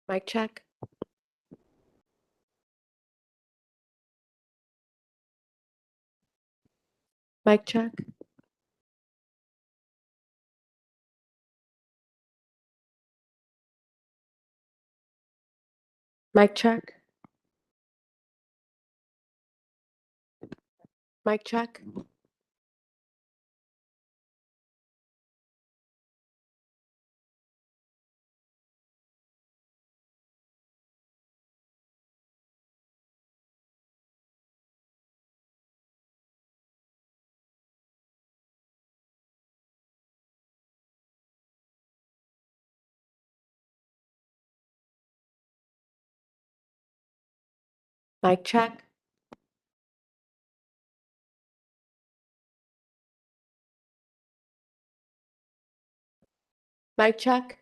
Mic check. Mic check. Mic check. Mic check. Mic check. Mic check.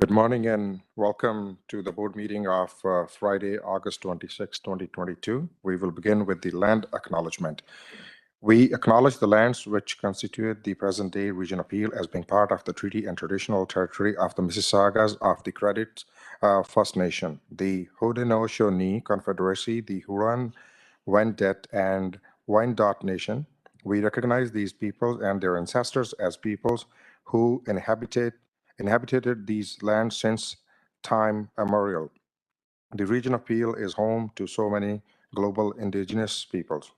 Good morning and welcome to the board meeting of Friday, August 26, 2022. We will begin with the land acknowledgement. We acknowledge the lands which constitute the present-day Region of Peel as being part of the treaty and traditional territory of the Mississaugas of the Credit First Nation, the Haudenosaunee Confederacy, the Huron, Wendat, and Wyandot Nation. We recognize these peoples and their ancestors as peoples who inhabited these lands since time immemorial. The region of Peel is home to so many global indigenous peoples.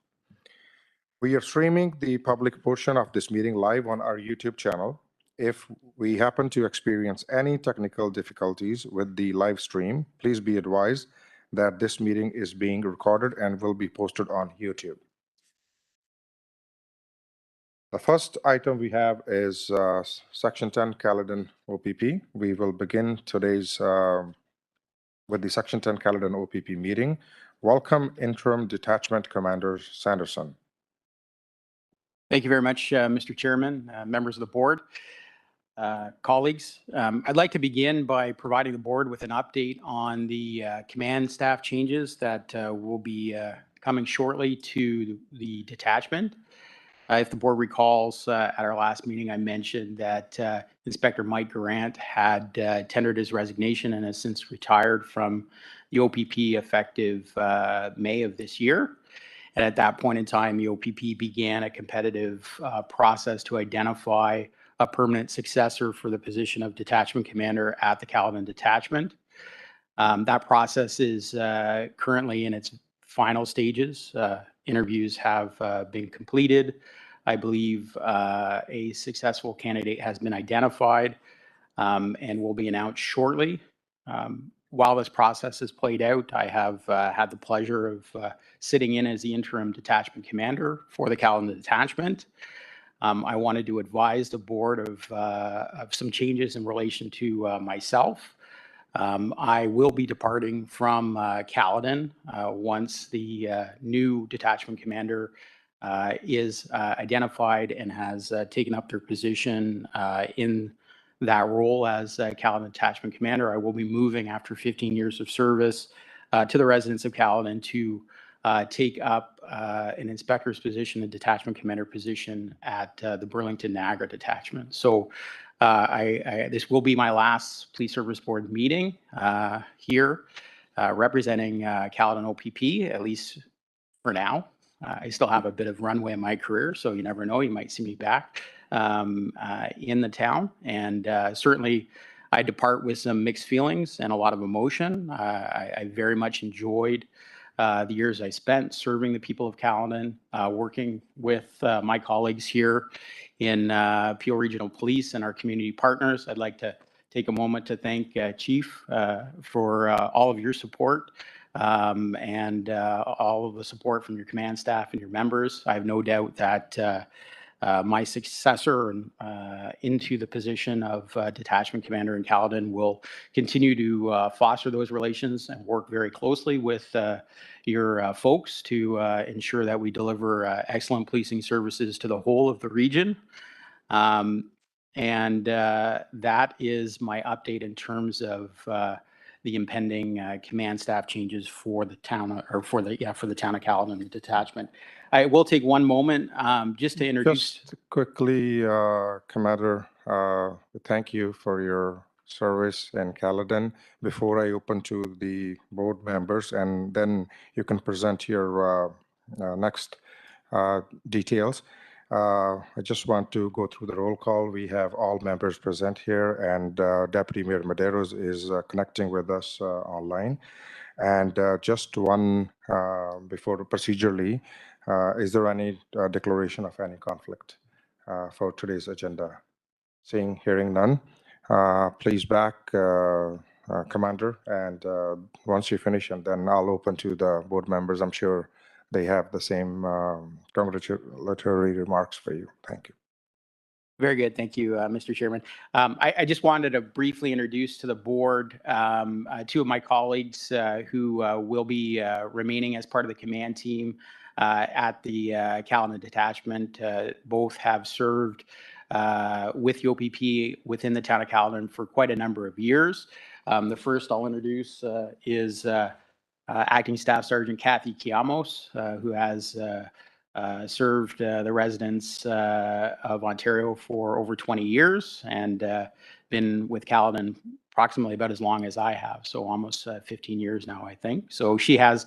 We are streaming the public portion of this meeting live on our YouTube channel. If we happen to experience any technical difficulties with the live stream, please be advised that this meeting is being recorded and will be posted on YouTube. The first item we have is Section 10 Caledon OPP. We will begin today's with the Section 10 Caledon OPP meeting. Welcome, Interim Detachment Commander Sanderson. Thank you very much, Mr. Chairman, members of the board, colleagues. I'd like to begin by providing the board with an update on the command staff changes that will be coming shortly to the detachment. If the board recalls, at our last meeting, I mentioned that Inspector Mike Grant had tendered his resignation and has since retired from the OPP effective May of this year. And at that point in time, the OPP began a competitive process to identify a permanent successor for the position of detachment commander at the Caledon Detachment. That process is currently in its final stages. Interviews have been completed. I believe a successful candidate has been identified and will be announced shortly. While this process is played out, I have had the pleasure of sitting in as the interim detachment commander for the Caledon Detachment. I wanted to advise the board of some changes in relation to myself. I will be departing from Caledon once the new detachment commander is identified and has taken up their position in that role as Caledon Detachment Commander. I will be moving after 15 years of service to the residents of Caledon to take up an inspector's position, a detachment commander position at the Burlington Niagara Detachment. So this will be my last Police Service Board meeting here representing Caledon OPP, at least for now. I still have a bit of runway in my career, so you never know, you might see me back in the town. And certainly I depart with some mixed feelings and a lot of emotion. I very much enjoyed the years I spent serving the people of Caledon, working with my colleagues here in Peel Regional Police and our community partners. I'd like to take a moment to thank Chief for all of your support and all of the support from your command staff and your members. I have no doubt that my successor into the position of detachment commander in Caledon will continue to foster those relations and work very closely with your folks to ensure that we deliver excellent policing services to the whole of the region. And that is my update in terms of the impending command staff changes for the town, or for the town of Caledon Detachment. I will take one moment just to introduce. Just quickly, Commander, thank you for your service in Caledon. Before I open to the board members, and then you can present your next details. I just want to go through the roll call. We have all members present here, and Deputy Mayor Medeiros is connecting with us online. And just one before procedurally, is there any declaration of any conflict for today's agenda? Hearing none, please back, Commander, and once you finish, and then I'll open to the board members. I'm sure they have the same congratulatory remarks for you. Thank you. Very good. Thank you, Mr. Chairman. I just wanted to briefly introduce to the board two of my colleagues who will be remaining as part of the command team at the Caledon Detachment. Both have served with the OPP within the town of Caledon for quite a number of years. The first I'll introduce is Acting Staff Sergeant Kathy Kiamos, who has served the residents of Ontario for over 20 years and been with Caledon approximately about as long as I have, so almost 15 years now, I think. So she has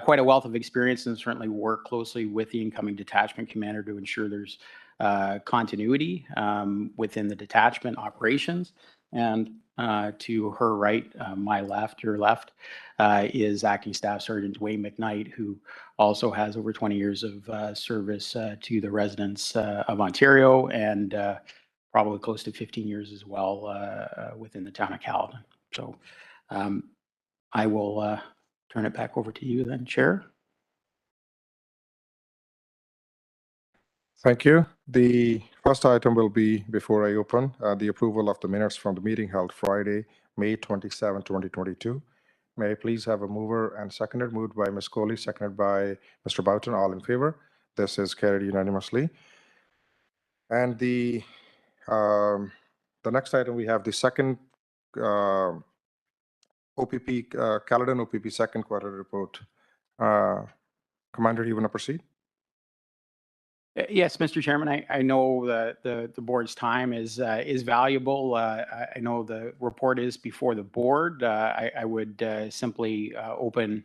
quite a wealth of experience and certainly worked closely with the incoming detachment commander to ensure there's continuity within the detachment operations. And to her right, my left, your left, is Acting Staff Sergeant Dwayne McKnight, who also has over 20 years of service to the residents of Ontario and probably close to 15 years as well within the town of Caledon. So I will turn it back over to you then, Chair. Thank you. The first item will be, before I open, the approval of the minutes from the meeting held Friday, May 27, 2022. May I please have a mover and seconder? Moved by Ms. Coley, seconded by Mr. Boughton. All in favor? This is carried unanimously. And the next item, we have the second OPP, Caledon OPP second quarter report. Commander, you want to proceed? Yes, Mr. Chairman, I know that the board's time is valuable. I know the report is before the board. I would simply open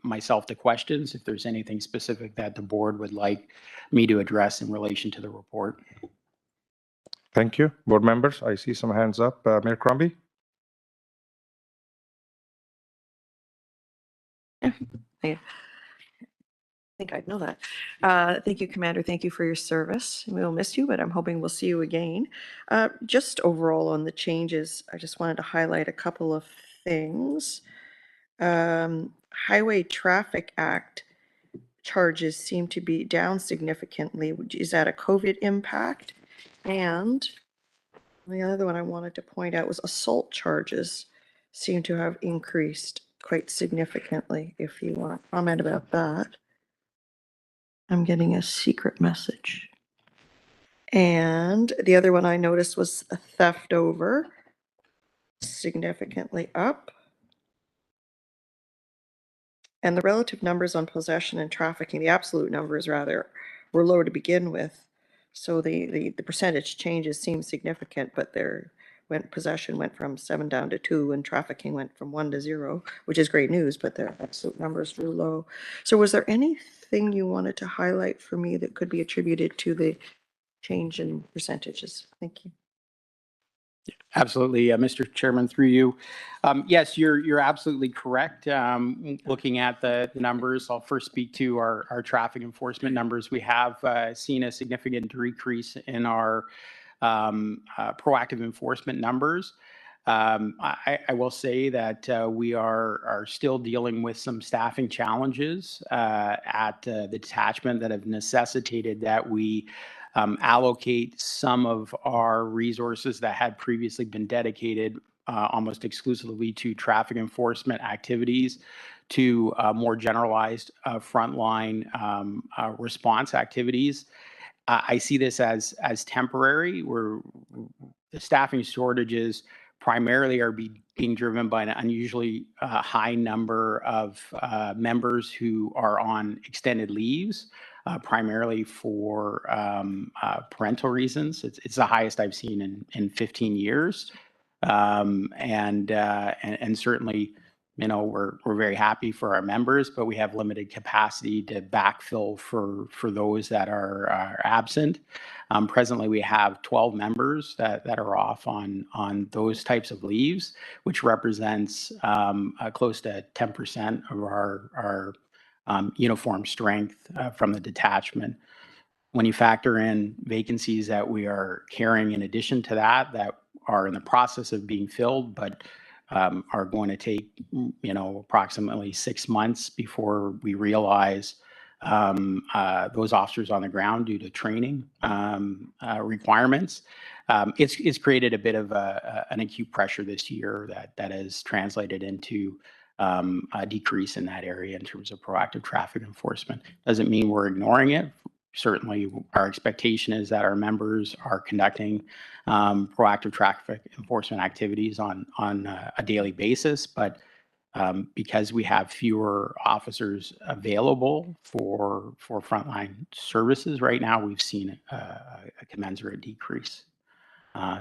myself to questions if there's anything specific that the board would like me to address in relation to the report. Thank you. Board members, I see some hands up. Mayor Crombie? I think I'd know that. Thank you, Commander. Thank you for your service. We will miss you, but I'm hoping we'll see you again. Just overall on the changes, I just wanted to highlight a couple of things. Highway Traffic Act charges seem to be down significantly. Is that a COVID impact? And the other one I wanted to point out was assault charges seem to have increased quite significantly. If you want to comment about that. I'm getting a secret message. And the other one I noticed was a theft over, significantly up. And the relative numbers on possession and trafficking, the absolute numbers rather, were lower to begin with. So the percentage changes seem significant, but possession went from 7 down to 2 and trafficking went from 1 to 0, which is great news, but their absolute numbers were low. So was there anything you wanted to highlight for me that could be attributed to the change in percentages? Thank you. Absolutely, Mr. Chairman, through you. Yes, you're absolutely correct. Looking at the numbers, I'll first speak to our traffic enforcement numbers. We have seen a significant decrease in our proactive enforcement numbers. I will say that we are still dealing with some staffing challenges at the detachment that have necessitated that we allocate some of our resources that had previously been dedicated almost exclusively to traffic enforcement activities to more generalized frontline response activities. I see this as temporary, where the staffing shortages primarily are being driven by an unusually high number of members who are on extended leaves, primarily for parental reasons. It's the highest I've seen in 15 years. And certainly, you know, we're very happy for our members, but we have limited capacity to backfill for those that are absent. Presently, we have 12 members that are off on those types of leaves, which represents close to 10% of our uniform strength from the detachment. When you factor in vacancies that we are carrying in addition to that are in the process of being filled, but are going to take, you know, approximately 6 months before we realize those officers on the ground due to training requirements. It's created a bit of an acute pressure this year that has translated into a decrease in that area in terms of proactive traffic enforcement. Doesn't mean we're ignoring it. certainly our expectation is that our members are conducting proactive traffic enforcement activities on a daily basis, but because we have fewer officers available for frontline services right now, we've seen a commensurate decrease.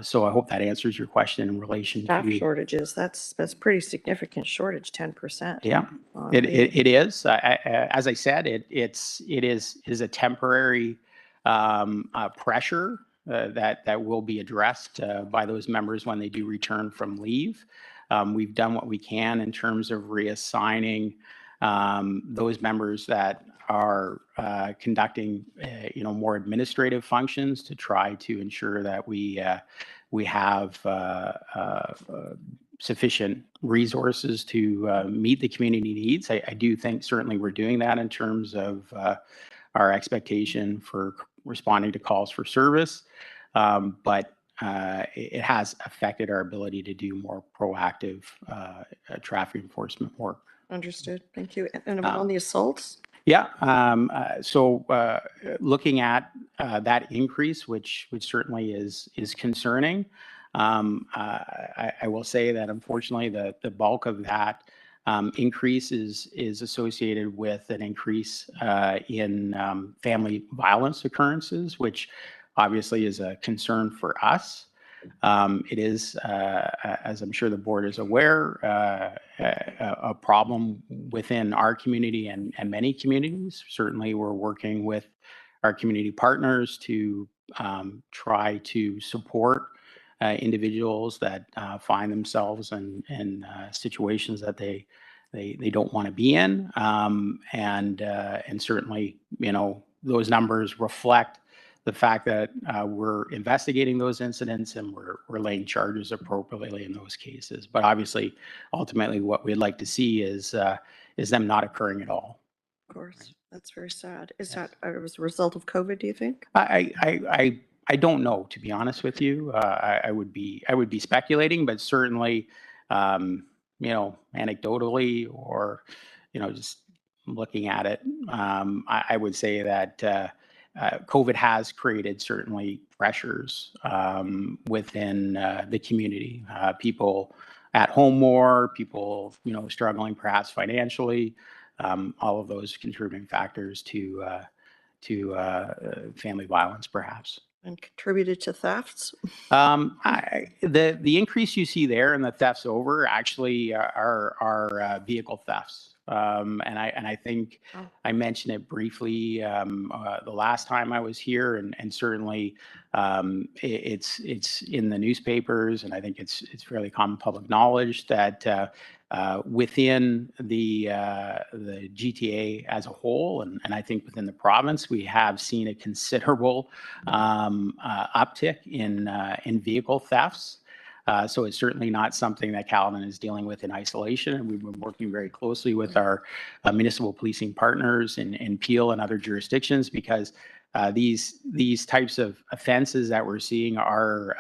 So I hope that answers your question in relation Staff to shortages, that's pretty significant shortage, 10%. Yeah, it is. As I said, it is a temporary pressure that will be addressed by those members when they do return from leave. We've done what we can in terms of reassigning those members that are conducting, more administrative functions to try to ensure that we have sufficient resources to meet the community needs. I do think certainly we're doing that in terms of our expectation for responding to calls for service, but it has affected our ability to do more proactive traffic enforcement work. Understood. Thank you. And on the assaults? Yeah. So looking at that increase, which certainly is concerning, I will say that unfortunately the bulk of that increase is associated with an increase in family violence occurrences, which obviously is a concern for us. It is, as I'm sure the board is aware, a problem within our community and many communities. Certainly, we're working with our community partners to try to support individuals that find themselves in situations that they don't want to be in, and certainly, those numbers reflect the fact that we're investigating those incidents and we're laying charges appropriately in those cases. But obviously, ultimately, what we'd like to see is them not occurring at all. Of course, that's very sad. Is that as a result of COVID, do you think? I don't know, to be honest with you. I would be speculating, but certainly, anecdotally or, just looking at it, I would say that COVID has created certainly pressures within the community. People at home more, people struggling perhaps financially, all of those contributing factors to family violence, perhaps. And contributed to thefts? The increase you see there in the thefts over actually are vehicle thefts. And I think I mentioned it briefly the last time I was here, and certainly it's in the newspapers, and I think it's fairly common public knowledge that within the GTA as a whole, and I think within the province, we have seen a considerable uptick in vehicle thefts. So it's certainly not something that Caledon is dealing with in isolation, and we've been working very closely with our municipal policing partners in Peel and other jurisdictions, because these types of offenses that we're seeing are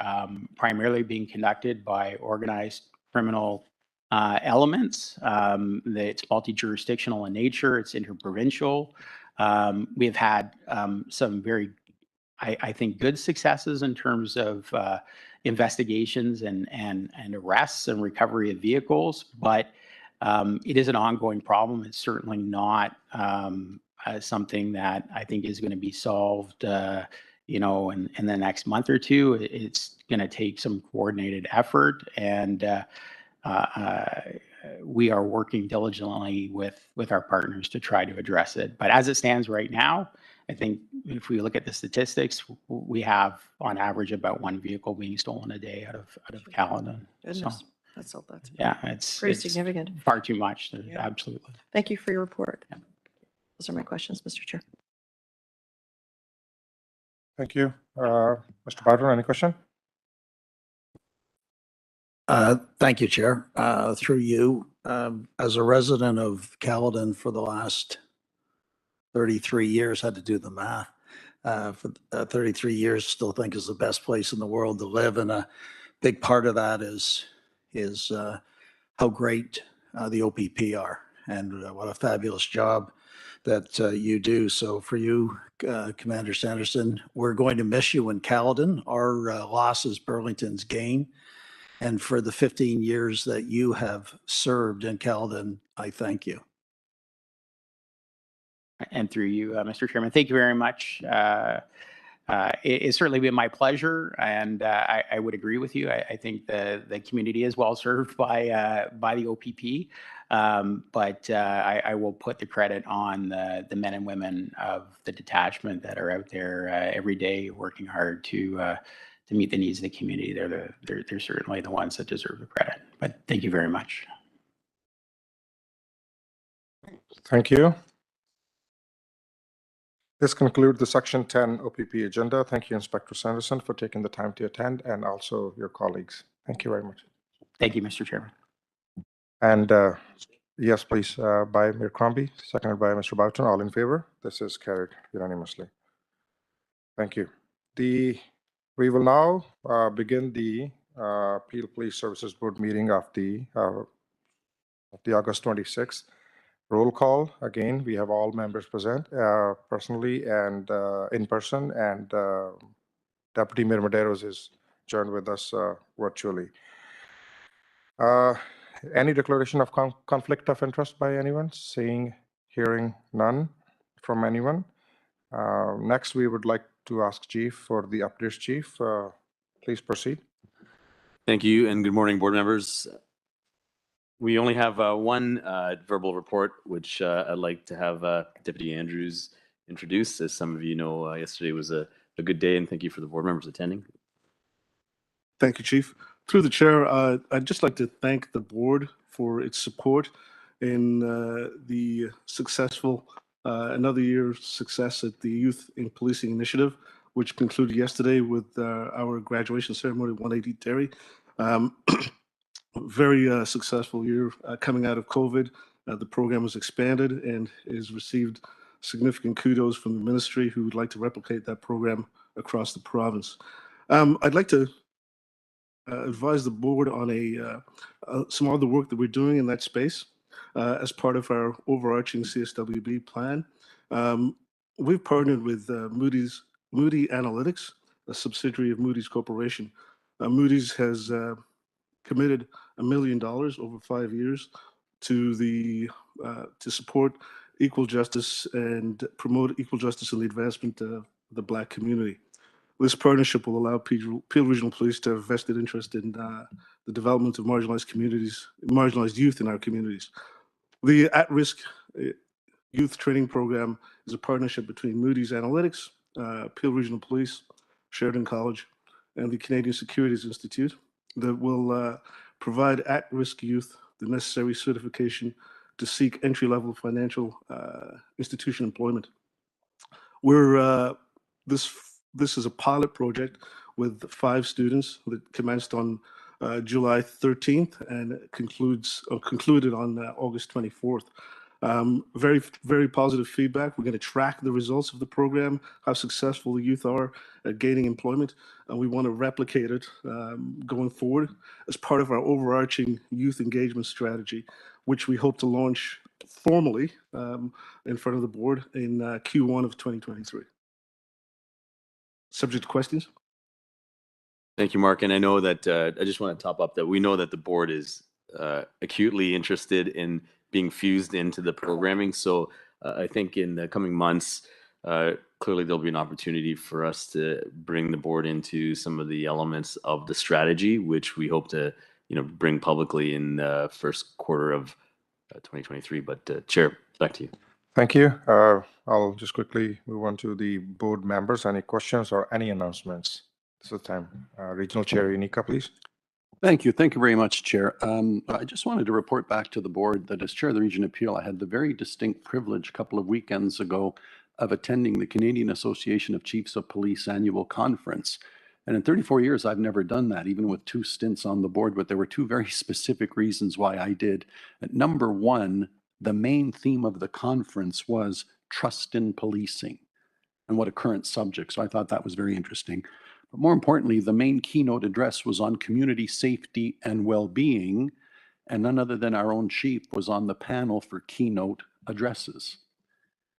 primarily being conducted by organized criminal elements. It's multi-jurisdictional in nature. It's interprovincial. We've had some very, I think, good successes in terms of investigations and arrests and recovery of vehicles, but it is an ongoing problem. It's certainly not something that I think is going to be solved, in the next month or two. It's going to take some coordinated effort, and we are working diligently with our partners to try to address it. But as it stands right now, I think if we look at the statistics, we have on average about one vehicle being stolen a day out of Caledon. Goodness, So, that's it's pretty significant. Far too much. Yeah. Absolutely. Thank you for your report. Yeah. Those are my questions, Mr. Chair. Thank you. Mr. Bowden, any question? Thank you, Chair. Through you, as a resident of Caledon for the last 33 years, had to do the math, for 33 years, still think is the best place in the world to live. And a big part of that is how great the OPP are, and what a fabulous job that you do. So for you, Commander Sanderson, we're going to miss you in Caledon. Our loss is Burlington's gain. And for the 15 years that you have served in Caledon, I thank you. And through you, Mr. Chairman, thank you very much. It's certainly been my pleasure, and I would agree with you. I think the community is well served by the OPP, but I will put the credit on the men and women of the detachment that are out there every day working hard to meet the needs of the community. They're certainly the ones that deserve the credit. But thank you very much. Thank you. This concludes the Section 10 OPP agenda. Thank you, Inspector Sanderson, for taking the time to attend, and also your colleagues. Thank you very much. Thank you, Mr. Chairman. And yes, please, by Mayor Crombie, seconded by Mr. Boughton. All in favor? This is carried unanimously. Thank you. We will now begin the Peel Police Services Board meeting of the August 26th. Roll call. Again, we have all members present personally and in person, and Deputy Mayor Medeiros is joined with us virtually. Any declaration of conflict of interest by anyone? Hearing none from anyone. Next, we would like to ask Chief for the updates. Chief, please proceed. Thank you, and good morning, board members. We only have one verbal report, which I'd like to have Deputy Andrews introduce. As some of you know, yesterday was a good day, and thank you for the board members attending. Thank you, Chief. Through the chair, I'd just like to thank the board for its support in the successful, another year's success at the Youth in Policing Initiative, which concluded yesterday with our graduation ceremony at 180 Derry. Very successful year coming out of COVID. The program was expanded and has received significant kudos from the ministry, who would like to replicate that program across the province. I'd like to advise the board on some other work that we're doing in that space as part of our overarching CSWB plan. We've partnered with Moody Analytics, a subsidiary of Moody's Corporation. Moody's has committed $1 million over 5 years to support equal justice and promote equal justice in the advancement of the Black community. This partnership will allow Peel Regional Police to have vested interest in the development of marginalized youth in our communities. The at-risk youth training program is a partnership between Moody's Analytics, Peel Regional Police, Sheridan College, and the Canadian Securities Institute that will provide at-risk youth the necessary certification to seek entry-level financial institution employment. This is a pilot project with 5 students that commenced on July 13th and concluded on August 24th. Very, very positive feedback. We're going to track the results of the program, how successful the youth are at gaining employment, and we want to replicate it going forward as part of our overarching youth engagement strategy, which we hope to launch formally in front of the board in Q1 of 2023. Subject to questions? Thank you, Mark. And I know that I just want to top up that we know that the board is acutely interested in being fused into the programming. So I think in the coming months, clearly there'll be an opportunity for us to bring the board into some of the elements of the strategy, which we hope to bring publicly in the first quarter of 2023. But Chair, back to you. Thank you. I'll just quickly move on to the board members. Any questions or any announcements? This is the time. Regional Chair Unica, please. Thank you. Thank you very much, Chair. I just wanted to report back to the board that as Chair of the Region of Peel, I had the very distinct privilege a couple of weekends ago of attending the Canadian Association of Chiefs of Police annual conference. And in 34 years, I've never done that, even with 2 stints on the board, but there were 2 very specific reasons why I did. Number one, the main theme of the conference was trust in policing, and what a current subject. So I thought that was very interesting. But more importantly, the main keynote address was on community safety and well-being, and none other than our own chief was on the panel for keynote addresses.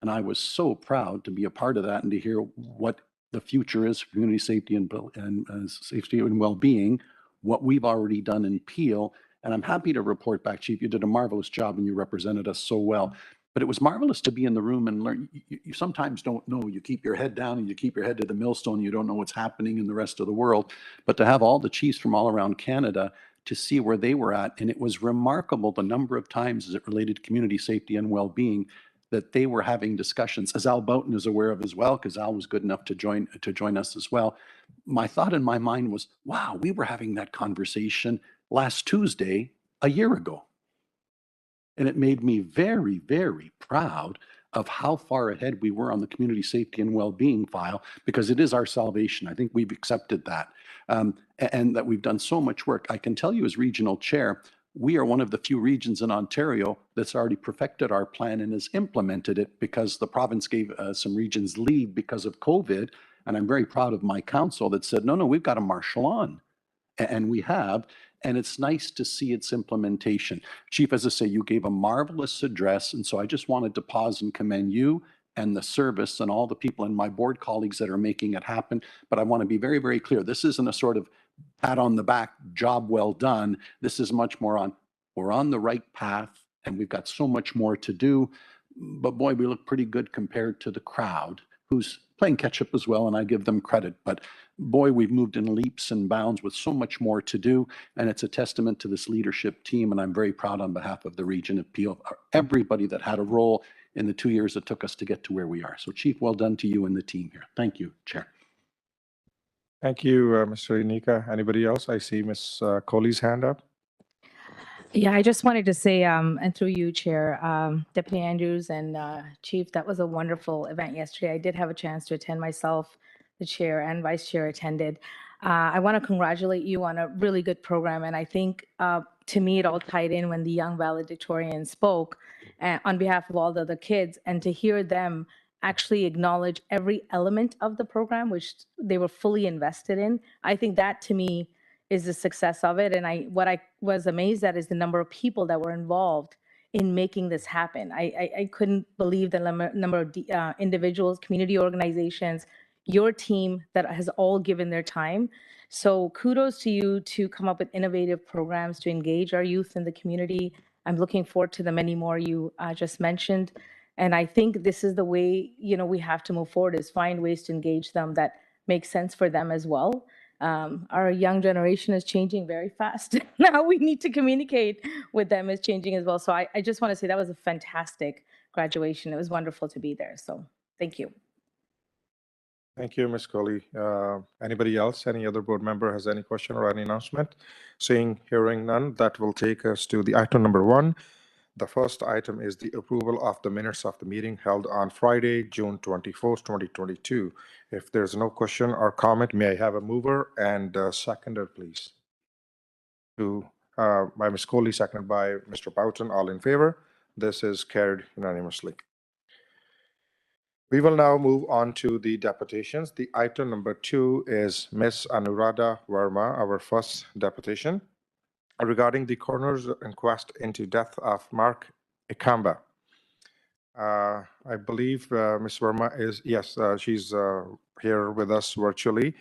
And I was so proud to be a part of that and to hear what the future is for community safety and safety and well-being, what we've already done in Peel. And I'm happy to report back, Chief, you did a marvelous job and you represented us so well. But it was marvelous to be in the room and learn. You sometimes don't know. You keep your head down and you keep your head to the millstone. You don't know what's happening in the rest of the world. But to have all the chiefs from all around Canada to see where they were at, and it was remarkable the number of times as it related to community safety and well-being that they were having discussions, as Al Boughton is aware of as well, because Al was good enough to join us as well. My thought in my mind was, wow, we were having that conversation last Tuesday, a year ago. And it made me very, very proud of how far ahead we were on the community safety and well-being file, because it is our salvation. I think we've accepted that, and that we've done so much work. I can tell you as regional chair, we are one of the few regions in Ontario that's already perfected our plan and has implemented it, because the province gave some regions leave because of COVID. And I'm very proud of my council that said, no, we've got to marshal on. And we have, and it's nice to see its implementation. Chief, as I say, you gave a marvelous address, and so I just wanted to pause and commend you and the service and all the people and my board colleagues that are making it happen. But I want to be very, very clear. This isn't a sort of pat on the back, job well done. This is much more on, we're on the right path, and we've got so much more to do. But boy, we look pretty good compared to the crowd, who's playing catch up as well, and I give them credit. But boy, we've moved in leaps and bounds with so much more to do, and it's a testament to this leadership team, and I'm very proud on behalf of the region of Peel, everybody that had a role in the 2 years it took us to get to where we are. So Chief, well done to you and the team here. Thank you, Chair. Thank you, Mr. Inika. Anybody else? I see Ms. Coley's hand up. Yeah, I just wanted to say, and through you, Chair, Deputy Andrews and Chief, that was a wonderful event yesterday. I did have a chance to attend myself. The Chair and Vice Chair attended. I want to congratulate you on a really good program. And I think, to me, it all tied in when the young valedictorian spoke on behalf of all the other kids, and to hear them actually acknowledge every element of the program, which they were fully invested in. I think that, to me, is the success of it. And what I was amazed at is the number of people that were involved in making this happen. I couldn't believe the number of individuals, community organizations, your team that has all given their time. So kudos to you to come up with innovative programs to engage our youth in the community. I'm looking forward to the many more you just mentioned. And I think this is the way, we have to move forward, is find ways to engage them that make sense for them as well. Our young generation is changing very fast. Now we need to communicate with them is changing as well. So I just want to say that was a fantastic graduation. It was wonderful to be there. So thank you. Thank you, Ms. Coley. Anybody else, any other board member has any question or any announcement? Hearing none, that will take us to the item number 1. The first item is the approval of the minutes of the meeting held on Friday, June 24th, 2022. If there's no question or comment, may I have a mover and a seconder, please? By Ms. Coley, seconded by Mr. Boughton. All in favor? This is carried unanimously. We will now move on to the deputations. The item number 2 is Ms. Anuradha Verma, our first deputation, regarding the coroner's inquest into death of Mark Ikamba. I believe Ms. Verma is, yes, she's here with us virtually.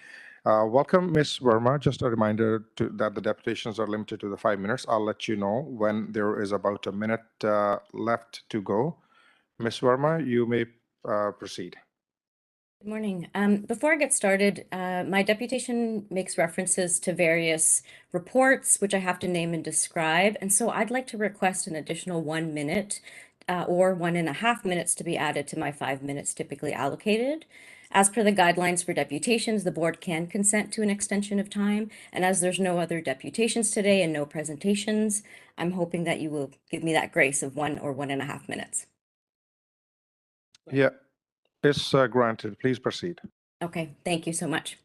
Welcome, Ms. Verma. Just a reminder that the deputations are limited to the 5 minutes. I'll let you know when there is about a minute left to go. Ms. Verma, you may proceed. Good morning. Before I get started, my deputation makes references to various reports, which I have to name and describe. And so I'd like to request an additional 1 minute or 1.5 minutes to be added to my 5 minutes typically allocated. As per the guidelines for deputations, the board can consent to an extension of time. And as there's no other deputations today and no presentations, I'm hoping that you will give me that grace of 1 or 1.5 minutes. Yeah, it's granted. Please proceed. Okay, thank you so much.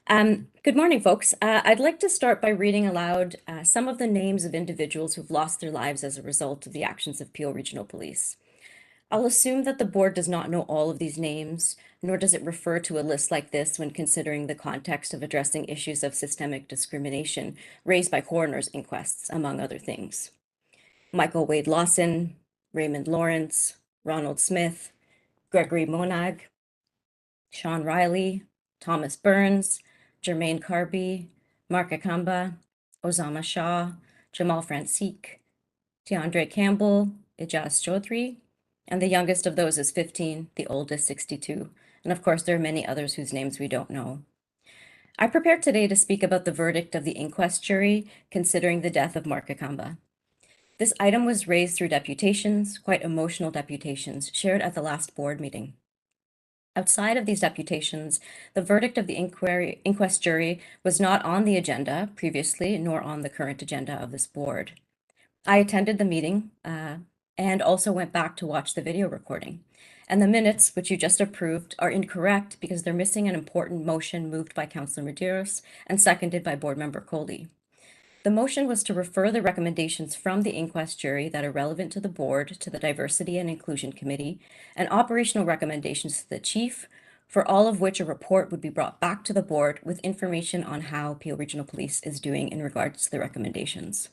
Good morning, folks. I'd like to start by reading aloud some of the names of individuals who've lost their lives as a result of the actions of Peel Regional Police. I'll assume that the board does not know all of these names, nor does it refer to a list like this when considering the context of addressing issues of systemic discrimination raised by coroner's inquests, among other things. Michael Wade Lawson, Raymond Lawrence, Ronald Smith, Gregory Monag, Sean Riley, Thomas Burns, Jermaine Carby, Mark Akamba, Osama Shah, Jamal Francique, DeAndre Campbell, Ijaz Chaudhry, and the youngest of those is 15, the oldest 62. And of course, there are many others whose names we don't know. I prepared today to speak about the verdict of the inquest jury considering the death of Mark Akamba. This item was raised through deputations, quite emotional deputations, shared at the last board meeting. Outside of these deputations, the verdict of the inquest jury was not on the agenda previously, nor on the current agenda of this board. I attended the meeting and also went back to watch the video recording. And the minutes, which you just approved, are incorrect because they're missing an important motion moved by Councillor Medeiros and seconded by Board Member Coley. The motion was to refer the recommendations from the inquest jury that are relevant to the board to the Diversity and Inclusion Committee and operational recommendations to the chief, for all of which a report would be brought back to the board with information on how Peel Regional Police is doing in regards to the recommendations.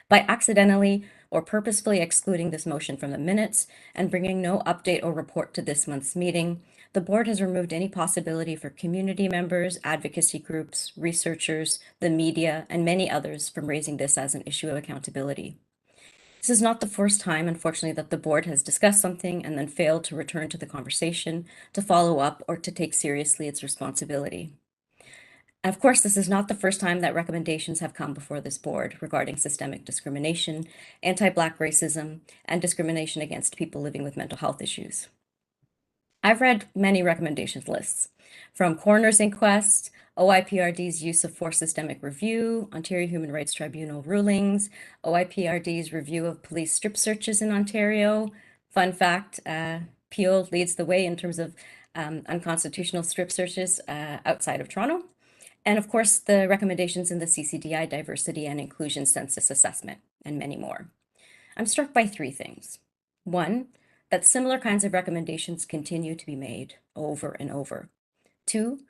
By accidentally or purposefully excluding this motion from the minutes and bringing no update or report to this month's meeting, the board has removed any possibility for community members, advocacy groups, researchers, the media, and many others from raising this as an issue of accountability. This is not the first time, unfortunately, that the board has discussed something and then failed to return to the conversation, to follow up, or to take seriously its responsibility. And of course, this is not the first time that recommendations have come before this board regarding systemic discrimination, anti-Black racism, and discrimination against people living with mental health issues. I've read many recommendations lists, from coroner's inquest, OIPRD's use of force systemic review, Ontario Human Rights Tribunal rulings, OIPRD's review of police strip searches in Ontario. Fun fact, Peel leads the way in terms of unconstitutional strip searches outside of Toronto. And of course, the recommendations in the CCDI Diversity and Inclusion Census Assessment, and many more. I'm struck by three things. One, that similar kinds of recommendations continue to be made over and over. Two,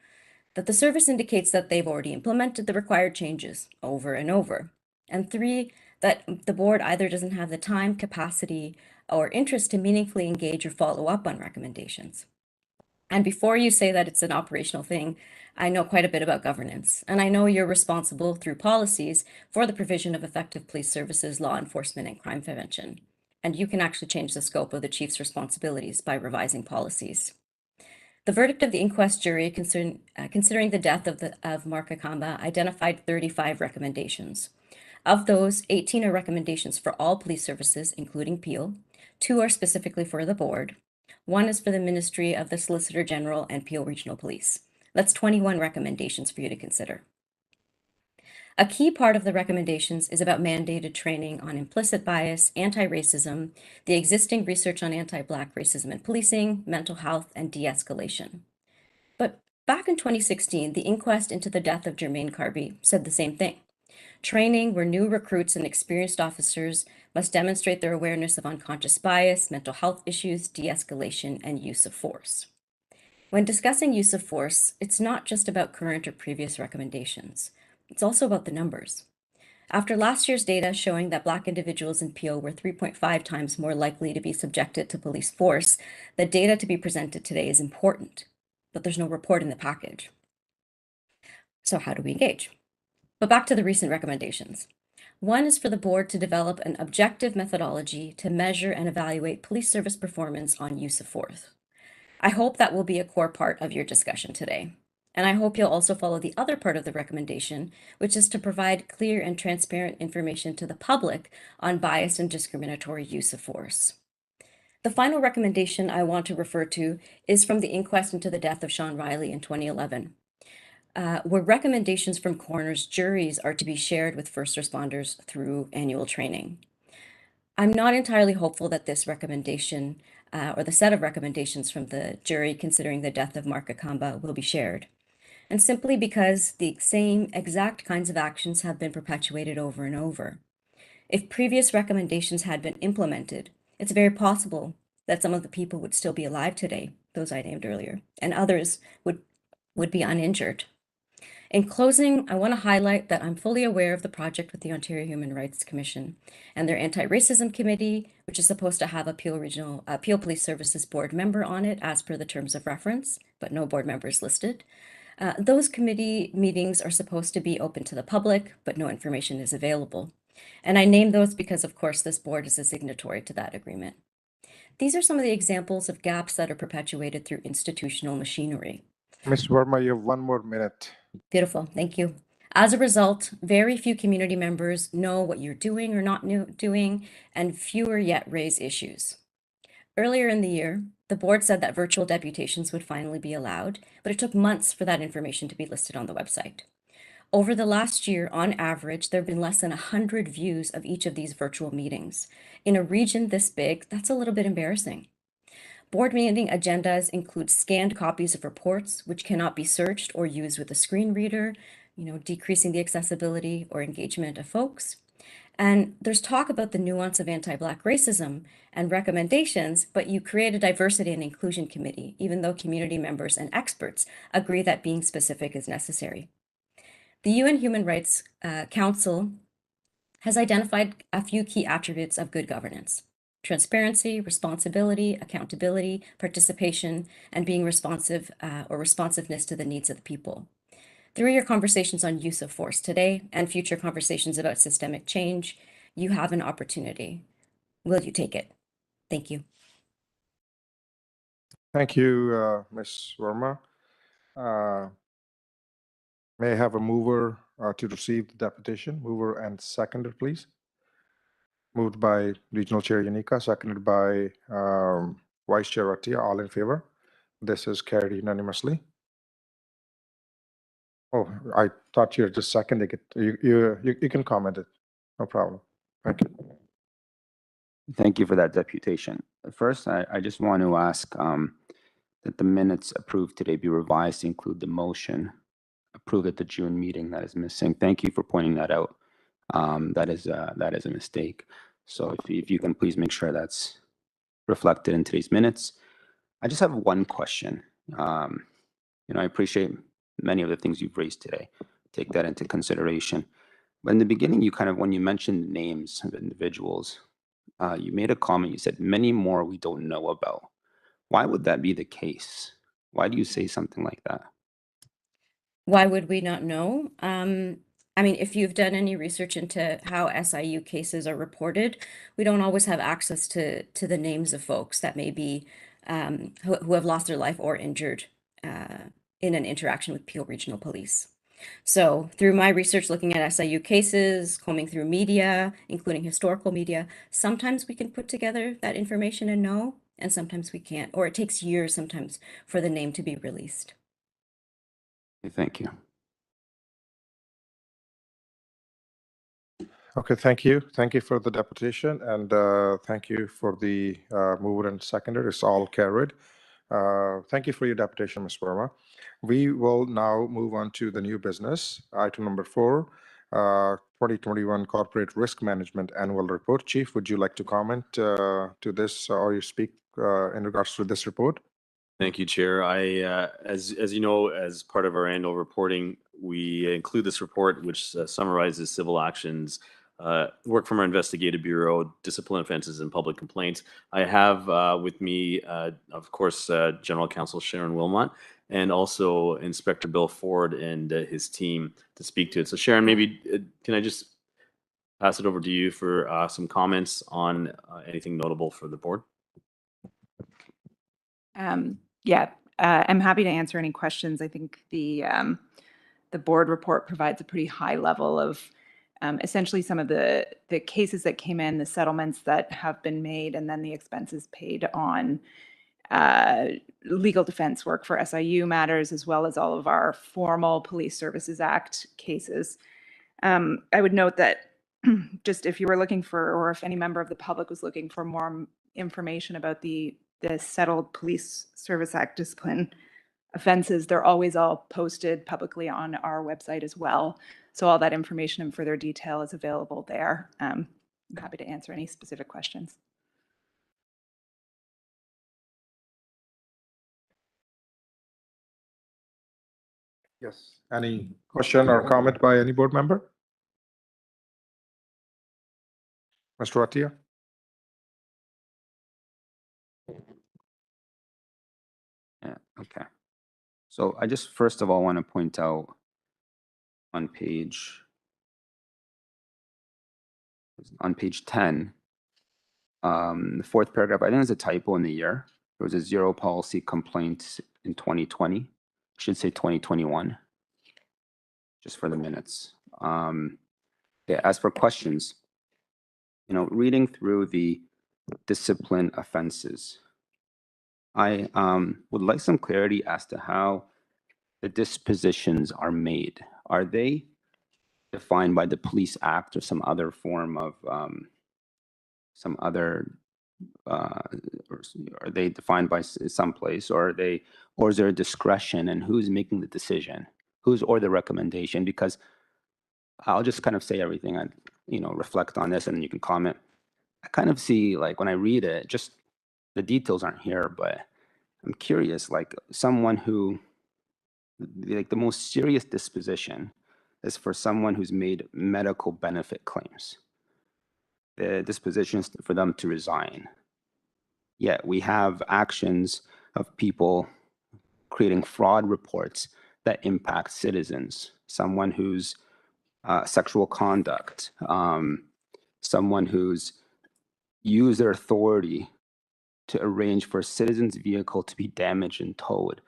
that the service indicates that they've already implemented the required changes over and over. And three, that the board either doesn't have the time, capacity, or interest to meaningfully engage or follow up on recommendations. And before you say that it's an operational thing, I know quite a bit about governance, and I know you're responsible through policies for the provision of effective police services, law enforcement, and crime prevention. And you can actually change the scope of the chief's responsibilities by revising policies. The verdict of the inquest jury considering the death of Mark Akamba identified 35 recommendations. Of those, 18 are recommendations for all police services, including Peel. 2 are specifically for the board. 1 is for the Ministry of the Solicitor General and Peel Regional Police. That's 21 recommendations for you to consider. A key part of the recommendations is about mandated training on implicit bias, anti-racism, the existing research on anti-Black racism and policing, mental health, and de-escalation. But back in 2016, the inquest into the death of Jermaine Carby said the same thing. Training where new recruits and experienced officers must demonstrate their awareness of unconscious bias, mental health issues, de-escalation, and use of force. When discussing use of force, it's not just about current or previous recommendations. It's also about the numbers. After last year's data showing that Black individuals in Peel were 3.5 times more likely to be subjected to police force, the data to be presented today is important, but there's no report in the package. So how do we engage? But back to the recent recommendations. 1 is for the board to develop an objective methodology to measure and evaluate police service performance on use of force. I hope that will be a core part of your discussion today. And I hope you'll also follow the other part of the recommendation, which is to provide clear and transparent information to the public on biased and discriminatory use of force. The final recommendation I want to refer to is from the inquest into the death of Sean Riley in 2011. Where recommendations from coroners' juries are to be shared with first responders through annual training. I'm not entirely hopeful that this recommendation or the set of recommendations from the jury considering the death of Mark Akamba will be shared. And simply because the same exact kinds of actions have been perpetuated over and over. If previous recommendations had been implemented, it's very possible that some of the people would still be alive today, those I named earlier, and others would be uninjured. In closing, I want to highlight that I'm fully aware of the project with the Ontario Human Rights Commission and their Anti-Racism Committee, which is supposed to have a Peel Police Services Board member on it as per the terms of reference, but no board members listed. Those committee meetings are supposed to be open to the public, but no information is available. And I name those because, of course, this board is a signatory to that agreement. These are some of the examples of gaps that are perpetuated through institutional machinery. Ms. Verma, you have 1 more minute. Beautiful, thank you. As a result, very few community members know what you're doing or not doing, and fewer yet raise issues. Earlier in the year, the board said that virtual deputations would finally be allowed, but it took months for that information to be listed on the website. Over the last year, on average, there have been less than 100 views of each of these virtual meetings. In a region this big, that's a little bit embarrassing. Board meeting agendas include scanned copies of reports, which cannot be searched or used with a screen reader, decreasing the accessibility or engagement of folks. And there's talk about the nuance of anti-Black racism and recommendations, but you create a diversity and inclusion committee, even though community members and experts agree that being specific is necessary. The UN Human Rights Council has identified a few key attributes of good governance: transparency, responsibility, accountability, participation, and being responsive or responsiveness to the needs of the people. Through your conversations on use of force today and future conversations about systemic change, you have an opportunity. Will you take it? Thank you. Thank you, Ms. Verma. May I have a mover to receive the deputation? Mover and seconder, please. Moved by Regional Chair Yanika, seconded by Vice Chair Atia. All in favor? This is carried unanimously. Oh, I thought you were just seconding it. You can comment it. No problem. Thank you. Thank you for that deputation. First, I just want to ask that the minutes approved today be revised to include the motion approved at the June meeting that is missing. Thank you for pointing that out. That is a mistake. So if you can please make sure that's reflected in today's minutes. I just have one question. I appreciate many of the things you've raised today. Take that into consideration. But in the beginning, when you mentioned names of individuals, you made a comment. You said many more we don't know about. Why would that be the case? Why do you say something like that? Why would we not know? If you've done any research into how SIU cases are reported, we don't always have access to the names of folks that may be who have lost their life or injured in an interaction with Peel Regional Police. So through my research looking at SIU cases, combing through media, including historical media, sometimes we can put together that information and know, and sometimes we can't, or it takes years sometimes for the name to be released. Thank you. Okay, thank you. Thank you for the deputation, and thank you for the mover and seconder. It's all carried. Thank you for your deputation, Ms. Verma. We will now move on to the new business. Item number 4, 2021 Corporate Risk Management Annual Report. Chief, would you like to comment to this or you speak in regards to this report? Thank you, Chair. As you know, as part of our annual reporting, we include this report, which summarizes civil actions, work from our investigative bureau, discipline offenses, and public complaints. I have with me, of course, General Counsel Sharon Wilmot, and also Inspector Bill Ford and his team to speak to it. So, Sharon, maybe can I just pass it over to you for some comments on anything notable for the board? I'm happy to answer any questions. I think the board report provides a pretty high level of essentially some of the cases that came in, the settlements that have been made, and then the expenses paid on legal defense work for SIU matters, as well as all of our formal Police Services Act cases. I would note that just if you were looking for, or if any member of the public was looking for more information about the settled Police Service Act discipline offenses, they're always all posted publicly on our website as well. So all that information in further detail is available there. I'm happy to answer any specific questions. Yes. Any question or comment by any board member? Mr. Atia? Yeah, okay. So I just first of all want to point out on page 10, the fourth paragraph, I think there's a typo in the year. There was a 0 policy complaint in 2020. I should say 2021, just for the minutes. Yeah, as for questions, reading through the discipline offenses, I would like some clarity as to how the dispositions are made. Are they defined by the Police Act or some other form of or are they defined by someplace, or is there a discretion, and who's making the decision, or the recommendation? Because I'll just kind of say everything and reflect on this, and then you can comment. I kind of see, like, when I read it, just the details aren't here, but I'm curious, like, someone who, like, the most serious disposition is for someone who's made medical benefit claims. The disposition is for them to resign. Yet we have actions of people creating fraud reports that impact citizens. Someone who's sexual conduct, someone who's used their authority to arrange for a citizen's vehicle to be damaged and towed.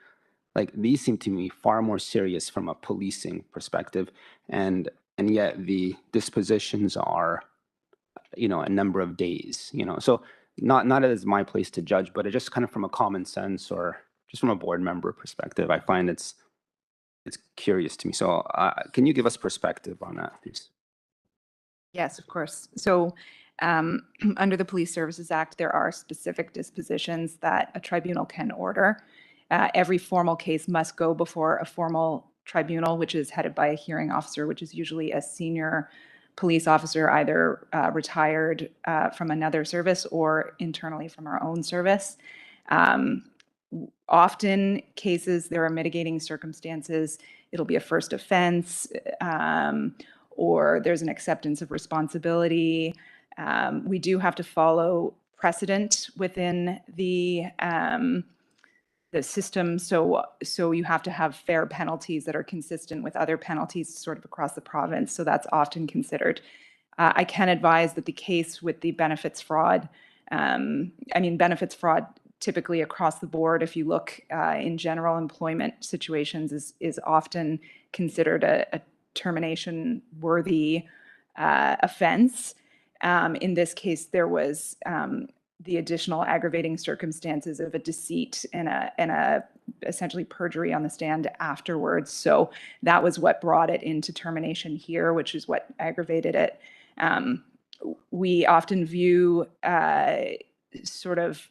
Like, these seem to me far more serious from a policing perspective, and yet the dispositions are, a number of days. So not as my place to judge, but it just kind of from a common sense or just from a board member perspective, I find it's curious to me. So can you give us perspective on that, please? Yes, of course. So under the Police Services Act, there are specific dispositions that a tribunal can order. Every formal case must go before a formal tribunal, which is headed by a hearing officer, which is usually a senior police officer, either retired from another service or internally from our own service. Often cases, there are mitigating circumstances. It'll be a first offense, or there's an acceptance of responsibility. We do have to follow precedent within the system. So you have to have fair penalties that are consistent with other penalties sort of across the province. So that's often considered. I can advise that the case with the benefits fraud, benefits fraud typically across the board, if you look in general employment situations, is often considered a termination worthy offense. In this case, there was the additional aggravating circumstances of a deceit and a essentially perjury on the stand afterwards. So that was what brought it into termination here, which is what aggravated it. We often view sort of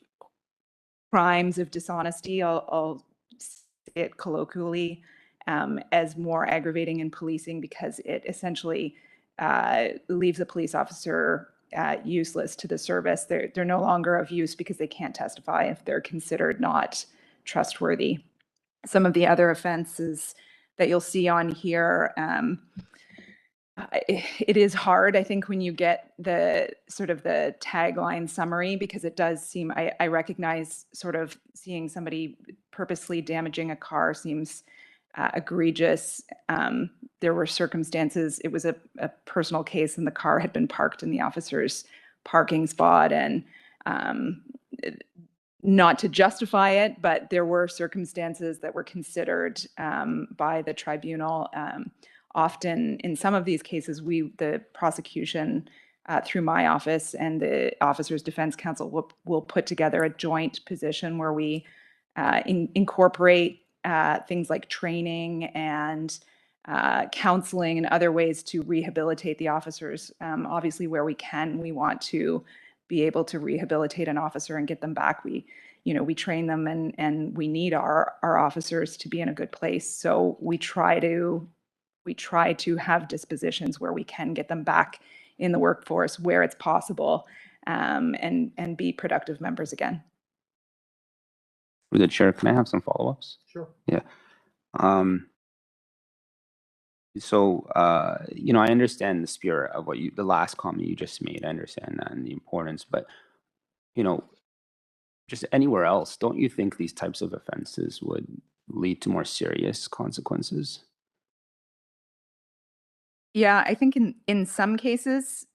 crimes of dishonesty, I'll say it colloquially, as more aggravating in policing because it essentially leaves a police officer useless to the service. They're no longer of use because they can't testify if they're considered not trustworthy. Some of the other offenses that you'll see on here, it is hard, I think, when you get the sort of the tagline summary, because it does seem, I recognize sort of seeing somebody purposely damaging a car seems egregious. There were circumstances, it was a personal case, and the car had been parked in the officer's parking spot, and not to justify it, but there were circumstances that were considered by the tribunal. Often in some of these cases, the prosecution through my office and the Officers Defense Council will put together a joint position where we incorporate things like training and counseling and other ways to rehabilitate the officers. Obviously, where we can, we want to be able to rehabilitate an officer and get them back. We train them, and we need our officers to be in a good place. So we try to have dispositions where we can get them back in the workforce where it's possible, and be productive members again. Through the chair, can I have some follow-ups? Sure. Yeah. So, I understand the spirit of the last comment you just made. I understand that and the importance, but, just anywhere else, don't you think these types of offenses would lead to more serious consequences? Yeah, I think in some cases,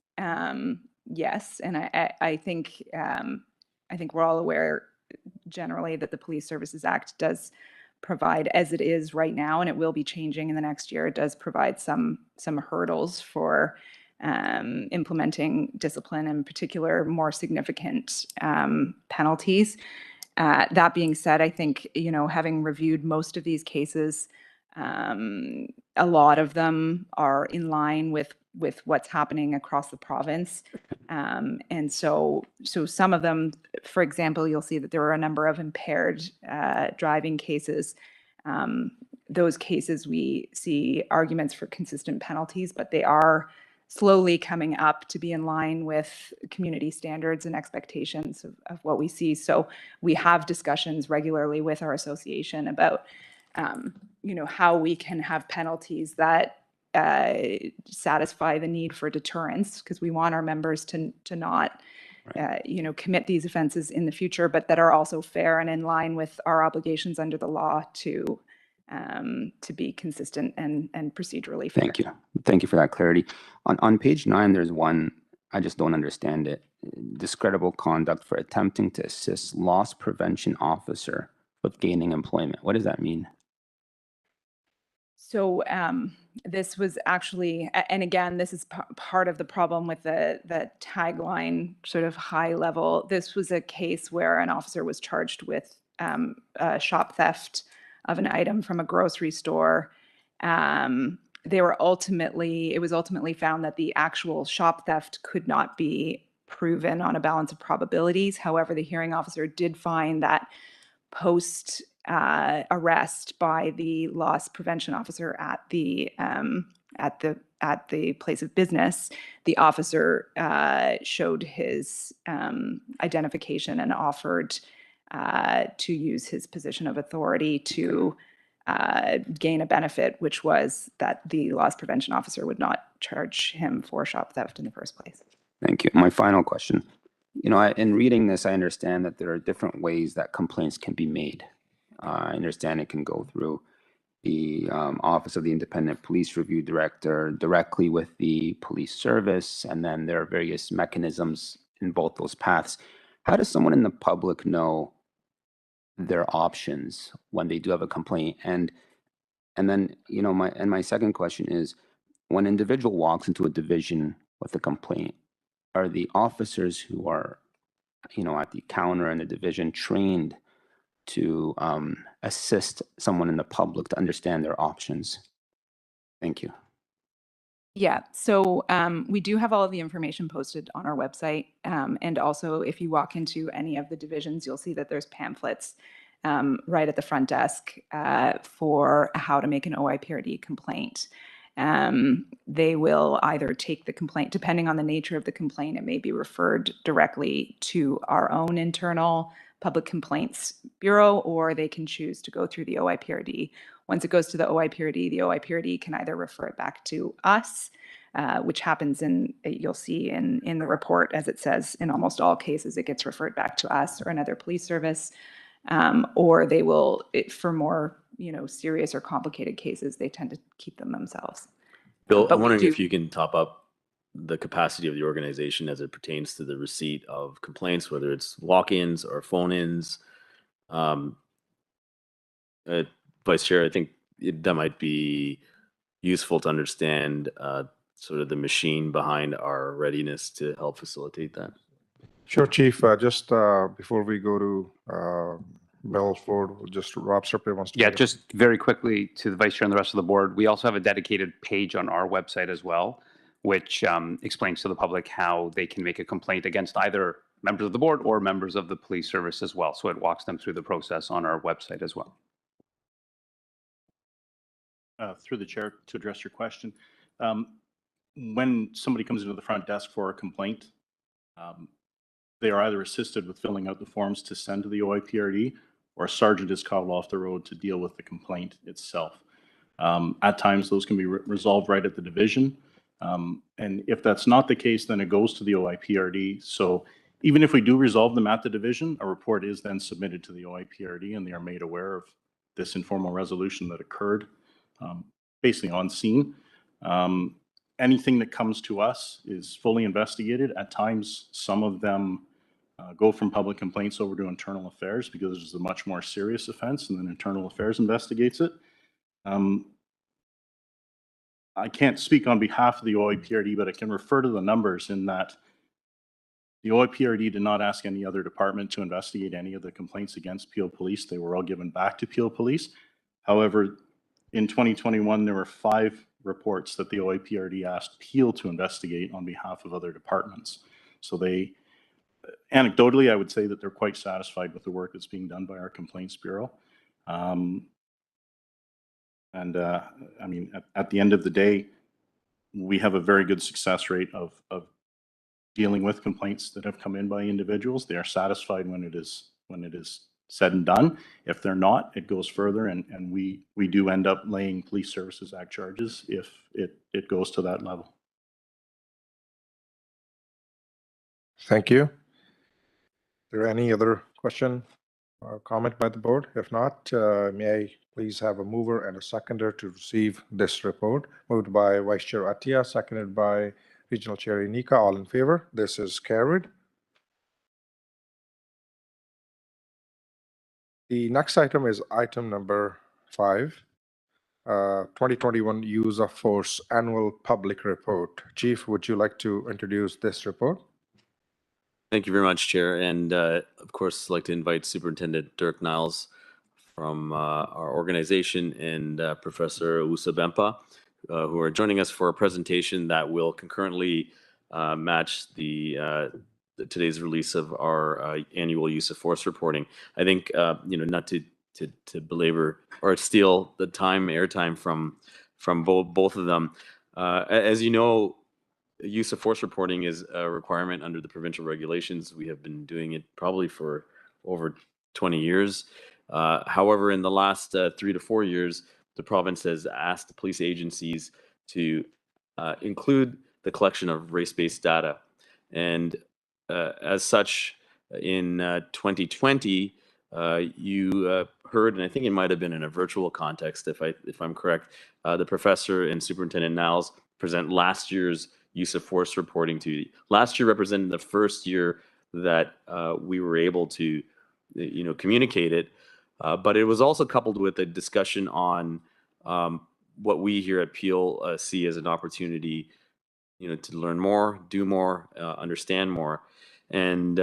yes, and I think we're all aware generally that the Police Services Act does provide, as it is right now, and it will be changing in the next year, it does provide some hurdles for implementing discipline, in particular, more significant penalties. That being said, I think, having reviewed most of these cases, a lot of them are in line with what's happening across the province. And so some of them, for example, you'll see that there are a number of impaired driving cases. Those cases, we see arguments for consistent penalties, but they are slowly coming up to be in line with community standards and expectations of what we see. So we have discussions regularly with our association about how we can have penalties that satisfy the need for deterrence, because we want our members to not commit these offenses in the future, but that are also fair and in line with our obligations under the law to be consistent and procedurally fair. Thank you. Thank you for that clarity. On page 9, there's one, I just don't understand it. Discreditable conduct for attempting to assist loss prevention officer with gaining employment. What does that mean? So this was actually, and again, this is part of the problem with the tagline, sort of high level. This was a case where an officer was charged with shop theft of an item from a grocery store. It was ultimately found that the actual shop theft could not be proven on a balance of probabilities. However, the hearing officer did find that post arrest by the loss prevention officer at the place of business, the officer showed his identification and offered to use his position of authority to gain a benefit, which was that the loss prevention officer would not charge him for shop theft in the first place. Thank you. My final question. In reading this, I understand that there are different ways that complaints can be made. I understand it can go through the Office of the Independent Police Review Director directly with the police service, and then there are various mechanisms in both those paths. How does someone in the public know their options when they do have a complaint? And then, my second question is, when an individual walks into a division with a complaint, are the officers who are, at the counter in the division trained to assist someone in the public to understand their options? Thank you. Yeah, so we do have all of the information posted on our website. And also, if you walk into any of the divisions, you'll see that there's pamphlets right at the front desk for how to make an OIPRD complaint. They will either take the complaint, depending on the nature of the complaint, it may be referred directly to our own internal Public Complaints Bureau, or they can choose to go through the OIPRD. Once it goes to the OIPRD can either refer it back to us, which happens you'll see in the report, as it says, in almost all cases, it gets referred back to us or another police service, or they will, for more, serious or complicated cases, they tend to keep them themselves. Bill, I'm wondering if you can top up the capacity of the organization as it pertains to the receipt of complaints, whether it's walk-ins or phone-ins. Vice Chair, I think that might be useful to understand sort of the machine behind our readiness to help facilitate that. Sure, Chief. Just before we go to Bill Ford, just Rob Stripley wants to. Yeah, just very quickly to the Vice Chair and the rest of the board, we also have a dedicated page on our website as well, which explains to the public how they can make a complaint against either members of the board or members of the police service as well. So it walks them through the process on our website as well. Through the chair, to address your question, when somebody comes into the front desk for a complaint, they are either assisted with filling out the forms to send to the OIPRD, or a sergeant is called off the road to deal with the complaint itself. At times, those can be resolved right at the division. And if that's not the case, then it goes to the OIPRD. So even if we do resolve them at the division, a report is then submitted to the OIPRD, and they are made aware of this informal resolution that occurred basically on scene. Anything that comes to us is fully investigated. At times, some of them go from public complaints over to internal affairs because it's a much more serious offense, and then internal affairs investigates it. I can't speak on behalf of the OIPRD, but I can refer to the numbers in that the OIPRD did not ask any other department to investigate any of the complaints against Peel Police. They were all given back to Peel Police. However, in 2021, there were 5 reports that the OIPRD asked Peel to investigate on behalf of other departments. So they, anecdotally, I would say that they're quite satisfied with the work that's being done by our Complaints Bureau. I mean, at the end of the day, we have a very good success rate of dealing with complaints that have come in by individuals. They are satisfied when it is said and done. If they're not, it goes further, and we do end up laying Police Services Act charges if it goes to that level. Thank you. Is there any other question or comment by the board? If not, may I please have a mover and a seconder to receive this report? Moved by Vice Chair Atia, seconded by Regional Chair Inika. All in favor? This is carried. The next item is item number 5, 2021 Use of Force Annual Public Report. Chief, would you like to introduce this report? Thank you very much, Chair. And of course, I'd like to invite Superintendent Dirk Niles from our organization and Professor Usa Bempa, who are joining us for a presentation that will concurrently match today's release of our annual use of force reporting. I think, not to belabor or steal the airtime from both of them. As you know, use of force reporting is a requirement under the provincial regulations. We have been doing it probably for over 20 years. However, in the last 3 to 4 years, the province has asked the police agencies to include the collection of race-based data. And as such, in 2020, you heard, and I think it might have been in a virtual context, if I'm correct, the professor and Superintendent Niles present last year's use of force reporting to you. Last year represented the first year that we were able to, communicate it, but it was also coupled with a discussion on what we here at Peel see as an opportunity, to learn more, do more, understand more. And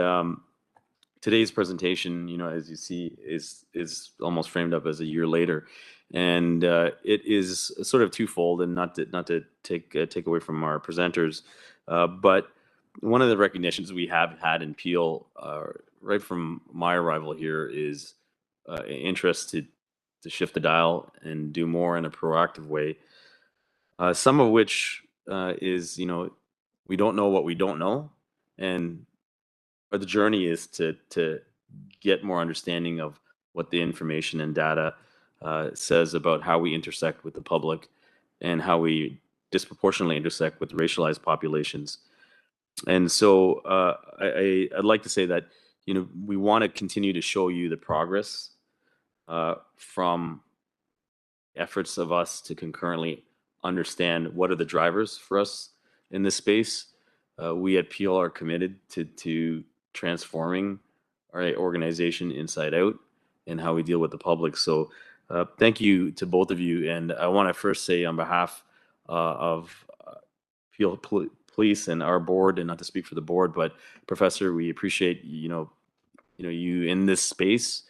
today's presentation, as you see, is almost framed up as a year later, and it is sort of twofold. And not to take away from our presenters, but one of the recognitions we have had in Peel, right from my arrival here, is interest to shift the dial and do more in a proactive way. Some of which is, we don't know what we don't know, and the journey is to get more understanding of what the information and data says about how we intersect with the public and how we disproportionately intersect with racialized populations. And so I'd like to say that, we want to continue to show you the progress from efforts of us to concurrently understand what are the drivers for us in this space. We at Peel are committed to transforming our organization inside out and how we deal with the public. So thank you to both of you. And I want to first say on behalf of Peel Police and our board, and not to speak for the board, but Professor, we appreciate, you in this space.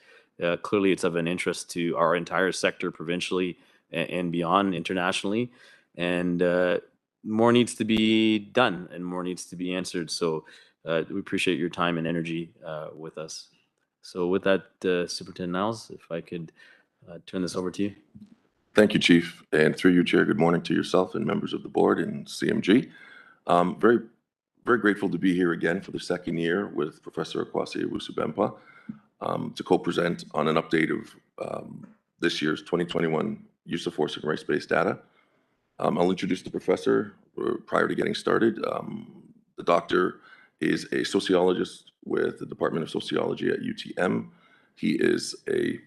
Clearly it's of an interest to our entire sector provincially and beyond internationally. And more needs to be done and more needs to be answered. So we appreciate your time and energy with us. So with that, Superintendent Niles, if I could turn this over to you. Thank you, Chief. And through you, Chair, good morning to yourself and members of the board and CMG. Very, very grateful to be here again for the second year with Professor Akwasi Owusu-Bempah to co-present on an update of this year's 2021 use of force and race-based data. I'll introduce the professor prior to getting started. The doctor is a sociologist with the Department of Sociology at UTM. He is a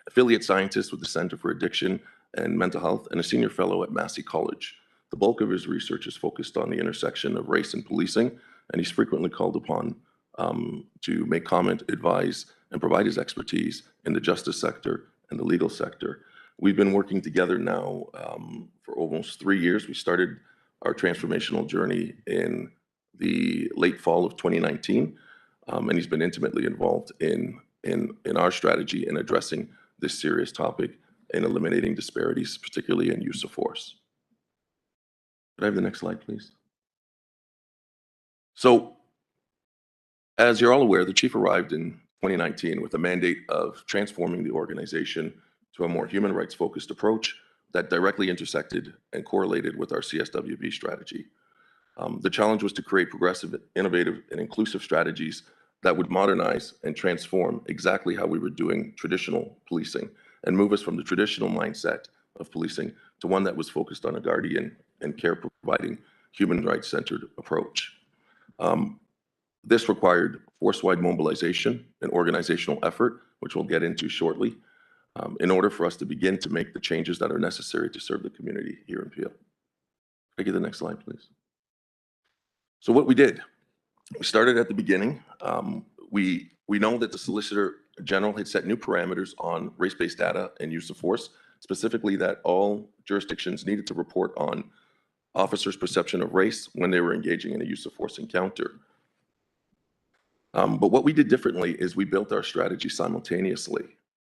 affiliate scientist with the Center for Addiction and Mental Health and a senior fellow at Massey College. The bulk of his research is focused on the intersection of race and policing, and he's frequently called upon to make comment, advise, and provide his expertise in the justice sector and the legal sector. We've been working together now for almost 3 years. We started our transformational journey in the late fall of 2019, and he's been intimately involved in our strategy in addressing this serious topic and eliminating disparities, particularly in use of force. Could I have the next slide, please? So, as you're all aware, the chief arrived in 2019 with a mandate of transforming the organization to a more human rights focused approach that directly intersected and correlated with our CSWB strategy. The challenge was to create progressive, innovative, and inclusive strategies that would modernize and transform exactly how we were doing traditional policing and move us from the traditional mindset of policing to one that was focused on a guardian and care providing human rights centered approach. This required force-wide mobilization and organizational effort, which we'll get into shortly, in order for us to begin to make the changes that are necessary to serve the community here in Peel. Can I get the next slide, please? So what we did, we started at the beginning. We know that the Solicitor General had set new parameters on race-based data and use of force, specifically that all jurisdictions needed to report on officers' perception of race when they were engaging in a use of force encounter. But what we did differently is we built our strategy simultaneously.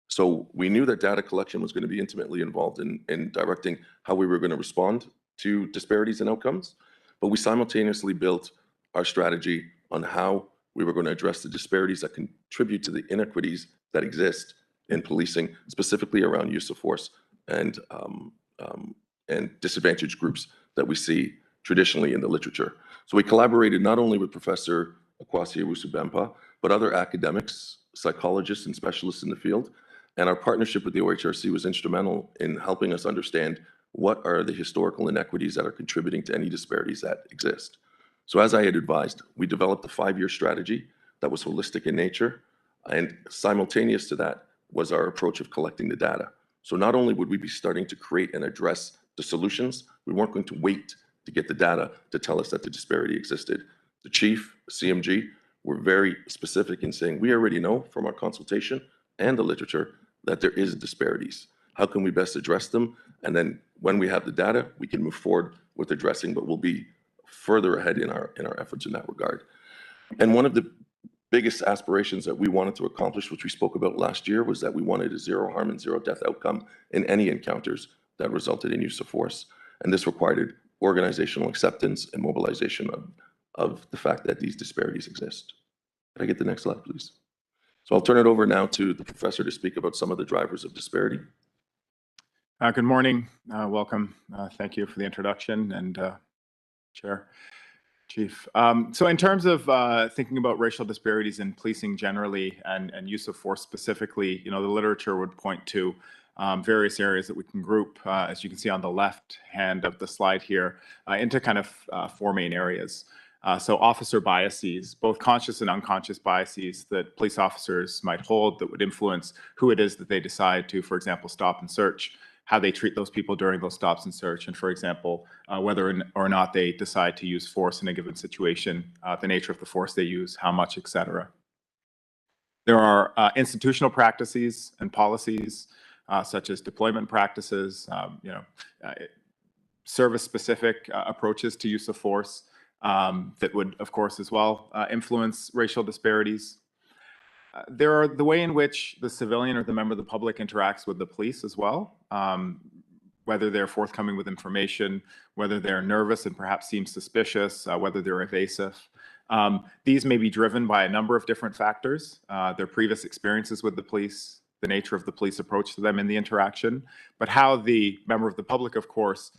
So we knew that data collection was going to be intimately involved in directing how we were going to respond to disparities in outcomes, but we simultaneously built our strategy on how we were going to address the disparities that contribute to the inequities that exist in policing, specifically around use of force and disadvantaged groups that we see traditionally in the literature. So we collaborated not only with Professor Akwasi Owusu-Bempah, but other academics, psychologists, and specialists in the field. And our partnership with the OHRC was instrumental in helping us understand what are the historical inequities that are contributing to any disparities that exist. So as I had advised, we developed a 5-year strategy that was holistic in nature, and simultaneous to that was our approach of collecting the data. So not only would we be starting to create and address the solutions, we weren't going to wait to get the data to tell us that the disparity existed. The chief, CMG, were very specific in saying, we already know from our consultation and the literature that there is disparities. How can we best address them? And then when we have the data, we can move forward with addressing, but we'll be further ahead in our efforts in that regard. And one of the biggest aspirations that we wanted to accomplish, which we spoke about last year, was that we wanted a zero harm and zero death outcome in any encounters that resulted in use of force. And this required organizational acceptance and mobilization of the fact that these disparities exist. Can I get the next slide, please? So I'll turn it over now to the professor to speak about some of the drivers of disparity. Good morning. Welcome. Thank you for the introduction and Chair, Chief. So in terms of thinking about racial disparities in policing generally and use of force specifically, the literature would point to various areas that we can group, as you can see on the left hand of the slide here, into kind of 4 main areas. So officer biases, both conscious and unconscious biases that police officers might hold that would influence who it is that they decide to, for example, stop and search, how they treat those people during those stops and search, and for example, whether or not they decide to use force in a given situation, the nature of the force they use, how much, etc. There are institutional practices and policies, such as deployment practices, service-specific approaches to use of force that would, of course, as well influence racial disparities. There are the way in which the civilian or the member of the public interacts with the police as well, whether they're forthcoming with information, whether they're nervous and perhaps seem suspicious, whether they're evasive. These may be driven by a number of different factors, their previous experiences with the police, the nature of the police approach to them in the interaction, but how the member of the public, of course,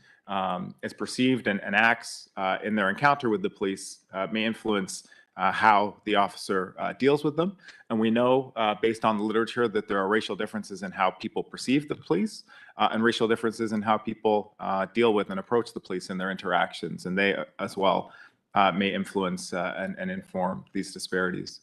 is perceived and acts in their encounter with the police may influence how the officer deals with them. And we know, based on the literature, that there are racial differences in how people perceive the police and racial differences in how people deal with and approach the police in their interactions. And they, as well, may influence and inform these disparities.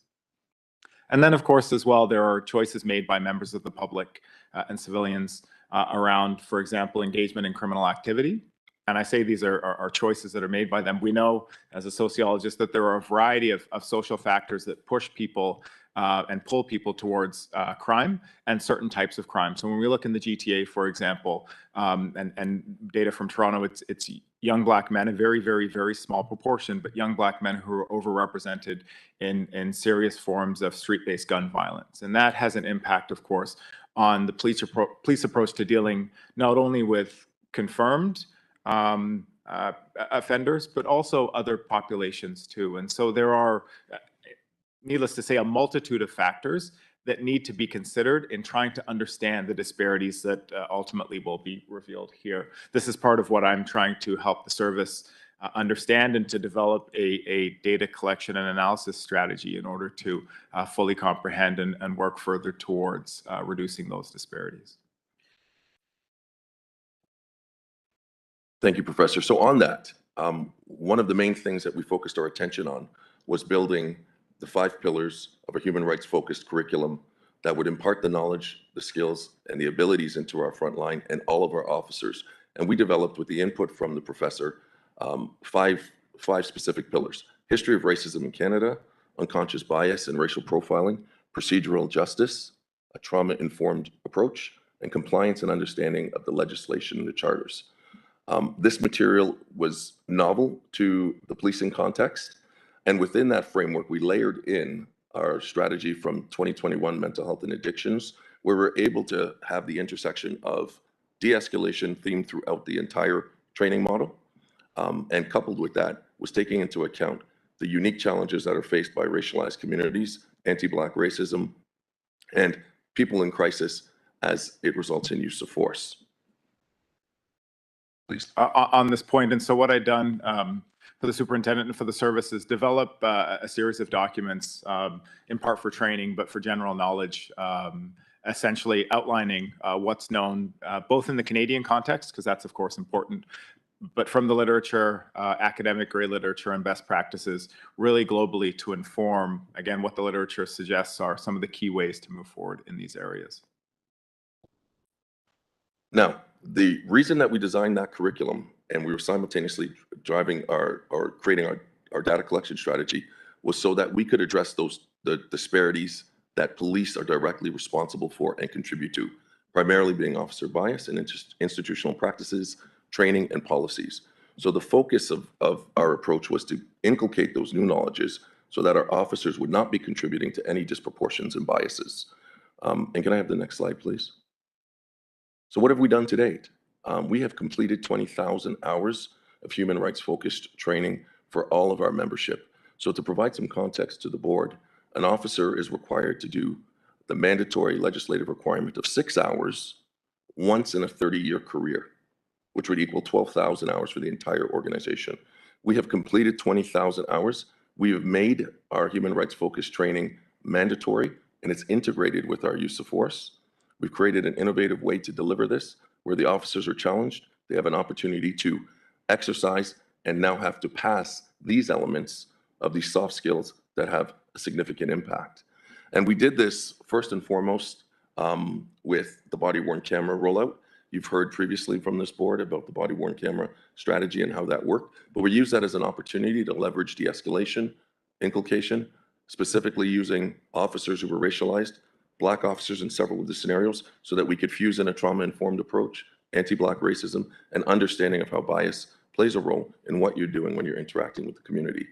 And then, of course, as well, there are choices made by members of the public and civilians around, for example, engagement in criminal activity. And I say these are choices that are made by them. We know, as a sociologist, that there are a variety of social factors that push people and pull people towards crime and certain types of crime. So when we look in the GTA, for example, and data from Toronto, it's young Black men, a very, very, very small proportion, but young Black men who are overrepresented in serious forms of street-based gun violence. And that has an impact, of course, on the police approach to dealing not only with confirmed offenders, but also other populations too. And so there are, needless to say, a multitude of factors that need to be considered in trying to understand the disparities that ultimately will be revealed here. This is part of what I'm trying to help the service understand and to develop a data collection and analysis strategy in order to fully comprehend and work further towards reducing those disparities. Thank you, Professor. So on that, one of the main things that we focused our attention on was building the 5 pillars of a human rights focused curriculum that would impart the knowledge, the skills, and the abilities into our frontline and all of our officers. And we developed, with the input from the professor, 5 specific pillars: history of racism in Canada, unconscious bias and racial profiling, procedural justice, a trauma-informed approach, and compliance and understanding of the legislation and the charters. This material was novel to the policing context, and within that framework, we layered in our strategy from 2021 mental health and addictions, where we're able to have the intersection of de-escalation themed throughout the entire training model. And coupled with that was taking into account the unique challenges that are faced by racialized communities, anti-Black racism, and people in crisis as it results in use of force. Please. On this point, and so what I've done for the superintendent and for the service is develop a series of documents, in part for training, but for general knowledge, essentially outlining what's known both in the Canadian context, because that's of course important, but from the literature, academic grade literature and best practices, really globally to inform, again, what the literature suggests are some of the key ways to move forward in these areas. Now, the reason that we designed that curriculum and we were simultaneously driving or creating our data collection strategy was so that we could address the disparities that police are directly responsible for and contribute to, primarily being officer bias and institutional practices, training, and policies. So the focus of our approach was to inculcate those new knowledges so that our officers would not be contributing to any disproportions and biases. And can I have the next slide, please? So what have we done to date? We have completed 20,000 hours of human rights focused training for all of our membership. So to provide some context to the board, an officer is required to do the mandatory legislative requirement of 6 hours once in a 30-year career, which would equal 12,000 hours for the entire organization. We have completed 20,000 hours. We have made our human rights focused training mandatory, and it's integrated with our use of force. We've created an innovative way to deliver this, where the officers are challenged. They have an opportunity to exercise and now have to pass these elements of these soft skills that have a significant impact. And we did this first and foremost with the body-worn camera rollout. You've heard previously from this board about the body-worn camera strategy and how that worked, but we use that as an opportunity to leverage de-escalation, inculcation, specifically using officers who were racialized, Black officers in several of the scenarios, so that we could fuse in a trauma-informed approach, anti-Black racism, and understanding of how bias plays a role in what you're doing when you're interacting with the community.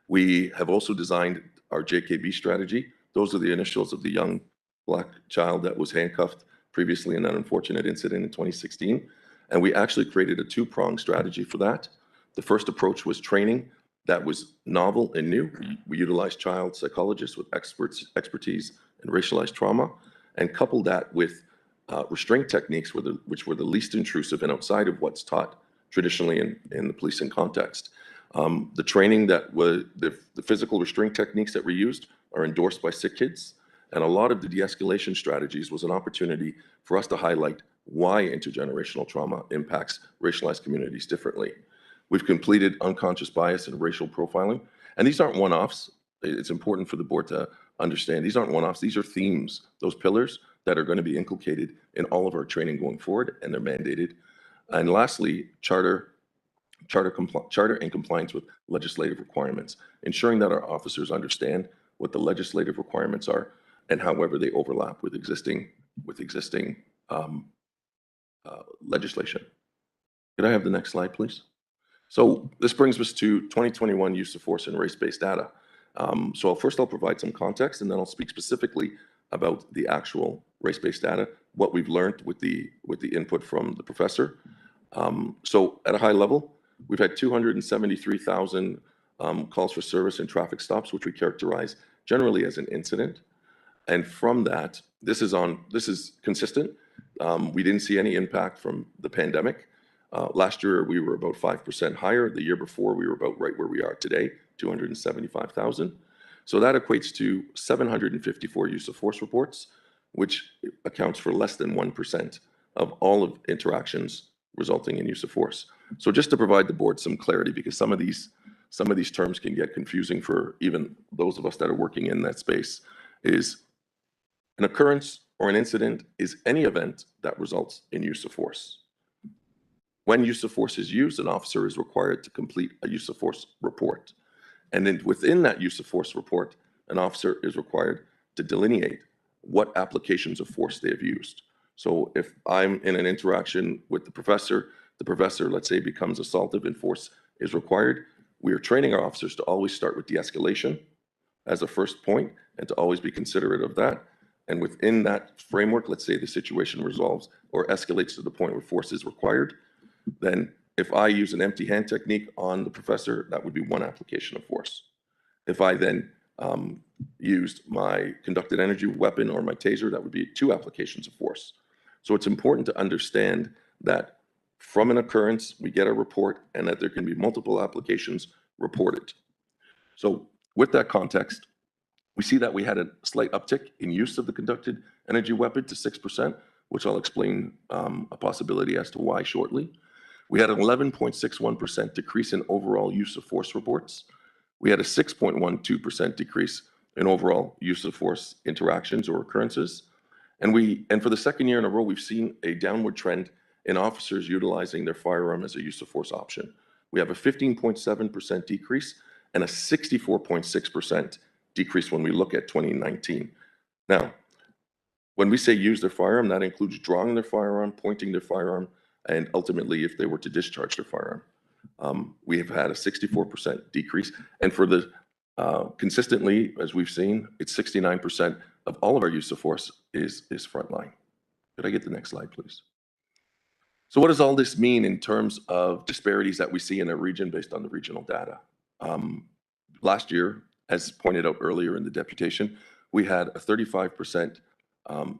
We have also designed our JKB strategy. Those are the initials of the young Black child that was handcuffed previously in that unfortunate incident in 2016. And we actually created a 2-pronged strategy for that. The first approach was training that was novel and new. We utilized child psychologists with expertise in racialized trauma, and coupled that with restraint techniques which were the least intrusive and outside of what's taught traditionally in the policing context. The training that was, the physical restraint techniques that were used are endorsed by sick kids. And a lot of the de-escalation strategies was an opportunity for us to highlight why intergenerational trauma impacts racialized communities differently. We've completed unconscious bias and racial profiling. And these aren't one-offs. It's important for the board to understand. These aren't one-offs. These are themes, those pillars that are going to be inculcated in all of our training going forward, and they're mandated. And lastly, charter and compliance with legislative requirements, ensuring that our officers understand what the legislative requirements are and however they overlap with existing legislation. Could I have the next slide, please? So this brings us to 2021 use of force and race-based data. So first I'll provide some context, and then I'll speak specifically about the actual race-based data, what we've learned with the input from the professor. So at a high level, we've had 273,000 calls for service and traffic stops, which we characterize generally as an incident. And from that, this is consistent. We didn't see any impact from the pandemic. Last year, we were about 5% higher. The year before, we were about right where we are today, 275,000. So that equates to 754 use of force reports, which accounts for less than 1% of all of interactions resulting in use of force. So just to provide the board some clarity, because some of these terms can get confusing for even those of us that are working in that space, is an occurrence or an incident is any event that results in use of force. When use of force is used, an officer is required to complete a use of force report. And then within that use of force report, an officer is required to delineate what applications of force they have used. So if I'm in an interaction with the professor, let's say, becomes assaultive and force is required, we are training our officers to always start with de-escalation as a first point and to always be considerate of that. And within that framework, let's say the situation resolves or escalates to the point where force is required, then if I use an empty hand technique on the professor, that would be one application of force. If I then used my conducted energy weapon or my taser, that would be 2 applications of force. So it's important to understand that from an occurrence, we get a report and that there can be multiple applications reported. So with that context, we see that we had a slight uptick in use of the conducted energy weapon to 6%, which I'll explain a possibility as to why shortly. We had an 11.61% decrease in overall use of force reports. We had a 6.12% decrease in overall use of force interactions or occurrences. And for the second year in a row, we've seen a downward trend in officers utilizing their firearm as a use of force option. We have a 15.7% decrease and a 64.6% decrease when we look at 2019. Now, when we say use their firearm, that includes drawing their firearm, pointing their firearm, and ultimately if they were to discharge their firearm. We have had a 64% decrease. And for the consistently, as we've seen, it's 69% of all of our use of force is frontline. Could I get the next slide, please? So what does all this mean in terms of disparities that we see in a region based on the regional data? Last year, as pointed out earlier in the deputation, we had a 35%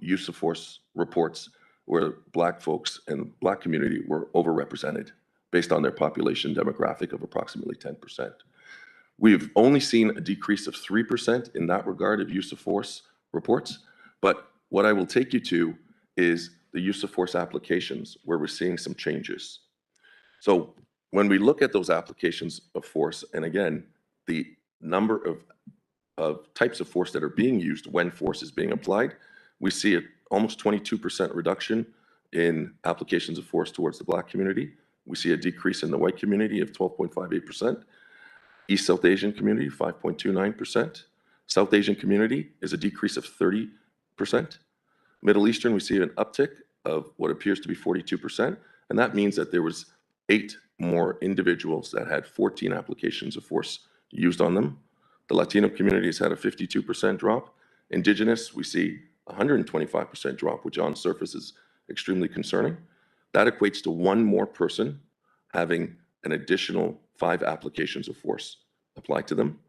use of force reports where Black folks and Black community were overrepresented based on their population demographic of approximately 10%. We've only seen a decrease of 3% in that regard of use of force reports, but what I will take you to is the use of force applications where we're seeing some changes. So when we look at those applications of force, and again, the number of types of force that are being used when force is being applied, we see an almost 22% reduction in applications of force towards the Black community. We see a decrease in the white community of 12.58%. East South Asian community, 5.29%. South Asian community is a decrease of 30%. Middle Eastern, we see an uptick of what appears to be 42%. And that means that there was 8 more individuals that had 14 applications of force used on them. The Latino community has had a 52% drop. Indigenous, we see 125% drop, which on surface is extremely concerning. That equates to 1 more person having an additional 5 applications of force applied to them.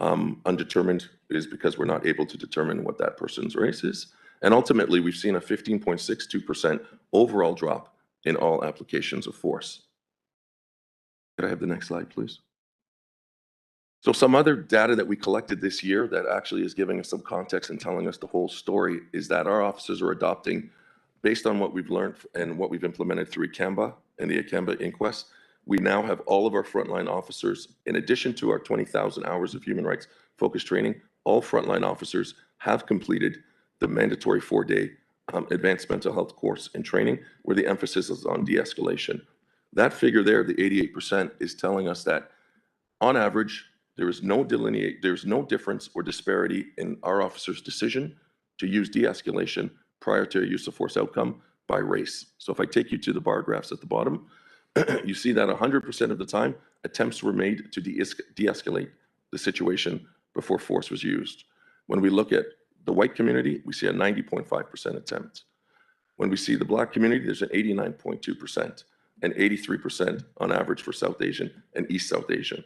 Undetermined is because we're not able to determine what that person's race is. And ultimately, we've seen a 15.62% overall drop in all applications of force. Could I have the next slide, please? So some other data that we collected this year that actually is giving us some context and telling us the whole story is that our officers are adopting, based on what we've learned and what we've implemented through ECAMBA and the ECAMBA inquest, we now have all of our frontline officers, in addition to our 20,000 hours of human rights focused training, all frontline officers have completed the mandatory 4-day advanced mental health course and training, where the emphasis is on de-escalation. That figure there, the 88%, is telling us that on average, there's no difference or disparity in our officers' decision to use de-escalation prior to a use of force outcome by race. So if I take you to the bar graphs at the bottom, you see that 100% of the time, attempts were made to de-escalate the situation before force was used. When we look at the white community, we see a 90.5% attempt. When we see the Black community, there's an 89.2% and 83% on average for South Asian and East South Asian.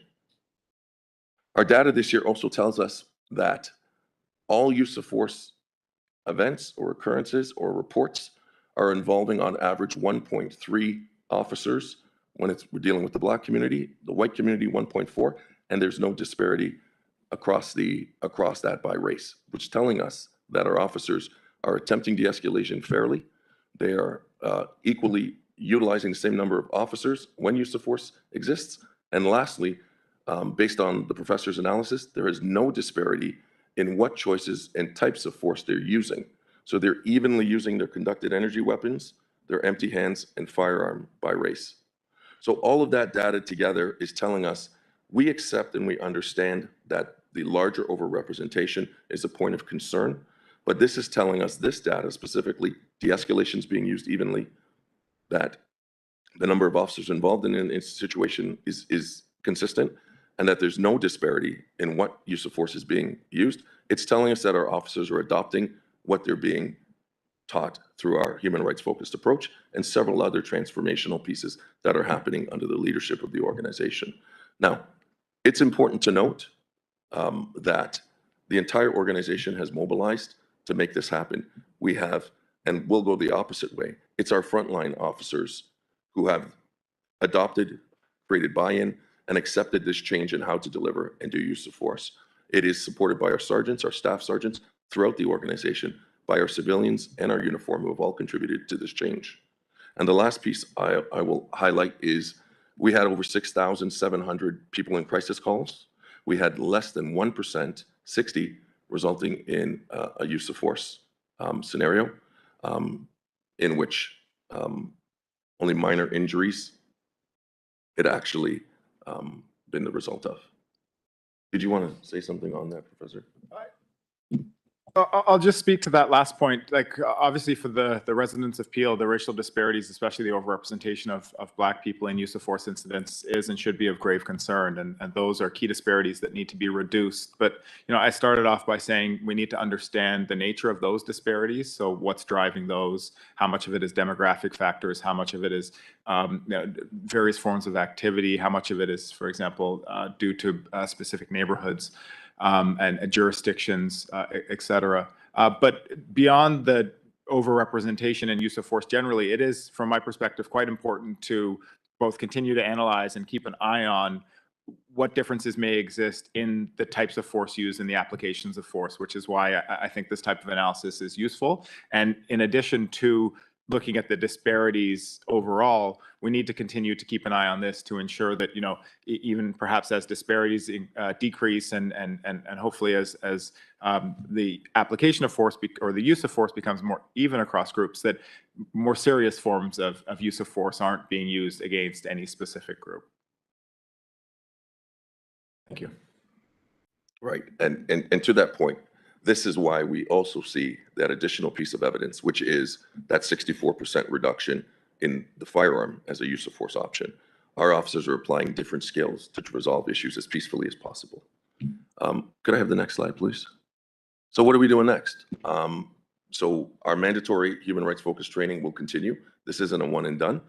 Our data this year also tells us that all use of force events or occurrences or reports are involving on average 1.3 officers when we're dealing with the Black community, the white community 1.4, and there's no disparity across that by race, which is telling us that our officers are attempting de-escalation fairly. They are equally utilizing the same number of officers when use of force exists. And lastly, based on the professor's analysis, there is no disparity in what choices and types of force they're using. So they're evenly using their conducted energy weapons, their empty hands, and firearm by race. So all of that data together is telling us we accept and we understand that the larger overrepresentation is a point of concern, but this is telling us, this data specifically, de-escalation is being used evenly, that the number of officers involved in a situation is consistent, and that there's no disparity in what use of force is being used. It's telling us that our officers are adopting what they're being taught through our human rights focused approach and several other transformational pieces that are happening under the leadership of the organization. Now, it's important to note that the entire organization has mobilized to make this happen. We have, and we'll go the opposite way. It's our frontline officers who have adopted, created buy-in, and accepted this change in how to deliver and do use of force. It is supported by our sergeants, our staff sergeants throughout the organization, by our civilians and our uniform who have all contributed to this change. And the last piece I will highlight is we had over 6,700 people in crisis calls. We had less than 1%, 60, resulting in a use of force scenario in which only minor injuries it actually been the result of. Did you want to say something on that, Professor? I'll just speak to that last point. Like, obviously, for the residents of Peel, the racial disparities, especially the overrepresentation of Black people in use of force incidents, is and should be of grave concern, and those are key disparities that need to be reduced. But I started off by saying we need to understand the nature of those disparities. So, what's driving those? How much of it is demographic factors? How much of it is various forms of activity? How much of it is, for example, due to specific neighborhoods? And jurisdictions, et cetera. But beyond the overrepresentation and use of force generally, it is, from my perspective, quite important to both continue to analyze and keep an eye on what differences may exist in the types of force used in the applications of force, which is why I think this type of analysis is useful. And in addition to looking at the disparities overall, we need to continue to keep an eye on this to ensure that, even perhaps as disparities decrease and hopefully as the application of force or the use of force becomes more even across groups, that more serious forms of use of force aren't being used against any specific group. Thank you. Right, and to that point, this is why we also see that additional piece of evidence, which is that 64% reduction in the firearm as a use of force option. Our officers are applying different skills to resolve issues as peacefully as possible. Could I have the next slide, please? So what are we doing next? So our mandatory human rights focused training will continue. This isn't a one and done.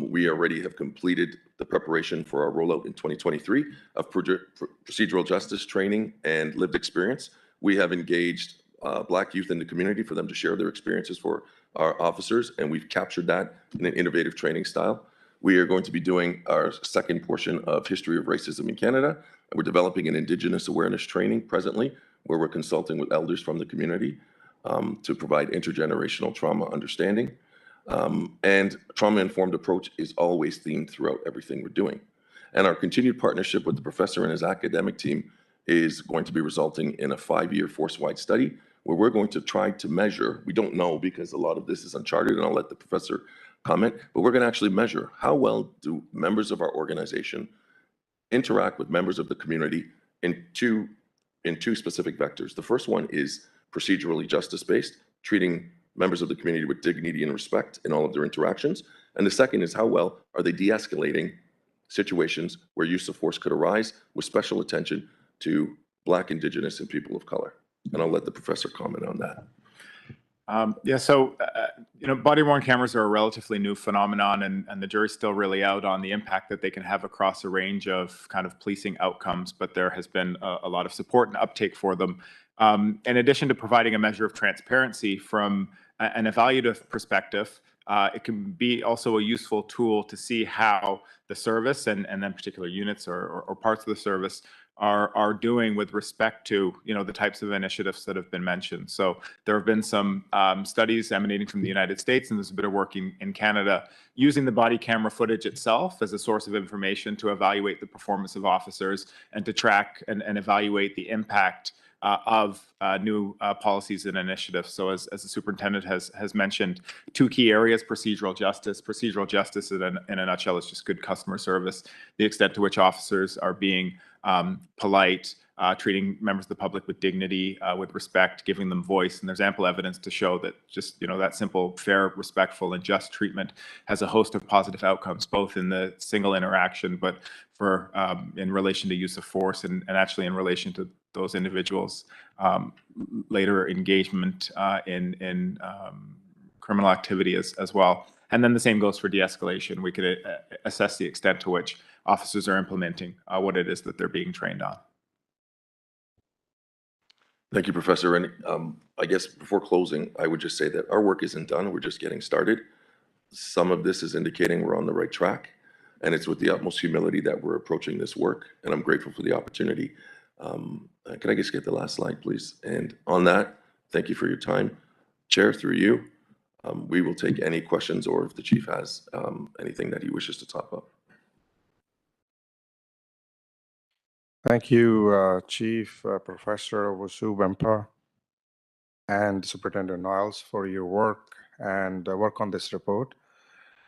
We already have completed the preparation for our rollout in 2023 of procedural justice training and lived experience. We have engaged Black youth in the community for them to share their experiences for our officers, and we've captured that in an innovative training style. we are going to be doing our second portion of History of Racism in Canada. We're developing an Indigenous awareness training presently, where we're consulting with elders from the community to provide intergenerational trauma understanding. And trauma-informed approach is always themed throughout everything we're doing. And our continued partnership with the professor and his academic team is going to be resulting in a 5-year force-wide study where we're going to try to measure, we don't know because a lot of this is uncharted, and I'll let the professor comment, but we're going to actually measure how well do members of our organization interact with members of the community in two specific vectors. The first one is procedurally justice-based, treating members of the community with dignity and respect in all of their interactions. And the second is how well are they de-escalating situations where use of force could arise, with special attention to Black, Indigenous, and people of color. And I'll let the professor comment on that. Body-worn cameras are a relatively new phenomenon, and the jury's still really out on the impact that they can have across a range of kind of policing outcomes, but there has been a lot of support and uptake for them. In addition to providing a measure of transparency from an evaluative perspective, it can be also a useful tool to see how the service and then particular units or parts of the service are doing with respect to the types of initiatives that have been mentioned. So there have been some studies emanating from the United States, and there's a bit of work in Canada using the body camera footage itself as a source of information to evaluate the performance of officers and to track and evaluate the impact of new policies and initiatives. So as the superintendent has mentioned, 2 key areas: procedural justice. Procedural justice in a nutshell is just good customer service, the extent to which officers are being polite, treating members of the public with dignity, with respect, giving them voice. And there's ample evidence to show that just, that simple, fair, respectful, and just treatment has a host of positive outcomes, both in the single interaction, but for in relation to use of force and actually in relation to those individuals' later engagement in criminal activity as well. And then the same goes for de-escalation. We could assess the extent to which officers are implementing what it is that they're being trained on. Thank you, Professor. And I guess before closing, I would just say that our work isn't done. We're just getting started. Some of this is indicating we're on the right track, and it's with the utmost humility that we're approaching this work. And I'm grateful for the opportunity. Can I just get the last slide, please? And on that, thank you for your time. Chair, through you, we will take any questions, or if the chief has anything that he wishes to top up. Thank you, Chief Professor Owusu Bempah and Superintendent Niles, for your work and work on this report.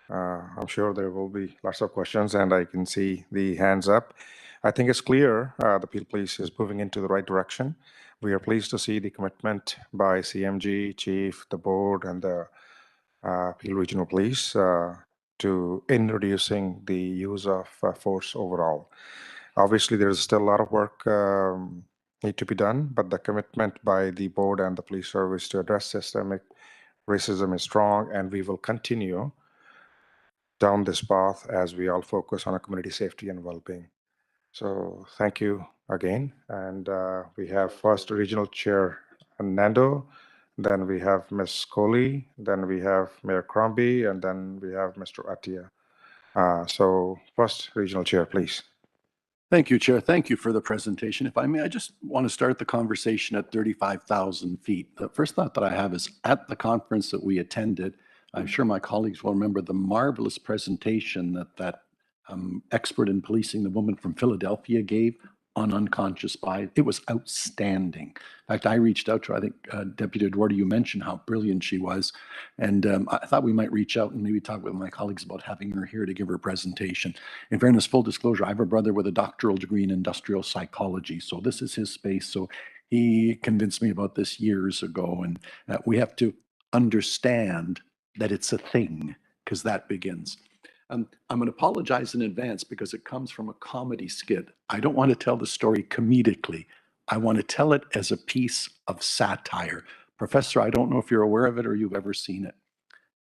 I'm sure there will be lots of questions, and I can see the hands up. I think it's clear the Peel Police is moving into the right direction. We are pleased to see the commitment by CMG, Chief, the board, and the Peel Regional Police to in reducing the use of force overall. Obviously, there's still a lot of work need to be done, but the commitment by the board and the police service to address systemic racism is strong, and we will continue down this path as we all focus on our community safety and well-being. So thank you again. And we have first Regional Chair Nando, then we have Ms. Coley, then we have Mayor Crombie, and then we have Mr. Atia. So first Regional Chair, please. Thank you, Chair. Thank you for the presentation. If I may, I just want to start the conversation at 35,000 feet. The first thought that I have is at the conference that we attended, I'm sure my colleagues will remember the marvelous presentation that expert in policing, the woman from Philadelphia, gave on unconscious bias. It was outstanding. In fact, I reached out to her. I think Deputy Eduardo, you mentioned how brilliant she was. And I thought we might reach out and maybe talk with my colleagues about having her here to give her presentation. In fairness, full disclosure, I have a brother with a doctoral degree in industrial psychology. So this is his space. So he convinced me about this years ago. And we have to understand that it's a thing, because that begins. I'm going to apologize in advance because it comes from a comedy skit. I don't want to tell the story comedically. I want to tell it as a piece of satire. Professor, I don't know if you're aware of it or you've ever seen it.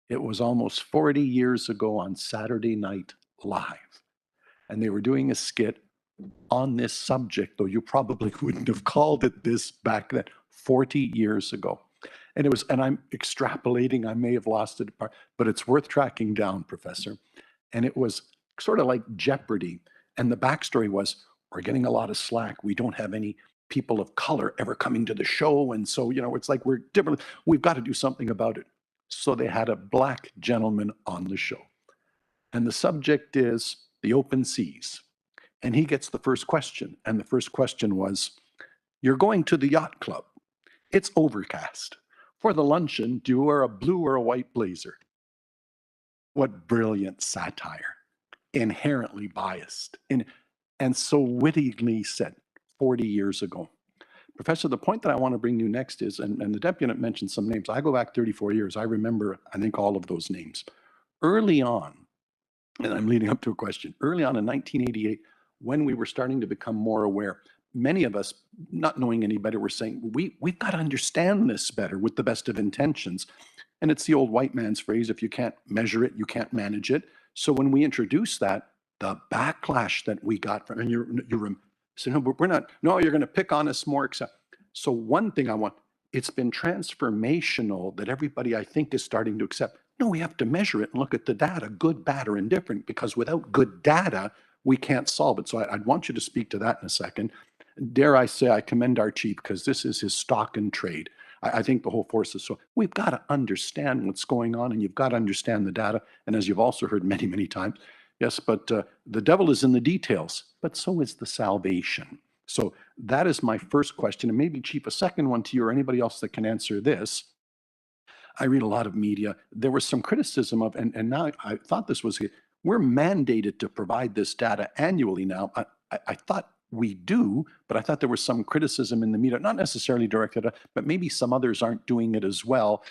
It was almost 40 years ago on Saturday Night Live, and they were doing a skit on this subject, though you probably wouldn't have called it this back then, 40 years ago. And it was, and I'm extrapolating, I may have lost it, but it's worth tracking down, Professor. and it was sort of like Jeopardy. And the backstory was, we're getting a lot of slack. We don't have any people of color ever coming to the show. And so, it's like we're different. We've got to do something about it. So they had a black gentleman on the show. And the subject is the open seas. And he gets the first question. And the first question was, you're going to the yacht club. It's overcast. For the luncheon, do you wear a blue or a white blazer? What brilliant satire. Inherently biased. And so wittingly said 40 years ago. Professor, the point that I want to bring you next is, and the deputy mentioned some names. I go back 34 years. I remember, I think, all of those names. Early on, and I'm leading up to a question, early on in 1988, when we were starting to become more aware, many of us, not knowing any better, were saying, we've got to understand this better with the best of intentions. And it's the old white man's phrase, if you can't measure it, you can't manage it. So when we introduced that, the backlash that we got from, and you're saying, no, but we're not, no, you're going to pick on us more. So one thing I want, it's been transformational that everybody, I think, is starting to accept, no, we have to measure it and look at the data, good, bad, or indifferent, because without good data, we can't solve it. So I'd want you to speak to that in a second. Dare I say, I commend our chief, because this is his stock and trade. I think the whole force is so, we've got to understand what's going on, and you've got to understand the data. And as you've also heard many, many times, yes, but the devil is in the details, but so is the salvation. So that is my first question. And maybe, Chief, a second one to you or anybody else that can answer this. I read a lot of media. There was some criticism of, and now I thought this was, we're mandated to provide this data annually now. I thought we do, but I thought there was some criticism in the media, not necessarily directed at, but maybe some others aren't doing it as well.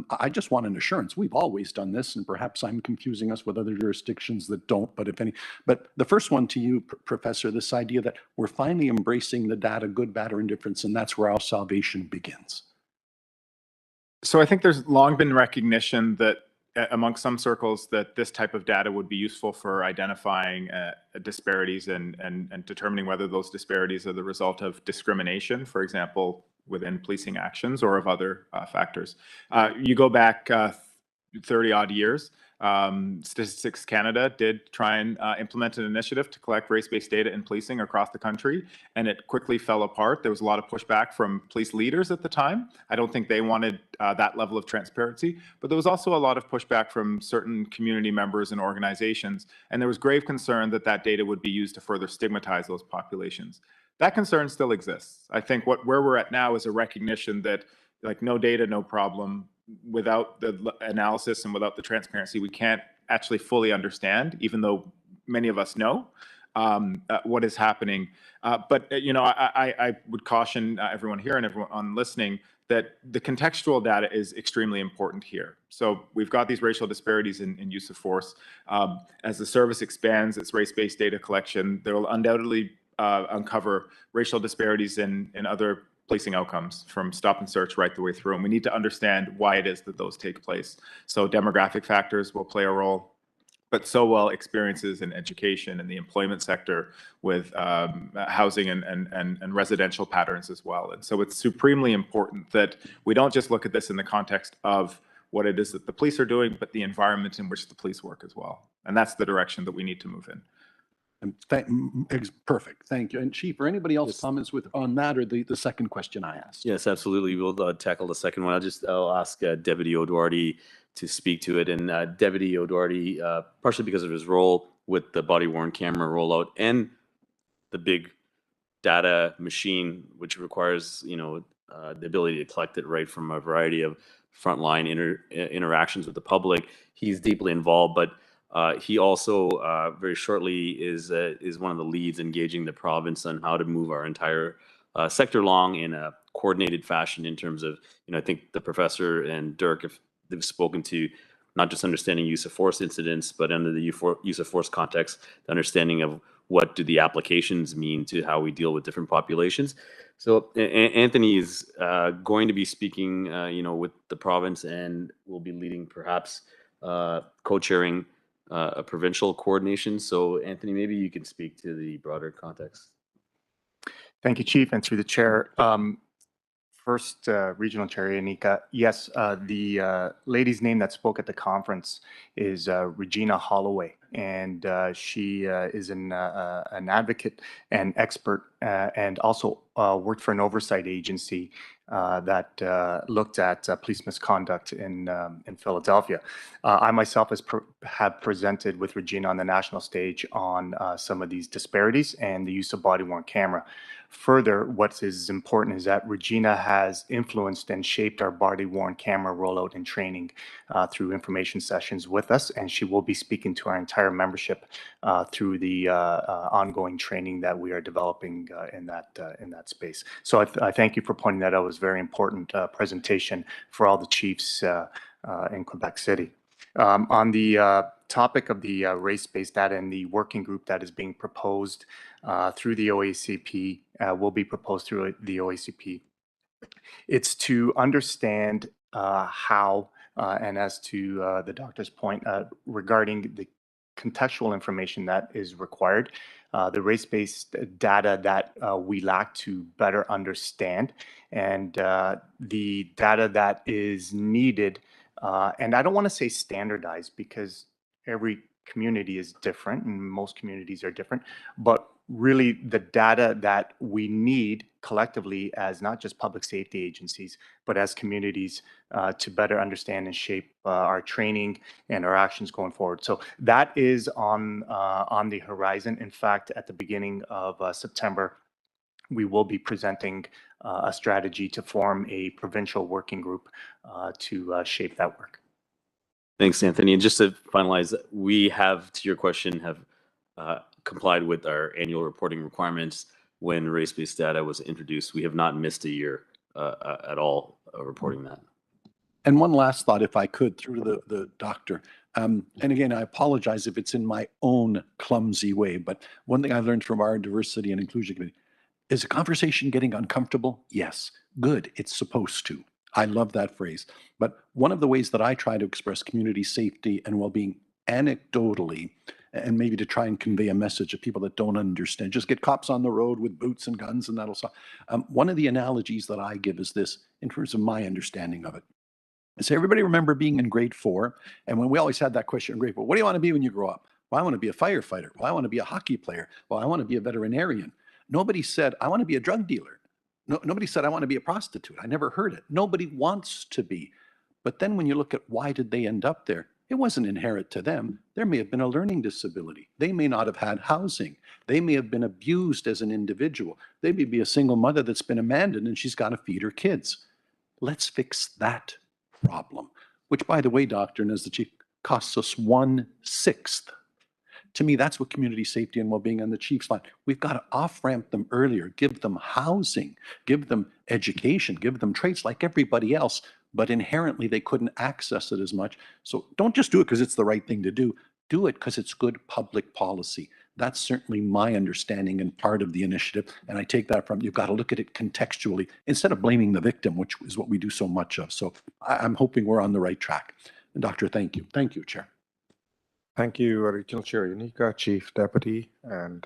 I just want an assurance. We've always done this, and perhaps I'm confusing us with other jurisdictions that don't, but if any. But the first one to you, Professor, this idea that we're finally embracing the data, good, bad, or indifference, and that's where our salvation begins. So I think there's long been recognition that amongst some circles that this type of data would be useful for identifying disparities and determining whether those disparities are the result of discrimination, for example, within policing actions, or of other factors. You go back 30 odd years, Statistics Canada did try and implement an initiative to collect race-based data in policing across the country, and it quickly fell apart. There was a lot of pushback from police leaders at the time. I don't think they wanted that level of transparency, but there was also a lot of pushback from certain community members and organizations, and there was grave concern that that data would be used to further stigmatize those populations. That concern still exists. I think where we're at now is a recognition that, like, no data, no problem. Without the analysis and without the transparency, we can't actually fully understand, even though many of us know what is happening. But I would caution everyone here and everyone listening that the contextual data is extremely important here. So we've got these racial disparities in use of force. As the service expands its race-based data collection, there will undoubtedly uncover racial disparities in other policing outcomes, from stop and search right the way through. And we need to understand why it is that those take place. So demographic factors will play a role, but so will experiences in education and the employment sector with housing and residential patterns as well. And so it's supremely important that we don't just look at this in the context of what it is that the police are doing, but the environment in which the police work as well. And that's the direction that we need to move in. Perfect. Thank you. And Chief, or anybody else comments on that, or the second question I asked? Yes, absolutely. We'll tackle the second one. I'll ask Deputy O'Doherty to speak to it. And Deputy O'Doherty, partially because of his role with the body-worn camera rollout and the big data machine, which requires the ability to collect it right from a variety of frontline interactions with the public, he's deeply involved. But he also very shortly is one of the leads engaging the province on how to move our entire sector along in a coordinated fashion in terms of, I think the professor and Dirk, if they've spoken to not just understanding use of force incidents, but under the use of force context, the understanding of what do the applications mean to how we deal with different populations. So Anthony is going to be speaking, with the province, and will be leading perhaps co-chairing a provincial coordination. So Anthony, maybe you can speak to the broader context. Thank you, Chief, and through the chair. First, Regional Chair Yanika, yes, the lady's name that spoke at the conference is Regina Holloway. and she is an advocate and expert, and also worked for an oversight agency that looked at police misconduct in Philadelphia. I myself have presented with Regina on the national stage on some of these disparities and the use of body-worn camera. Further, what is important is that Regina has influenced and shaped our body-worn camera rollout and training through information sessions with us, and she will be speaking to our entire membership through the ongoing training that we are developing in that space. So I thank you for pointing that out. It was a very important presentation for all the chiefs in Quebec City. On the topic of the race-based data and the working group that is being proposed through the OACP, will be proposed through the OACP. It's to understand how, and as to the doctor's point regarding the contextual information that is required, the race-based data that we lack to better understand, and the data that is needed. And I don't want to say standardized because every community is different and most communities are different, but really the data that we need collectively as not just public safety agencies, but as communities to better understand and shape our training and our actions going forward. So that is on the horizon. In fact, at the beginning of September, we will be presenting a strategy to form a provincial working group to shape that work. Thanks, Anthony. And just to finalize, we have, to your question, have complied with our annual reporting requirements when race-based data was introduced. We have not missed a year at all reporting that. And one last thought, if I could, through the doctor. And again, I apologize if it's in my own clumsy way, but one thing I learned from our diversity and inclusion committee, is a conversation getting uncomfortable? Yes. Good. It's supposed to. I love that phrase. But one of the ways that I try to express community safety and well-being anecdotally, and maybe to try and convey a message of people that don't understand, just get cops on the road with boots and guns and that'll stop. One of the analogies that I give is this, in terms of my understanding of it. So everybody remember being in grade 4, and when we always had that question in grade 4, what do you want to be when you grow up? Well, I want to be a firefighter. Well, I want to be a hockey player. Well, I want to be a veterinarian. Nobody said, I want to be a drug dealer. Nobody said, I want to be a prostitute. I never heard it. Nobody wants to be. But then when you look at why did they end up there, it wasn't inherent to them. There may have been a learning disability. They may not have had housing. They may have been abused as an individual. They may be a single mother that's been abandoned and she's got to feed her kids. Let's fix that problem, which, by the way, Doctor, and as the chief, costs us 1/6. To me, that's what community safety and well-being on the chief's line. We've got to off-ramp them earlier, give them housing, give them education, give them trades like everybody else, but inherently they couldn't access it as much. So don't just do it because it's the right thing to do. Do it because it's good public policy. That's certainly my understanding and part of the initiative. And I take that from, you've got to look at it contextually instead of blaming the victim, which is what we do so much of. So I'm hoping we're on the right track. And Doctor, thank you. Thank you, Chair. Thank you, Regional Chair Unica, Chief Deputy. And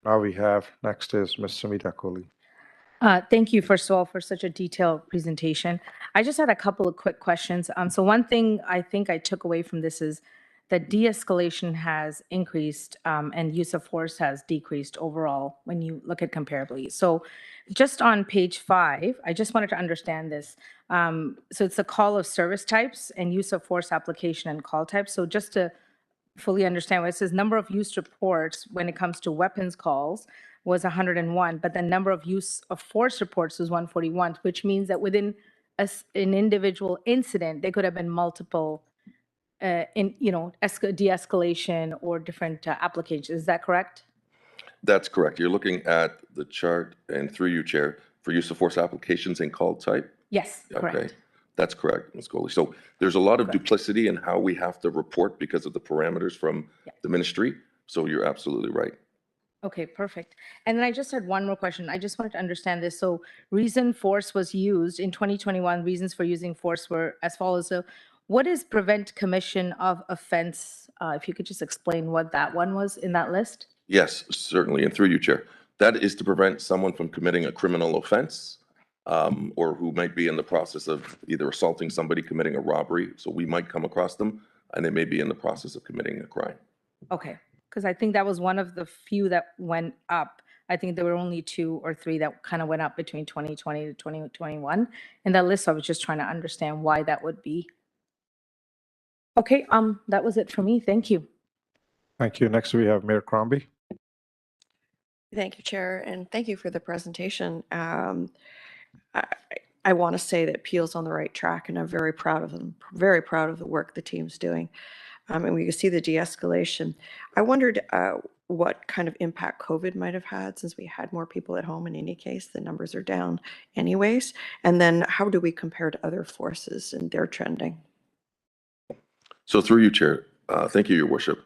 now we have, next is Ms. Sumita Kohli. Thank you, first of all, for such a detailed presentation. I just had a couple of quick questions. So one thing I think I took away from this is that de-escalation has increased and use of force has decreased overall when you look at comparably. So just on page 5, I just wanted to understand this. So it's the call of service types and use of force application and call types. So just to fully understand what it says, number of use reports when it comes to weapons calls was 101, but the number of use of force reports was 141, which means that within an individual incident, there could have been multiple de-escalation or different applications. Is that correct? That's correct. You're looking at the chart, and through you, Chair, for use of force applications and call type? Yes, correct. Okay. That's correct, Ms. Kohli. So there's a lot of duplicity in how we have to report because of the parameters from the ministry. So you're absolutely right. Okay, perfect. And then I just had one more question. I just wanted to understand this. So reason force was used in 2021. Reasons for using force were as follows. So what is prevent commission of offense? If you could just explain what that one was in that list. Yes, certainly. And through you, Chair. That is to prevent someone from committing a criminal offense or who might be in the process of either assaulting somebody, committing a robbery. So we might come across them and they may be in the process of committing a crime. Okay, because I think that was one of the few that went up. I think there were only 2 or 3 that kind of went up between 2020 to 2021 in that list. So I was just trying to understand why that would be. Okay, that was it for me. Thank you. Thank you. Next, we have Mayor Crombie. Thank you, Chair, and thank you for the presentation. I, I want to say that Peel's on the right track, and I'm very proud of them, very proud of the work the team's doing. And we can see the de-escalation. I wondered what kind of impact COVID might have had, since we had more people at home in any case. The numbers are down anyways. And then how do we compare to other forces and their trending? So through you, Chair, thank you, Your Worship.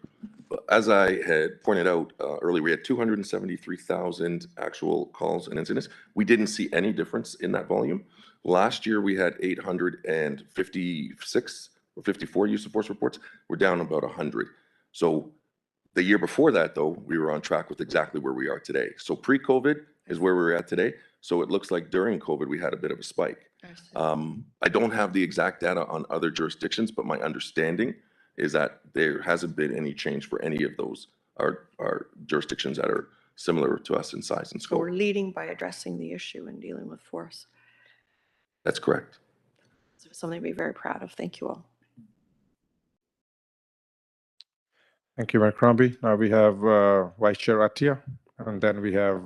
As I had pointed out earlier, we had 273,000 actual calls and incidents. We didn't see any difference in that volume. Last year, we had 856 or 54 use of force reports. We're down about 100. So the year before that, though, we were on track with exactly where we are today. So pre-COVID is where we're at today. So it looks like during COVID, we had a bit of a spike. I don't have the exact data on other jurisdictions, but my understanding is that there hasn't been any change for any of those our jurisdictions that are similar to us in size and So scope. we're leading by addressing the issue and dealing with force. That's correct. So something to be very proud of. Thank you all. Thank you, Mayor Crombie. Now we have Vice Chair Atia, and then we have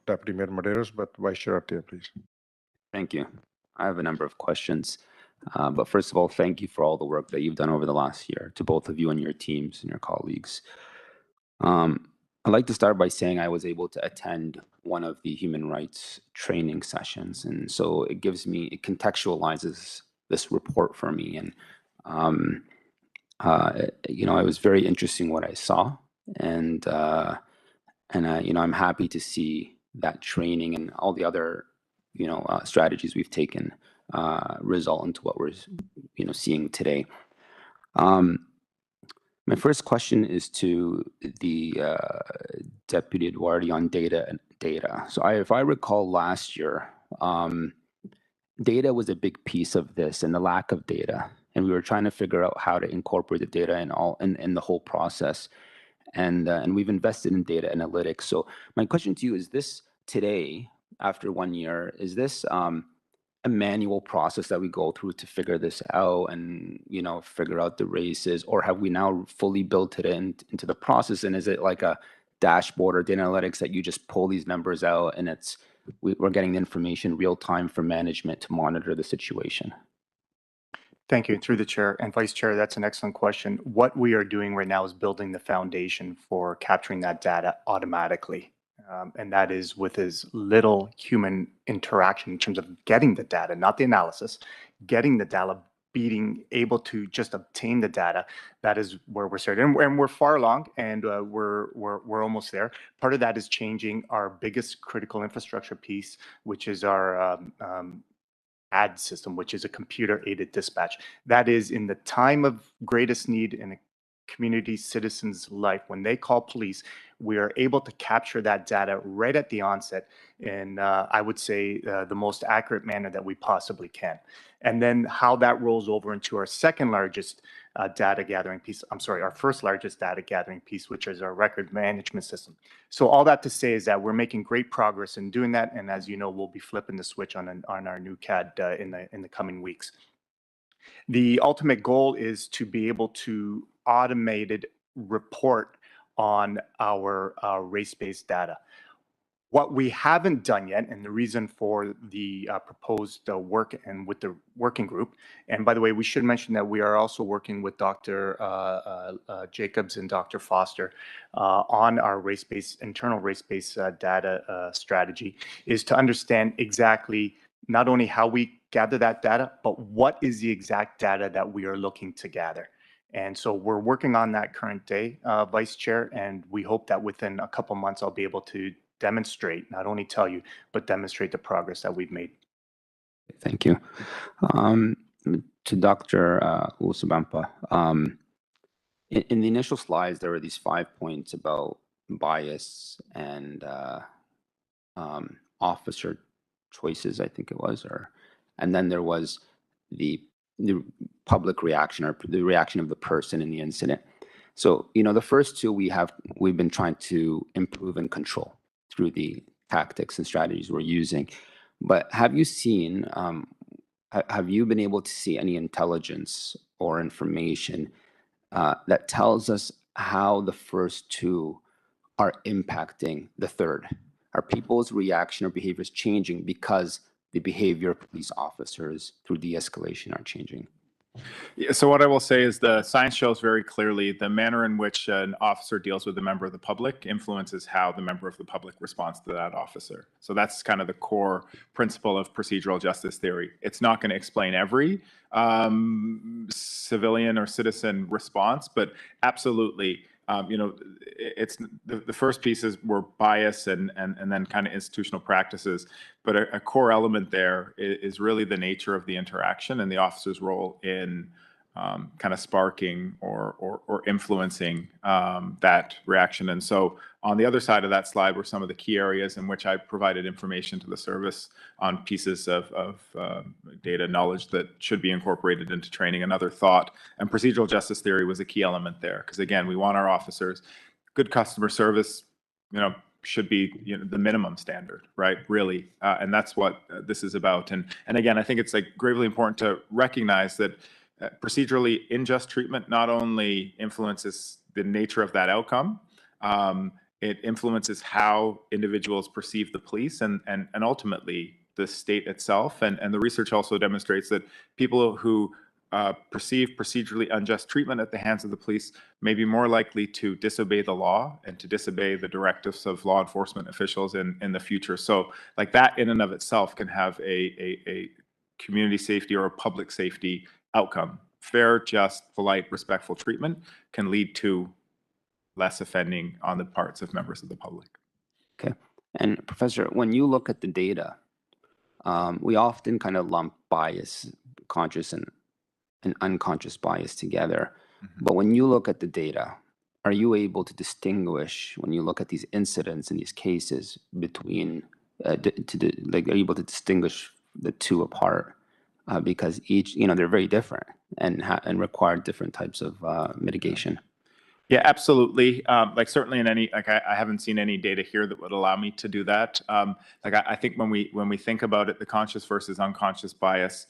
Deputy Mayor Medeiros, but Vice Chair Atia, please. Thank you. I have a number of questions. But first of all, thank you for all the work that you've done over the last year, to both of you and your teams and your colleagues. I'd like to start by saying I was able to attend one of the human rights training sessions. And so it contextualizes this report for me. And, it was very interesting what I saw. And I'm happy to see that training and all the other, strategies we've taken result into what we're, seeing today. My first question is to the Deputy Eduardi on data. So if I recall last year, data was a big piece of this and the lack of data. And we were trying to figure out how to incorporate the data in the whole process. And we've invested in data analytics. So my question to you is this: today, after 1 year, is this a manual process that we go through to figure this out and, figure out the races, or have we now fully built it into the process? And is it like a dashboard or data analytics that you just pull these numbers out and we're getting the information real time for management to monitor the situation? Thank you. Through the chair and vice chair, that's an excellent question. What we are doing right now is building the foundation for capturing that data automatically. And that is with as little human interaction in terms of getting the data, not the analysis, getting the data, being able to just obtain the data. That is where we're starting, and we're far along, and we're almost there. Part of that is changing our biggest critical infrastructure piece, which is our AD system, which is a computer-aided dispatch. That is in the time of greatest need in a community citizen's life. When they call police, we are able to capture that data right at the onset in, I would say, the most accurate manner that we possibly can. And then how that rolls over into our second largest data gathering piece, our first largest data gathering piece, which is our record management system. So all that to say is that we're making great progress in doing that. And as you know, we'll be flipping the switch on our new CAD in the coming weeks. The ultimate goal is to be able to automated report on our race-based data. What we haven't done yet, and the reason for the proposed work and with the working group, and by the way, we should mention that we are also working with Dr. Jacobs and Dr. Foster on our internal race-based data strategy, is to understand exactly not only how we gather that data, but what is the exact data that we are looking to gather. And so we're working on that current day, Vice Chair, and we hope that within a couple months I'll be able to demonstrate, not only tell you, but demonstrate the progress that we've made. Thank you. To Dr. Usubampa, in the initial slides, there were these 5 points about bias and officer choices, I think it was, and then there was the public reaction or the reaction of the person in the incident. So, the first two we've been trying to improve and control through the tactics and strategies we're using. But have you seen, have you been able to see any intelligence or information that tells us how the first two are impacting the third? Are people's reaction or behaviors changing because the behavior of police officers through de-escalation are changing? Yeah, so what I will say is the science shows very clearly the manner in which an officer deals with a member of the public influences how the member of the public responds to that officer. So that's kind of the core principle of procedural justice theory. It's not going to explain every civilian or citizen response, but absolutely, it's the first pieces were bias and then kind of institutional practices. But a core element there is really the nature of the interaction and the officer's role in kind of sparking or influencing that reaction. And so on the other side of that slide were some of the key areas in which I provided information to the service on pieces of data knowledge that should be incorporated into training. Another thought, and procedural justice theory was a key element there, because again, we want our officers, good customer service, should be the minimum standard, right? Really, and that's what this is about. And again, I think it's like gravely important to recognize that procedurally unjust treatment not only influences the nature of that outcome, it influences how individuals perceive the police and ultimately the state itself. And the research also demonstrates that people who perceive procedurally unjust treatment at the hands of the police may be more likely to disobey the law and to disobey the directives of law enforcement officials in the future. So like that in and of itself can have a community safety or a public safety outcome. Fair, just, polite, respectful treatment can lead to less offending on the parts of members of the public. Okay. And Professor, when you look at the data, we often kind of lump bias, conscious and unconscious bias together. Mm-hmm. But when you look at the data, are you able to distinguish, when you look at these incidents and these cases, between, are you able to distinguish the two apart? Because each, they're very different and require different types of mitigation. Yeah, absolutely. Certainly in any, I haven't seen any data here that would allow me to do that. I think when we think about it, the conscious versus unconscious bias,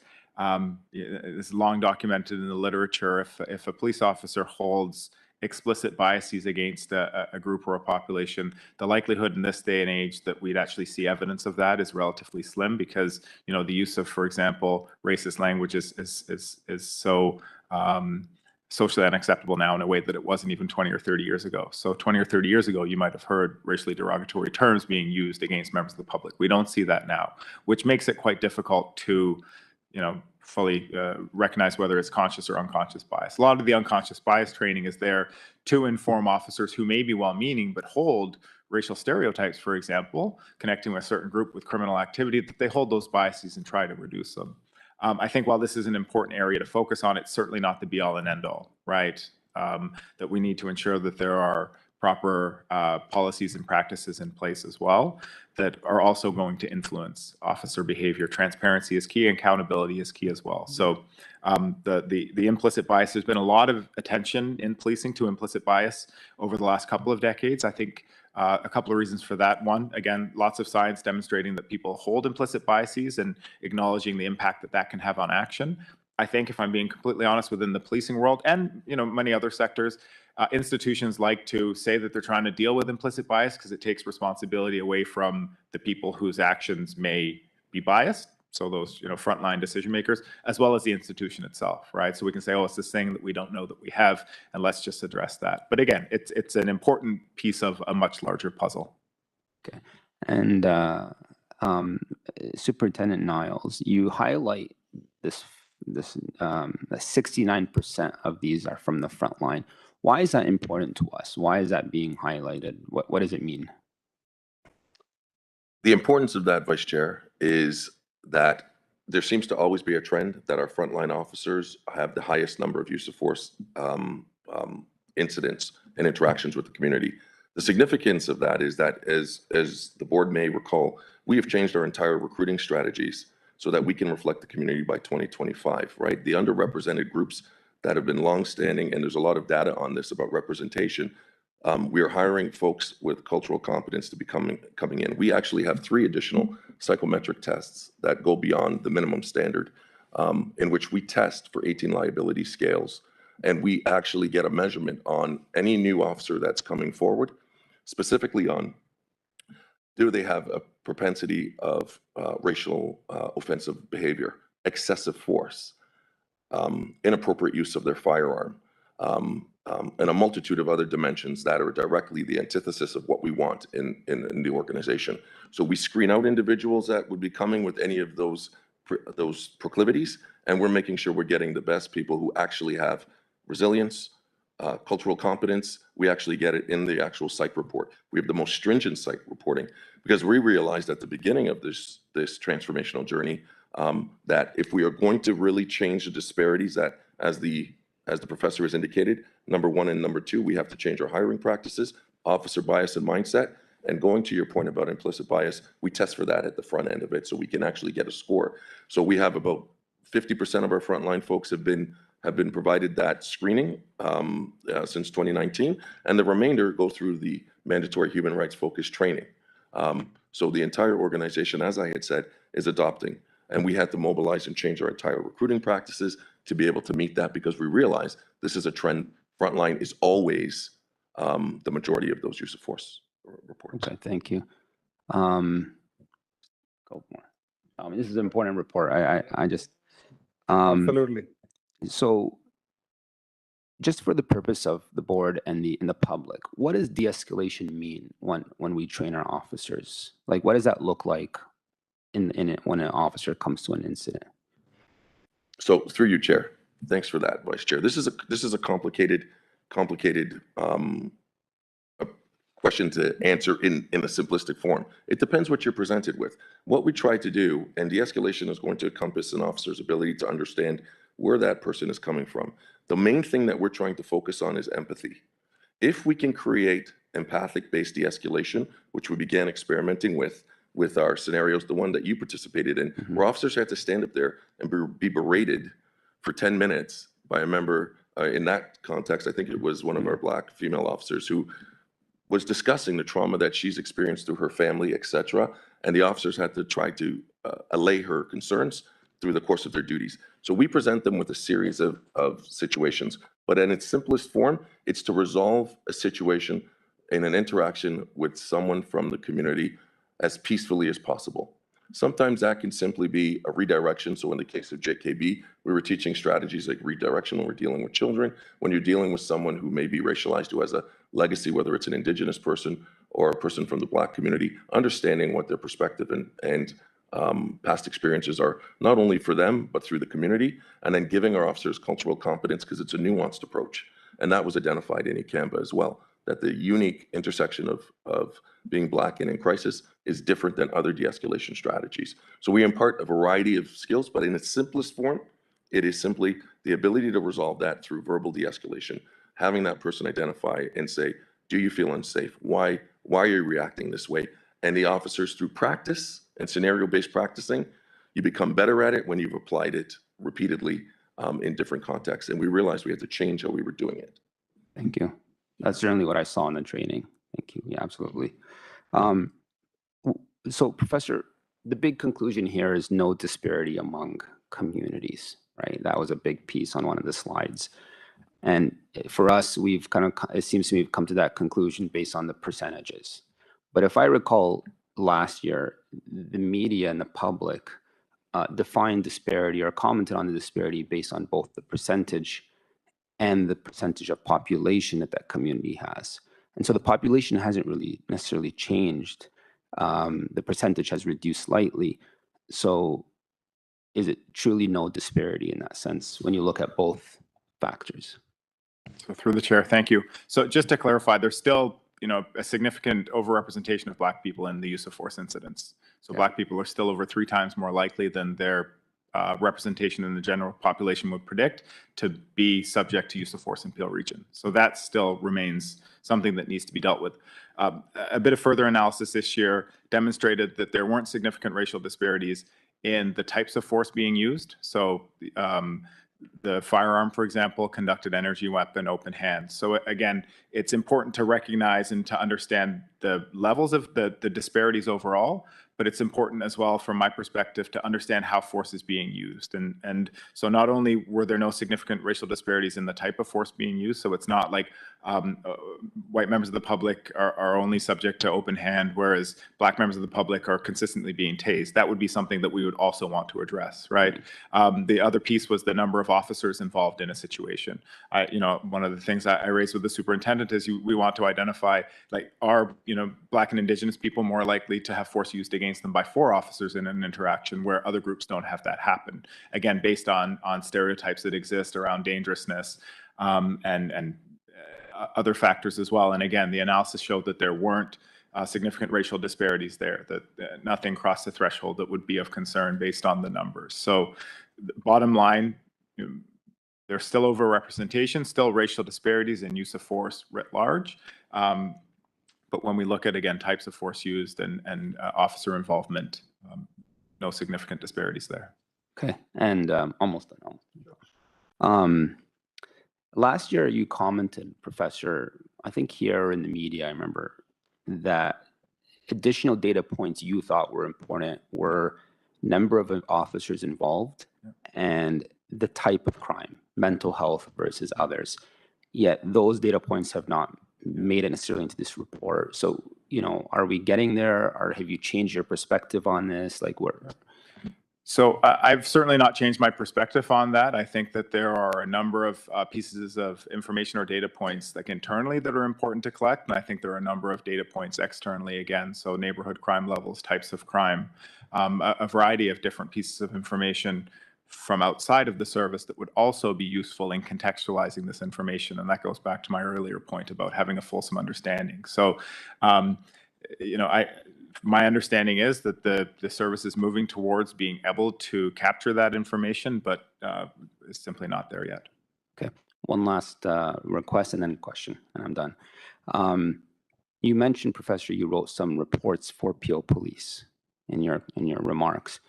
is long documented in the literature. If a police officer holds explicit biases against a group or a population, the likelihood in this day and age that we'd actually see evidence of that is relatively slim, because the use of, for example, racist language is so socially unacceptable now in a way that it wasn't even 20 or 30 years ago. So 20 or 30 years ago, you might have heard racially derogatory terms being used against members of the public. We don't see that now, which makes it quite difficult to fully recognize whether it's conscious or unconscious bias. A lot of the unconscious bias training is there to inform officers who may be well-meaning but hold racial stereotypes, for example, connecting with a certain group with criminal activity, that they hold those biases and try to reduce them. I think while this is an important area to focus on, it's certainly not the be-all and end-all, right? That we need to ensure that there are proper policies and practices in place as well that are also going to influence officer behavior. Transparency is key, accountability is key as well. So the implicit bias, there's been a lot of attention in policing to implicit bias over the last couple of decades. I think a couple of reasons for that. One, again, lots of science demonstrating that people hold implicit biases and acknowledging the impact that can have on action. I think, if I'm being completely honest, within the policing world and many other sectors, institutions like to say that they're trying to deal with implicit bias because it takes responsibility away from the people whose actions may be biased. So those, frontline decision makers, as well as the institution itself, right? So we can say, oh, it's this thing that we don't know that we have, and let's just address that. But again, it's an important piece of a much larger puzzle. Okay. And Superintendent Niles, you highlight this 69% of these are from the front line. Why is that important to us? Why is that being highlighted? What does it mean? The importance of that, Vice Chair, is that there seems to always be a trend that our frontline officers have the highest number of use of force incidents and interactions with the community. The significance of that is that, as the board may recall, we have changed our entire recruiting strategies so that we can reflect the community by 2025, right? The underrepresented groups that have been longstanding, and there's a lot of data on this about representation. We are hiring folks with cultural competence to be coming in. We actually have 3 additional psychometric tests that go beyond the minimum standard, in which we test for 18 liability scales. And we actually get a measurement on any new officer that's coming forward, specifically on, do they have a propensity of racial offensive behavior, excessive force, inappropriate use of their firearm, and a multitude of other dimensions that are directly the antithesis of what we want in the organization. So we screen out individuals that would be coming with any of those proclivities, and we're making sure we're getting the best people who actually have resilience, cultural competence. We actually get it in the actual psych report. We have the most stringent psych reporting because we realized at the beginning of this transformational journey that if we are going to really change the disparities that, as the professor has indicated, number 1 and number 2, we have to change our hiring practices, officer bias and mindset. And going to your point about implicit bias, we test for that at the front end of it so we can actually get a score. So we have about 50% of our frontline folks have been provided that screening since 2019, and the remainder go through the mandatory human rights focused training. So the entire organization, as I had said, is adopting, and we had to mobilize and change our entire recruiting practices to be able to meet that because we realize this is a trend. Frontline is always the majority of those use of force reports. Okay, thank you. Go more. This is an important report. I just Absolutely. So, just for the purpose of the board and the public, what does de-escalation mean when we train our officers? Like, what does that look like in it when an officer comes to an incident? So, through you, Chair. Thanks for that, Vice Chair. This is a complicated question to answer in a simplistic form. It depends what you're presented with. What we try to do, and de-escalation is going to encompass an officer's ability to understand where that person is coming from. The main thing that we're trying to focus on is empathy. If we can create empathic-based de-escalation, which we began experimenting with our scenarios, the one that you participated in, where officers had to stand up there and be berated for 10 minutes by a member, in that context, I think it was one of our Black female officers who was discussing the trauma that she's experienced through her family, etc. And the officers had to try to allay her concerns through the course of their duties. So we present them with a series of situations, but in its simplest form, it's to resolve a situation in an interaction with someone from the community as peacefully as possible. Sometimes that can simply be a redirection. So in the case of JKB, we were teaching strategies like redirection when we're dealing with children. When you're dealing with someone who may be racialized, who has a legacy, whether it's an Indigenous person or a person from the Black community, understanding what their perspective and past experiences are, not only for them, but through the community, and then giving our officers cultural competence because it's a nuanced approach. And that was identified in ECAMBA as well, that the unique intersection of being Black and in crisis is different than other de-escalation strategies. So we impart a variety of skills, but in its simplest form, it is simply the ability to resolve that through verbal de-escalation, having that person identify and say, do you feel unsafe? Why are you reacting this way? And the officers, through practice and scenario-based practicing, you become better at it when you've applied it repeatedly in different contexts. And we realized we had to change how we were doing it. Thank you. That's certainly what I saw in the training. Thank you. Yeah, absolutely. So, Professor, the big conclusion here is no disparity among communities, right? That was a big piece on one of the slides. And for us, it seems to me we've come to that conclusion based on the percentages. But if I recall last year, the media and the public defined disparity or commented on the disparity based on both the percentage and the percentage of population that community has. And so the population hasn't really necessarily changed. The percentage has reduced slightly. So is it truly no disparity in that sense when you look at both factors? So through the chair, thank you. So just to clarify, there's still, a significant overrepresentation of Black people in the use of force incidents. So Black people are still over 3 times more likely than their representation in the general population would predict to be subject to use of force in Peel Region. So that still remains something that needs to be dealt with. A bit of further analysis this year demonstrated that there weren't significant racial disparities in the types of force being used. So the firearm, for example, conducted energy weapon, open hand. So again, it's important to recognize and to understand the levels of the disparities overall, but it's important as well, from my perspective, to understand how force is being used. And so not only were there no significant racial disparities in the type of force being used, so it's not like white members of the public are only subject to open hand, whereas black members of the public are consistently being tased. That would be something that we would also want to address, right? The other piece was the number of officers involved in a situation. One of the things I raised with the superintendent is we want to identify, like, are black and indigenous people more likely to have force used against them by 4 officers in an interaction, where other groups don't have that happen. Again, based on stereotypes that exist around dangerousness and other factors as well. And again, the analysis showed that there weren't significant racial disparities there, that nothing crossed the threshold that would be of concern based on the numbers. So bottom line, there's still overrepresentation, still racial disparities in use of force writ large. But when we look at, again, types of force used and officer involvement, no significant disparities there. Okay, and almost done. Last year, you commented, Professor, I think here in the media, I remember, that additional data points you thought were important were number of officers involved and the type of crime, mental health versus others. Yet those data points have not made it necessarily into this report. So, are we getting there, or have you changed your perspective on this? Like, where? So I've certainly not changed my perspective on that. I think that there are a number of pieces of information or data points, like internally, that are important to collect. And I think there are a number of data points externally, again, so neighborhood crime levels, types of crime, a variety of different pieces of information from outside of the service that would also be useful in contextualizing this information. And that goes back to my earlier point about having a fulsome understanding. So, my understanding is that the service is moving towards being able to capture that information, but is simply not there yet. Okay, one last request and then question, and I'm done. You mentioned, Professor, you wrote some reports for Peel Police in your remarks.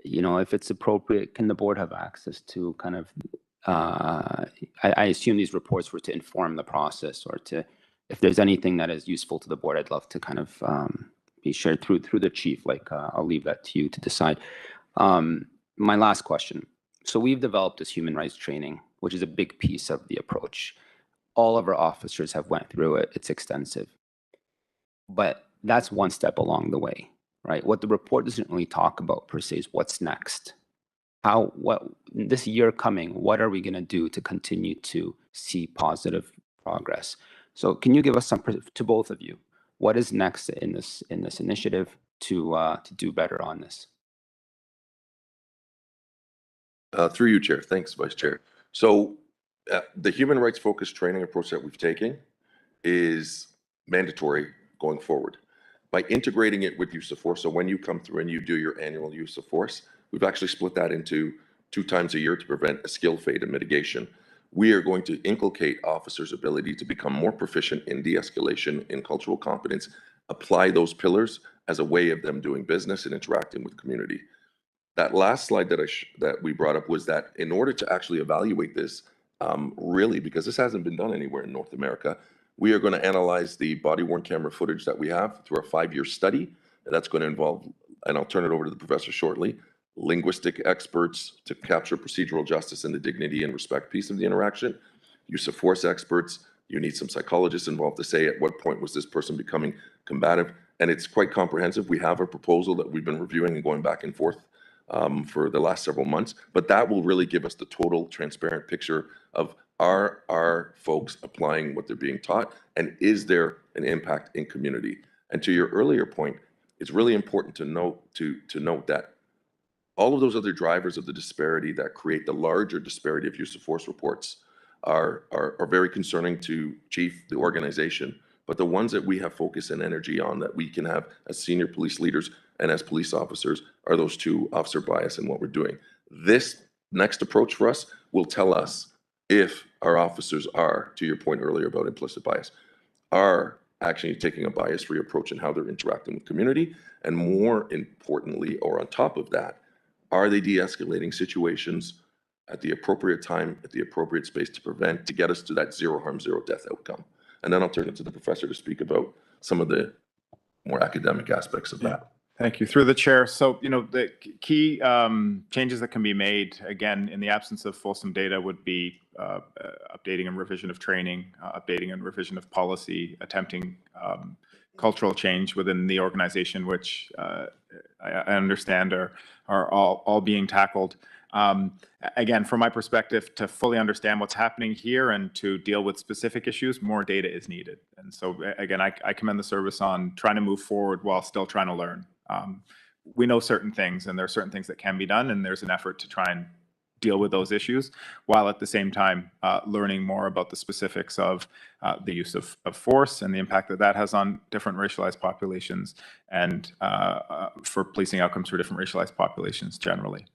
If it's appropriate, can the board have access to kind of, I assume these reports were to inform the process, or to, if there's anything that is useful to the board, I'd love to kind of be shared through the chief. Like, I'll leave that to you to decide. My last question. So we've developed this human rights training, which is a big piece of the approach. All of our officers have went through it. It's extensive. But that's one step along the way, right? What the report doesn't really talk about per se is what's next. What this year coming, what are we going to do to continue to see positive progress? So can you give us some, to both of you, what is next in this initiative to do better on this? Through you, Chair. Thanks, Vice Chair. So the human rights focused training approach that we've taken is mandatory going forward. By integrating it with use of force, so when you come through and you do your annual use of force, we've actually split that into 2 times a year to prevent a skill fade and mitigation. We are going to inculcate officers' ability to become more proficient in de-escalation, in cultural competence, apply those pillars as a way of them doing business and interacting with community. That last slide that we brought up was that in order to actually evaluate this, really, because this hasn't been done anywhere in North America, we are going to analyze the body-worn camera footage that we have through a 5-year study. And that's going to involve, and I'll turn it over to the professor shortly, linguistic experts to capture procedural justice and the dignity and respect piece of the interaction, use of force experts. You need some psychologists involved to say at what point was this person becoming combative. And it's quite comprehensive. We have a proposal that we've been reviewing and going back and forth for the last several months, but that will really give us the total transparent picture of are our folks applying what they're being taught, and is there an impact in community? And to your earlier point, it's really important to note that all of those other drivers of the disparity that create the larger disparity of use of force reports are very concerning to Chief, the organization, but the ones that we have focus and energy on that we can have as senior police leaders and as police officers are those 2, officer bias and what we're doing. This next approach for us will tell us if our officers are, to your point earlier about implicit bias, are actually taking a bias-free approach in how they're interacting with community, and more importantly, or on top of that, are they de-escalating situations at the appropriate time, at the appropriate space to prevent, to get us to that zero harm, zero death outcome. And then I'll turn it to the professor to speak about some of the more academic aspects of that. Thank you. Through the chair. So, the key changes that can be made, again, in the absence of fulsome data, would be updating and revision of training, updating and revision of policy, attempting cultural change within the organization, which I understand are all being tackled. Again, from my perspective, to fully understand what's happening here and to deal with specific issues, more data is needed. And so, again, I commend the service on trying to move forward while still trying to learn. We know certain things, and there are certain things that can be done, and there's an effort to try and deal with those issues, while at the same time learning more about the specifics of the use of force and the impact that has on different racialized populations, and for policing outcomes for different racialized populations generally.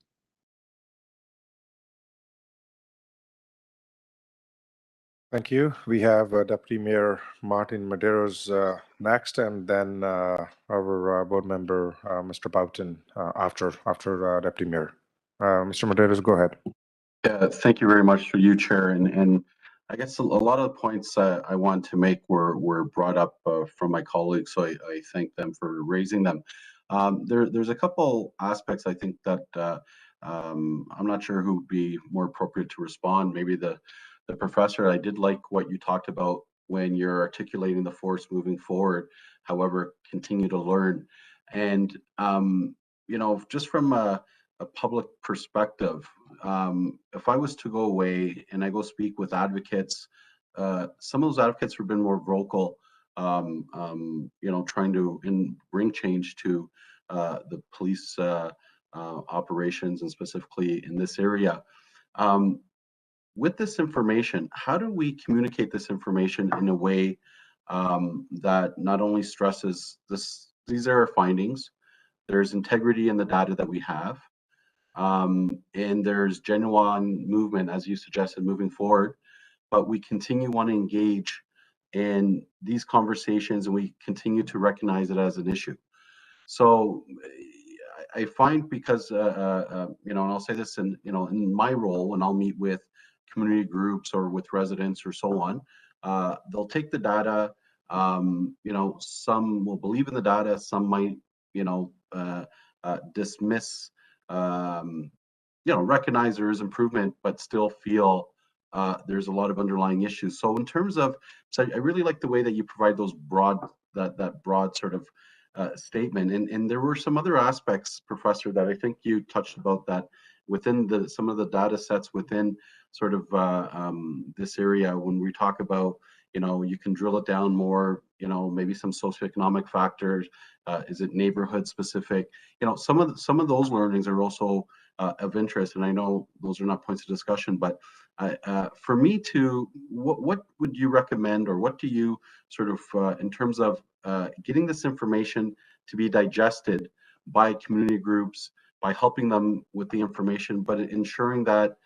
Thank you. We have Deputy Mayor Martin Medeiros next, and then our board member, Mr. Boughton, after Deputy Mayor. Mr. Medeiros, go ahead. Yeah, thank you very much through you, Chair. And I guess a lot of the points I want to make were brought up from my colleagues, so I thank them for raising them. There's a couple aspects I think that I'm not sure who would be more appropriate to respond. Maybe the professor. I did like what you talked about when you're articulating the force moving forward. However, continue to learn. And just from a public perspective, if I was to go away and I go speak with advocates, some of those advocates have been more vocal, trying to bring change to the police operations, and specifically in this area. With this information, how do we communicate this information in a way that not only stresses these are our findings, there's integrity in the data that we have, and there's genuine movement, as you suggested, moving forward, but we want to engage in these conversations and we continue to recognize it as an issue. So I find, because and I'll say this in my role, when I'll meet with community groups or with residents or so on, they'll take the data. Some will believe in the data, some might dismiss, recognize there is improvement, but still feel there's a lot of underlying issues. So in terms of, I really like the way that you provide those that broad sort of statement. And there were some other aspects, Professor, that I think you touched about, that within some of the data sets within sort of this area, when we talk about, you can drill it down more, maybe some socioeconomic factors, is it neighborhood specific? Some of those learnings are also of interest, and I know those are not points of discussion, but for me what would you recommend, or what do you sort of, in terms of getting this information to be digested by community groups, by helping them with the information, but ensuring that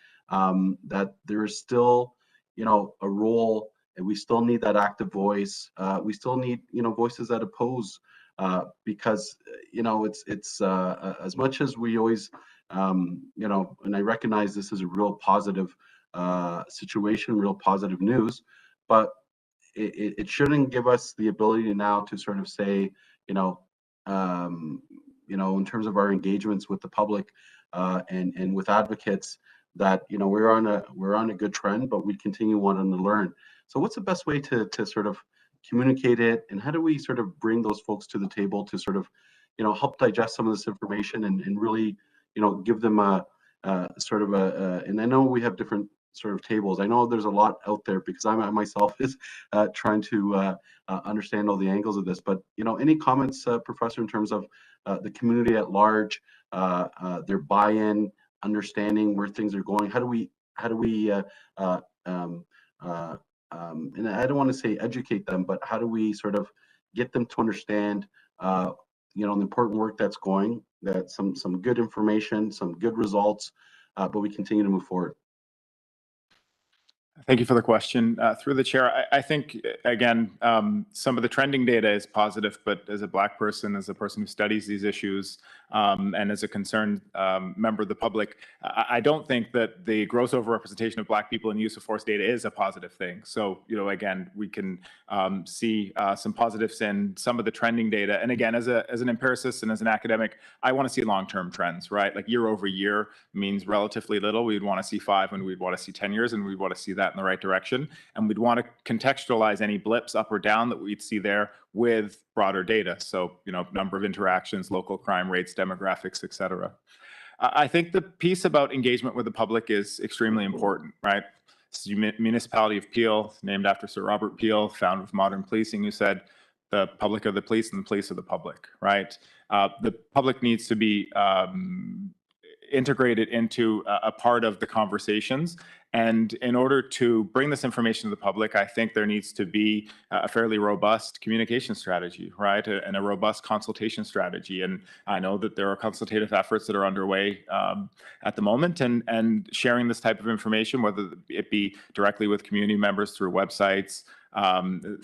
there is still, a role, and we still need that active voice. We still need, voices that oppose, because, it's as much as we always, and I recognize this is a real positive situation, real positive news, but it shouldn't give us the ability now to sort of say, in terms of our engagements with the public and with advocates, that we're on a good trend, but we continue wanting to learn. So what's the best way to sort of communicate it, and how do we sort of bring those folks to the table to sort of help digest some of this information, and really give them a sort of and I know we have different sort of tables. I know there's a lot out there, because I myself is trying to understand all the angles of this. But any comments, Professor, in terms of the community at large, their buy-in, understanding where things are going? How do we and I don't want to say educate them, but how do we sort of get them to understand the important work that's going, that some good information, some good results, but we continue to move forward? Thank you for the question. Through the chair, I think, again, some of the trending data is positive, but as a Black person, as a person who studies these issues, and as a concerned member of the public, I don't think that the gross overrepresentation of Black people in use of force data is a positive thing. So, again, we can see some positives in some of the trending data. And again, as an empiricist and as an academic, I want to see long-term trends, right? Like year over year means relatively little. We'd want to see 5 and we'd want to see 10 years, and we'd want to see that in the right direction. And we'd want to contextualize any blips up or down that we'd see there with broader data. So, number of interactions, local crime rates, demographics, et cetera. I think the piece about engagement with the public is extremely important, right? It's the municipality of Peel, named after Sir Robert Peel, founder of modern policing, who said, the public are the police and the police are the public, right? The public needs to be integrated into a part of the conversations. And in order to bring this information to the public, I think there needs to be a fairly robust communication strategy, right? And a robust consultation strategy. And I know that there are consultative efforts that are underway at the moment, and sharing this type of information, whether it be directly with community members through websites,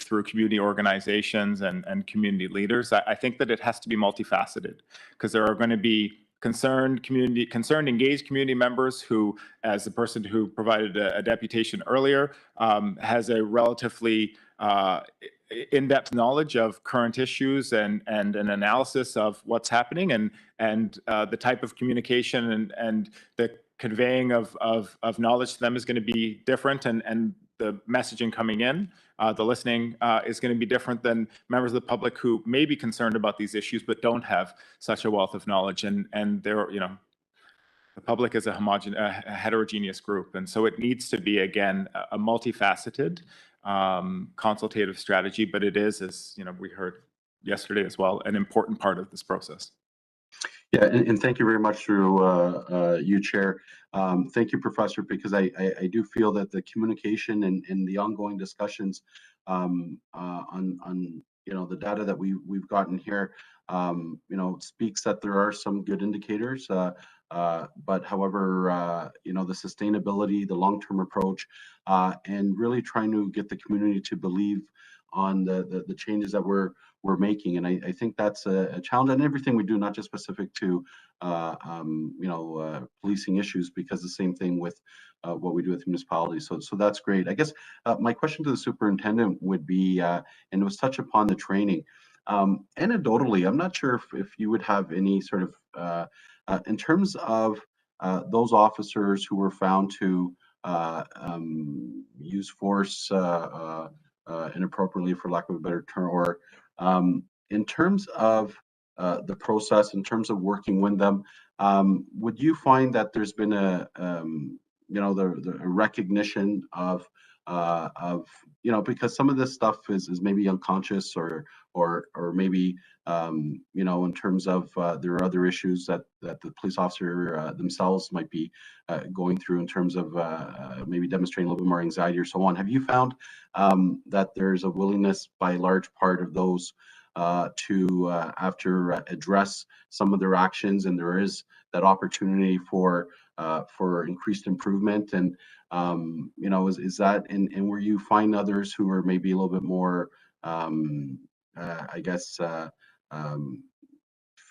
through community organizations and community leaders. I think that it has to be multifaceted, because there are going to be concerned, engaged community members who, as the person who provided a deputation earlier, has a relatively in-depth knowledge of current issues and an analysis of what's happening, and the type of communication and the conveying of knowledge to them is going to be different, and the messaging coming in, the listening is going to be different than members of the public who may be concerned about these issues but don't have such a wealth of knowledge. And they're, the public is a heterogeneous group, and so it needs to be, again, a multifaceted consultative strategy. But it is, as we heard yesterday as well, an important part of this process. Yeah, and thank you very much through you, Chair. Thank you, Professor, because I do feel that the communication and the ongoing discussions on the data that we've gotten here, speaks that there are some good indicators. But however, the sustainability, the long-term approach, and really trying to get the community to believe on the changes that we're making. And I think that's a challenge in everything we do, not just specific to policing issues, because the same thing with what we do with municipalities. So that's great. I guess my question to the superintendent would be, and it was touched upon the training. Anecdotally, I'm not sure if you would have any sort of, in terms of those officers who were found to use force inappropriately, for lack of a better term, or in terms of the process, in terms of working with them, would you find that there's been a the recognition of because some of this stuff is maybe unconscious, or maybe in terms of there are other issues that the police officer themselves might be going through in terms of maybe demonstrating a little bit more anxiety or so on. Have you found that there's a willingness by a large part of those to after address some of their actions, and there is that opportunity for increased improvement? And is that, and where you find others who are maybe a little bit more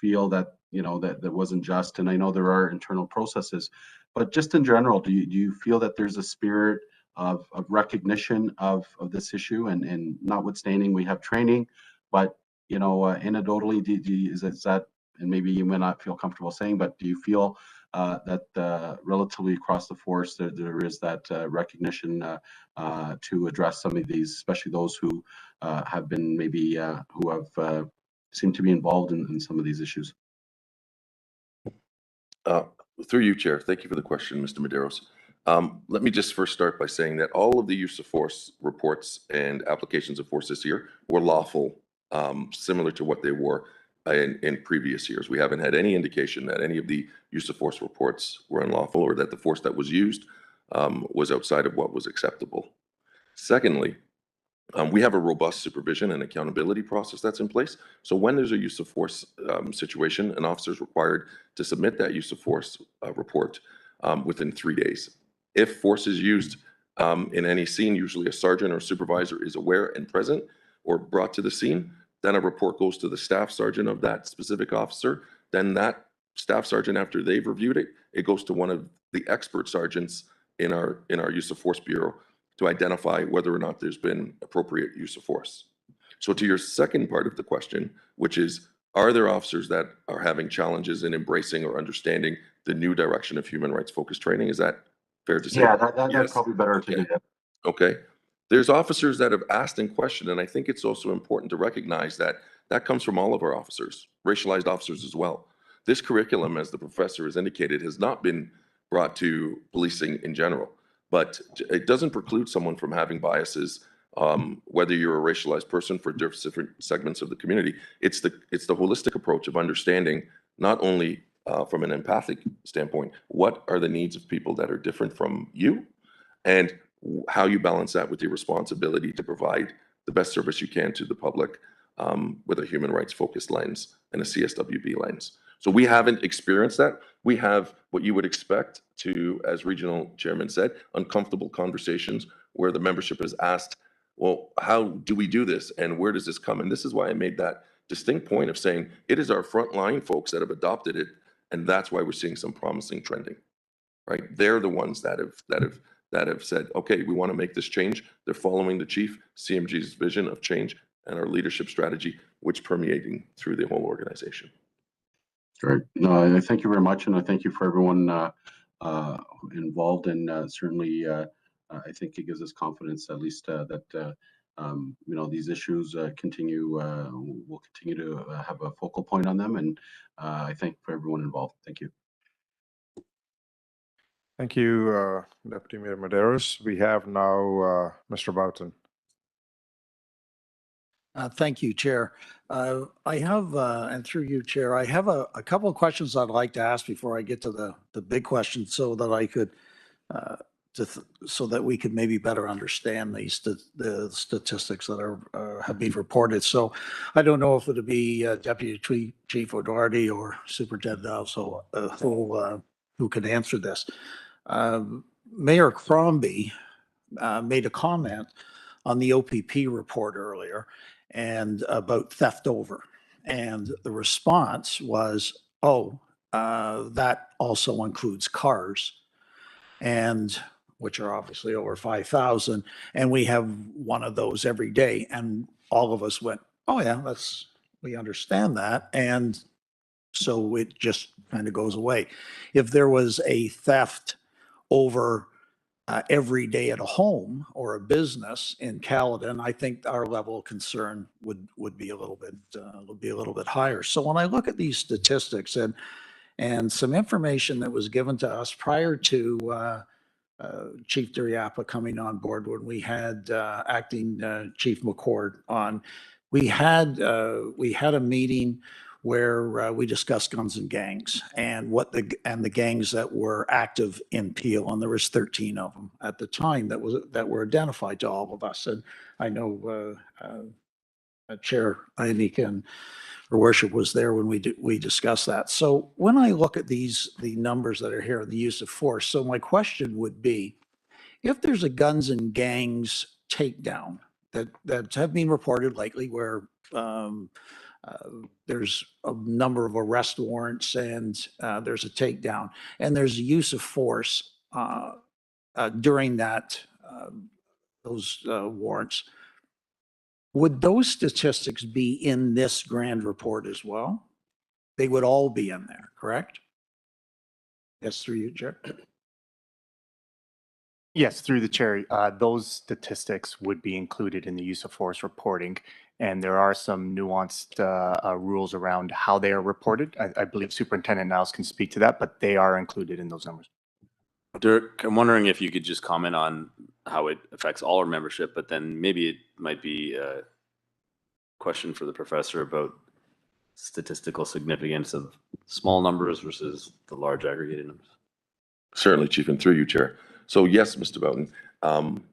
feel that that wasn't just? And I know there are internal processes, but just in general, do you feel that there's a spirit of recognition of this issue? And notwithstanding we have training, but anecdotally, is that, and maybe you may not feel comfortable saying, but do you feel that relatively across the force there is that recognition to address some of these, especially those who have been maybe who have seemed to be involved in some of these issues? Through you, Chair, thank you for the question, Mr. Medeiros. Let me just first start by saying that all of the use of force reports and applications of force this year were lawful, similar to what they were in previous years. We haven't had any indication that any of the use of force reports were unlawful, or that the force that was used was outside of what was acceptable. Secondly, we have a robust supervision and accountability process that's in place. So when there's a use of force situation, an officer is required to submit that use of force report within 3 days. If force is used in any scene, usually a sergeant or supervisor is aware and present or brought to the scene. Then a report goes to the staff sergeant of that specific officer. Then that staff sergeant, after they've reviewed it, it goes to one of the expert sergeants in our use of force bureau to identify whether or not there's been appropriate use of force. So to your second part of the question, which is, are there officers that are having challenges in embracing or understanding the new direction of human rights focused training? Is that fair to say? Yeah, that's Yes. probably better articulated. Okay. There's officers that have asked and questioned, and I think it's also important to recognize that that comes from all of our officers, racialized officers as well. This curriculum, as the professor has indicated, has not been brought to policing in general, but it doesn't preclude someone from having biases, whether you're a racialized person for different segments of the community. It's the holistic approach of understanding not only from an empathic standpoint, what are the needs of people that are different from you, and how you balance that with your responsibility to provide the best service you can to the public with a human rights focused lens and a CSWB lens. So we haven't experienced that. We have what you would expect to, as regional chairman said, uncomfortable conversations where the membership has asked, well, how do we do this and where does this come? And this is why I made that distinct point of saying it is our frontline folks that have adopted it, and that's why we're seeing some promising trending, right? They're the ones that have said, okay, we want to make this change. They're following the chief CMG's vision of change and our leadership strategy, which permeating through the whole organization. Great. No, I thank you very much, and I thank you for everyone involved. And certainly, I think it gives us confidence, at least, that these issues will continue to have a focal point on them. And I thank for everyone involved. Thank you. Thank you, Deputy Mayor Medeiros. We have now Mr. Boughton. Thank you, Chair. I have, and through you, Chair, I have a couple of questions I'd like to ask before I get to the big question, so that I could, so that we could maybe better understand the statistics that are have been reported. So I don't know if it'll be Deputy Chief O'Doherty or Superintendent also who can answer this. Mayor Crombie made a comment on the OPP report earlier and about theft over. And the response was, oh, that also includes cars, and which are obviously over 5,000. And we have one of those every day. And all of us went, oh yeah, we understand that. And so it just kind of goes away. If there was a theft over every day at a home or a business in Caledon, I think our level of concern would be a little bit higher. So when I look at these statistics and some information that was given to us prior to Chief Duriapa coming on board, when we had acting Chief McCord on, we had a meeting where we discussed guns and gangs and the gangs that were active in Peel, and there was 13 of them at the time that were identified to all of us. And I know Chair Einik and Her Worship was there when we discussed that. So when I look at the numbers that are here, the use of force, so my question would be, if there's a guns and gangs takedown that have been reported lately, where there's a number of arrest warrants and there's a takedown and there's a use of force during those warrants, would those statistics be in this grand report as well? They would all be in there, correct? Yes, through you, Chair. Yes, through the chair, those statistics would be included in the use of force reporting, and there are some nuanced rules around how they are reported. I believe Superintendent Niles can speak to that, but they are included in those numbers. Dirk, I'm wondering if you could just comment on how it affects all our membership, but then maybe it might be a question for the professor about statistical significance of small numbers versus the large aggregated numbers. Certainly, Chief, and through you, Chair. So yes, Mr. Boughton,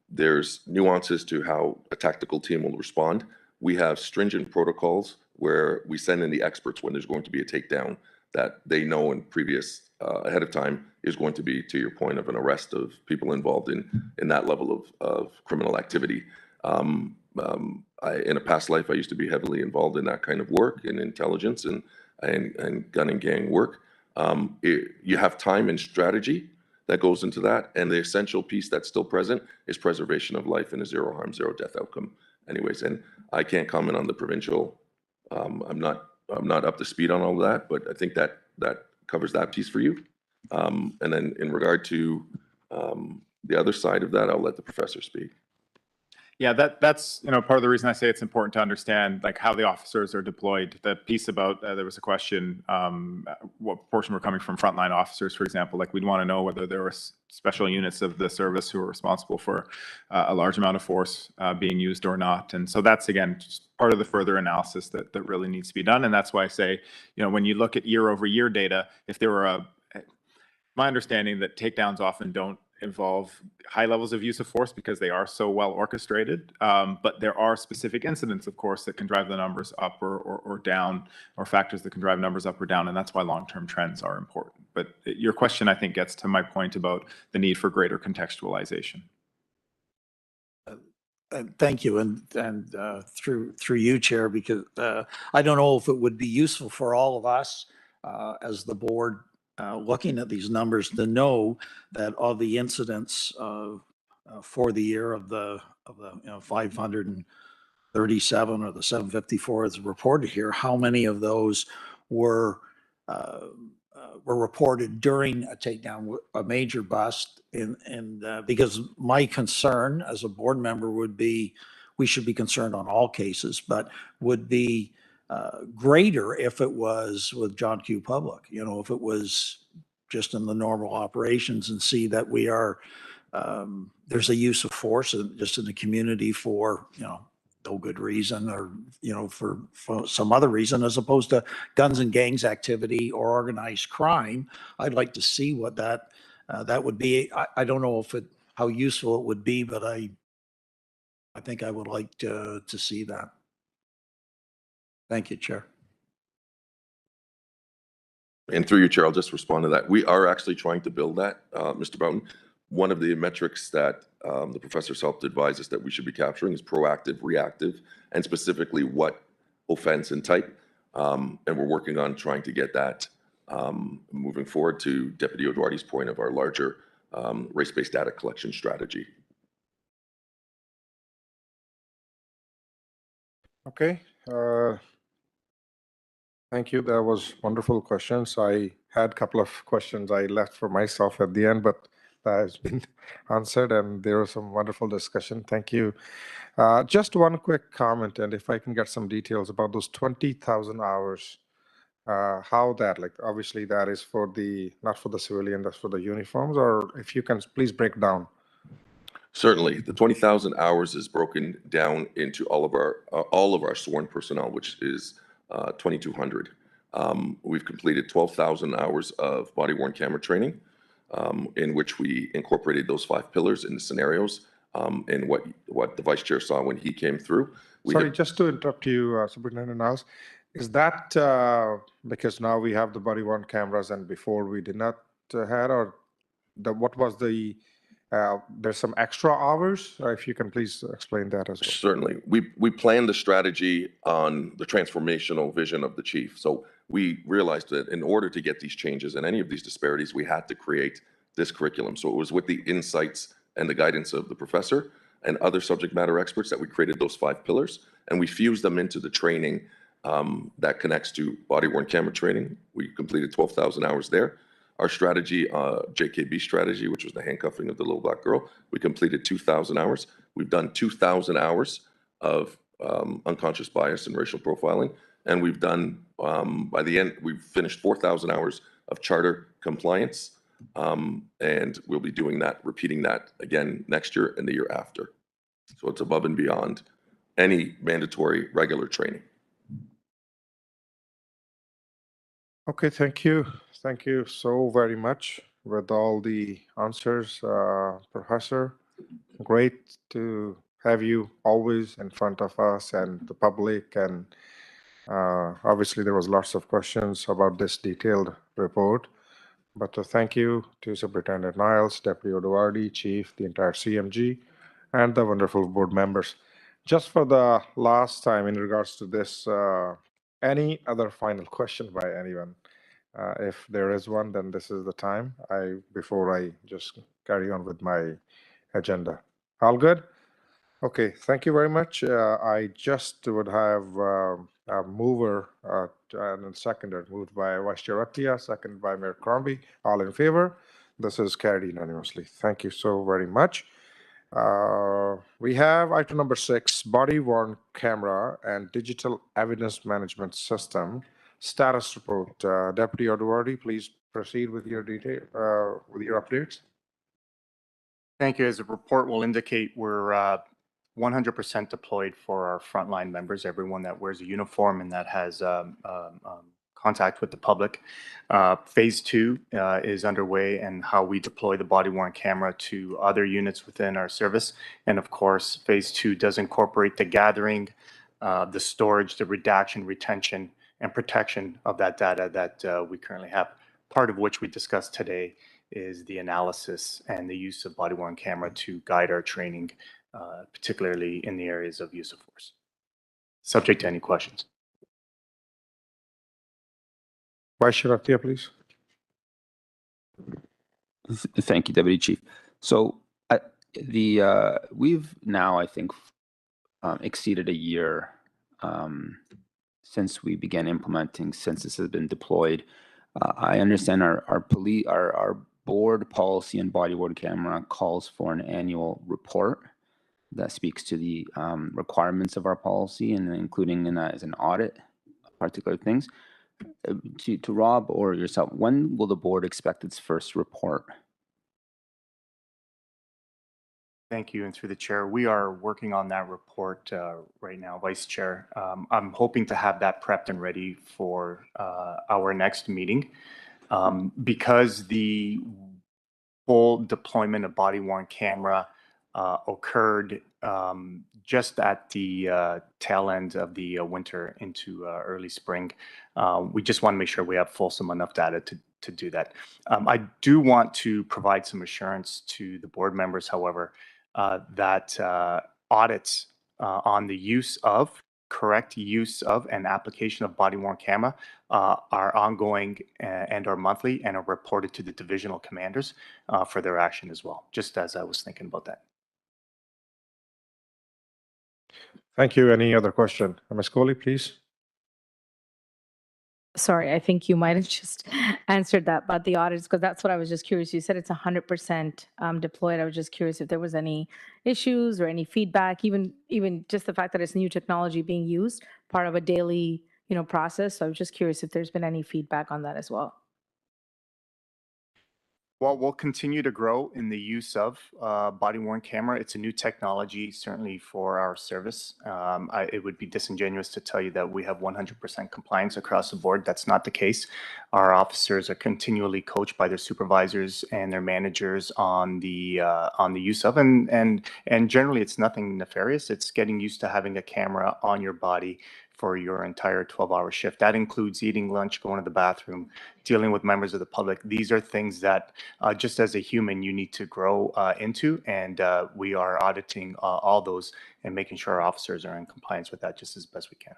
there's nuances to how a tactical team will respond. We have stringent protocols where we send in the experts when there's going to be a takedown that they know in previous ahead of time is going to be, to your point, of an arrest of people involved in that level of criminal activity. In a past life, I used to be heavily involved in that kind of work, in intelligence and gun and gang work. You have time and strategy that goes into that, and the essential piece that's still present is preservation of life and a zero harm, zero death outcome. Anyways, and I can't comment on the provincial. I'm not up to speed on all of that, but I think that covers that piece for you. And then in regard to the other side of that, I'll let the professor speak. Yeah, that's part of the reason I say it's important to understand like how the officers are deployed. The piece about there was a question, what portion were coming from frontline officers, for example. Like we'd want to know whether there were special units of the service who were responsible for a large amount of force being used or not. And so that's again just part of the further analysis that really needs to be done. And that's why I say, when you look at year-over-year data, if there were my understanding that takedowns often don't involve high levels of use of force because they are so well orchestrated. But there are specific incidents, of course, that can drive the numbers up or down, or factors that can drive numbers up or down. And that's why long-term trends are important. But your question, I think, gets to my point about the need for greater contextualization. Thank you, and through you, Chair, because I don't know if it would be useful for all of us as the board looking at these numbers to know that of the incidents for the year of the 537 or the 754 is reported here, how many of those were reported during a takedown, a major bust, and because my concern as a board member would be, we should be concerned on all cases, but would be greater if it was with John Q. Public, if it was just in the normal operations, and see that we are, there's a use of force just in the community for, no good reason, or, for some other reason, as opposed to guns and gangs activity or organized crime. I'd like to see what that would be. I don't know how useful it would be, but I think I would like to see that. Thank you, Chair. And through you, Chair, I'll just respond to that. We are actually trying to build that, Mr. Boughton. One of the metrics that the professors helped advise us that we should be capturing is proactive, reactive, and specifically what offense and type. And we're working on trying to get that moving forward, to Deputy O'Doherty's point of our larger race-based data collection strategy. Okay. Thank you. That was wonderful questions. I had a couple of questions I left for myself at the end, but that has been answered, and there was some wonderful discussion. Thank you. Just one quick comment, and if I can get some details about those 20,000 hours, how that, like, obviously that is for not for the civilian, that's for the uniforms, or if you can please break down. Certainly. The 20,000 hours is broken down into all of our sworn personnel, which is 2,200. We've completed 12,000 hours of body-worn camera training, in which we incorporated those 5 pillars in the scenarios, and what the Vice Chair saw when he came through. Sorry, just to interrupt you, Superintendent Niles, is that because now we have the body-worn cameras and before we did not had, or what was there's some extra hours? If you can please explain that as well. Certainly. We planned the strategy on the transformational vision of the chief. So we realized that in order to get these changes and any of these disparities, we had to create this curriculum. So it was with the insights and the guidance of the professor and other subject matter experts that we created those 5 pillars, and we fused them into the training that connects to body-worn camera training. We completed 12,000 hours there. Our strategy, JKB strategy, which was the handcuffing of the little black girl, we completed 2,000 hours. We've done 2,000 hours of unconscious bias and racial profiling. And we've done, by the end, we've finished 4,000 hours of charter compliance. And we'll be doing that, repeating that again next year and the year after. So it's above and beyond any mandatory regular training. Okay, thank you. Thank you so very much with all the answers, Professor. Great to have you always in front of us and the public, and Obviously, there was lots of questions about this detailed report, but thank you to Superintendent Niles, Deputy Oduardi, Chief, the entire CMG, and the wonderful board members. Just for the last time in regards to this, any other final question by anyone? If there is one, then this is the time before I just carry on with my agenda. All good? Okay, thank you very much. I just would have a mover and a seconder, moved by Vice Chair Attia, seconded by Mayor Crombie. All in favor? This is carried unanimously. Thank you so very much. We have item number 6, body-worn camera and digital evidence management system status report. Deputy Oduardi, please proceed with your with your updates. Thank you. As the report will indicate, we're 100% deployed for our frontline members, everyone that wears a uniform and that has contact with the public. Phase 2 is underway, and how we deploy the body-worn camera to other units within our service. And of course, Phase 2 does incorporate the gathering, the storage, the redaction, retention, and protection of that data that we currently have, part of which we discussed today is the analysis and the use of body-worn camera to guide our training, particularly in the areas of use of force. Subject to any questions. Vice Chair Attia, please. Thank you, Deputy Chief. So we've now, I think, exceeded a year since we began implementing, since this has been deployed. I understand our board policy and body-worn camera calls for an annual report that speaks to the requirements of our policy, and including in that is an audit of particular things. To Rob or yourself, when will the board expect its first report? Thank you, and through the chair, we are working on that report right now, Vice Chair. I'm hoping to have that prepped and ready for our next meeting. Because the full deployment of body-worn camera occurred just at the tail end of the winter into early spring. We just want to make sure we have fulsome enough data to do that. I do want to provide some assurance to the board members, however, that audits on the use of, correct use of, and application of body-worn camera are ongoing and are monthly and are reported to the divisional commanders for their action as well, just as I was thinking about that. Thank you. Any other question? Ms. Coley, please. Sorry, I think you might have just answered that about the audits, because that's what I was just curious. You said it's 100% deployed. I was just curious if there was any issues or any feedback, even just the fact that it's new technology being used, part of a daily process. So I was just curious if there's been any feedback on that as well. Well, we'll continue to grow in the use of body-worn camera. It's a new technology, certainly for our service. It would be disingenuous to tell you that we have 100% compliance across the board. That's not the case. Our officers are continually coached by their supervisors and their managers on the use of, and generally it's nothing nefarious. It's getting used to having a camera on your body for your entire 12-hour shift. That includes eating lunch, going to the bathroom, dealing with members of the public. These are things that just as a human you need to grow into, and we are auditing all those and making sure our officers are in compliance with that just as best we can.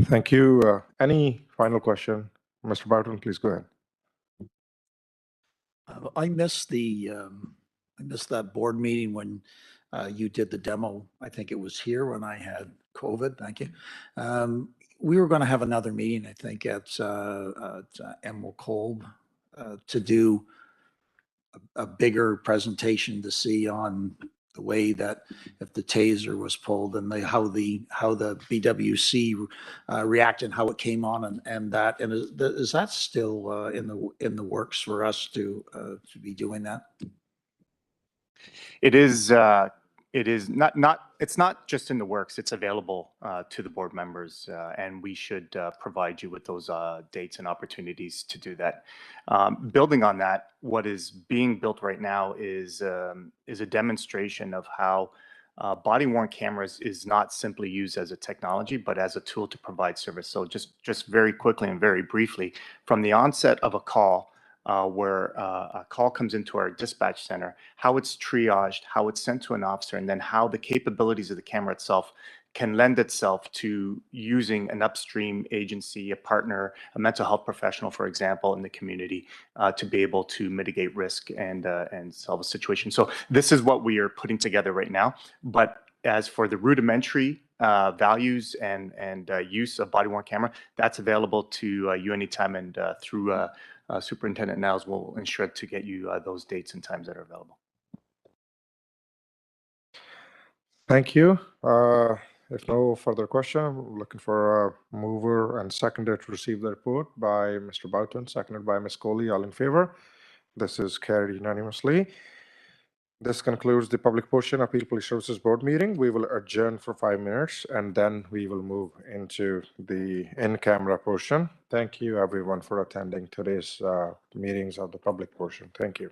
Thank you. Any final question? Mr. Barton, please go ahead. I missed that board meeting when you did the demo. I think it was here when I had COVID. Thank you. We were going to have another meeting, I think, at Emerald Kolb to do a bigger presentation to see on the way that if the taser was pulled and how the BWC reacted and how it came on and that. And is that still in the works for us to be doing that? It is. It's not just in the works. It's available to the board members, and we should provide you with those dates and opportunities to do that. Building on that, what is being built right now is a demonstration of how body-worn cameras is not simply used as a technology, but as a tool to provide service. So just very quickly and very briefly, from the onset of a call, where a call comes into our dispatch center, how it's triaged, how it's sent to an officer, and then how the capabilities of the camera itself can lend itself to using an upstream agency, a partner, a mental health professional, for example, in the community, to be able to mitigate risk and solve a situation. So this is what we are putting together right now. But as for the rudimentary values and use of body-worn camera, that's available to you anytime, and through Superintendent Niles will ensure to get you those dates and times that are available. Thank you. If no further question, I'm looking for a mover and seconder to receive the report by Mr. Boughton, seconded by Ms. Coley. All in favor? This is carried unanimously. This concludes the public portion of Peel Police Services Board meeting. We will adjourn for 5 minutes and then we will move into the in-camera portion. Thank you everyone for attending today's meetings of the public portion. Thank you.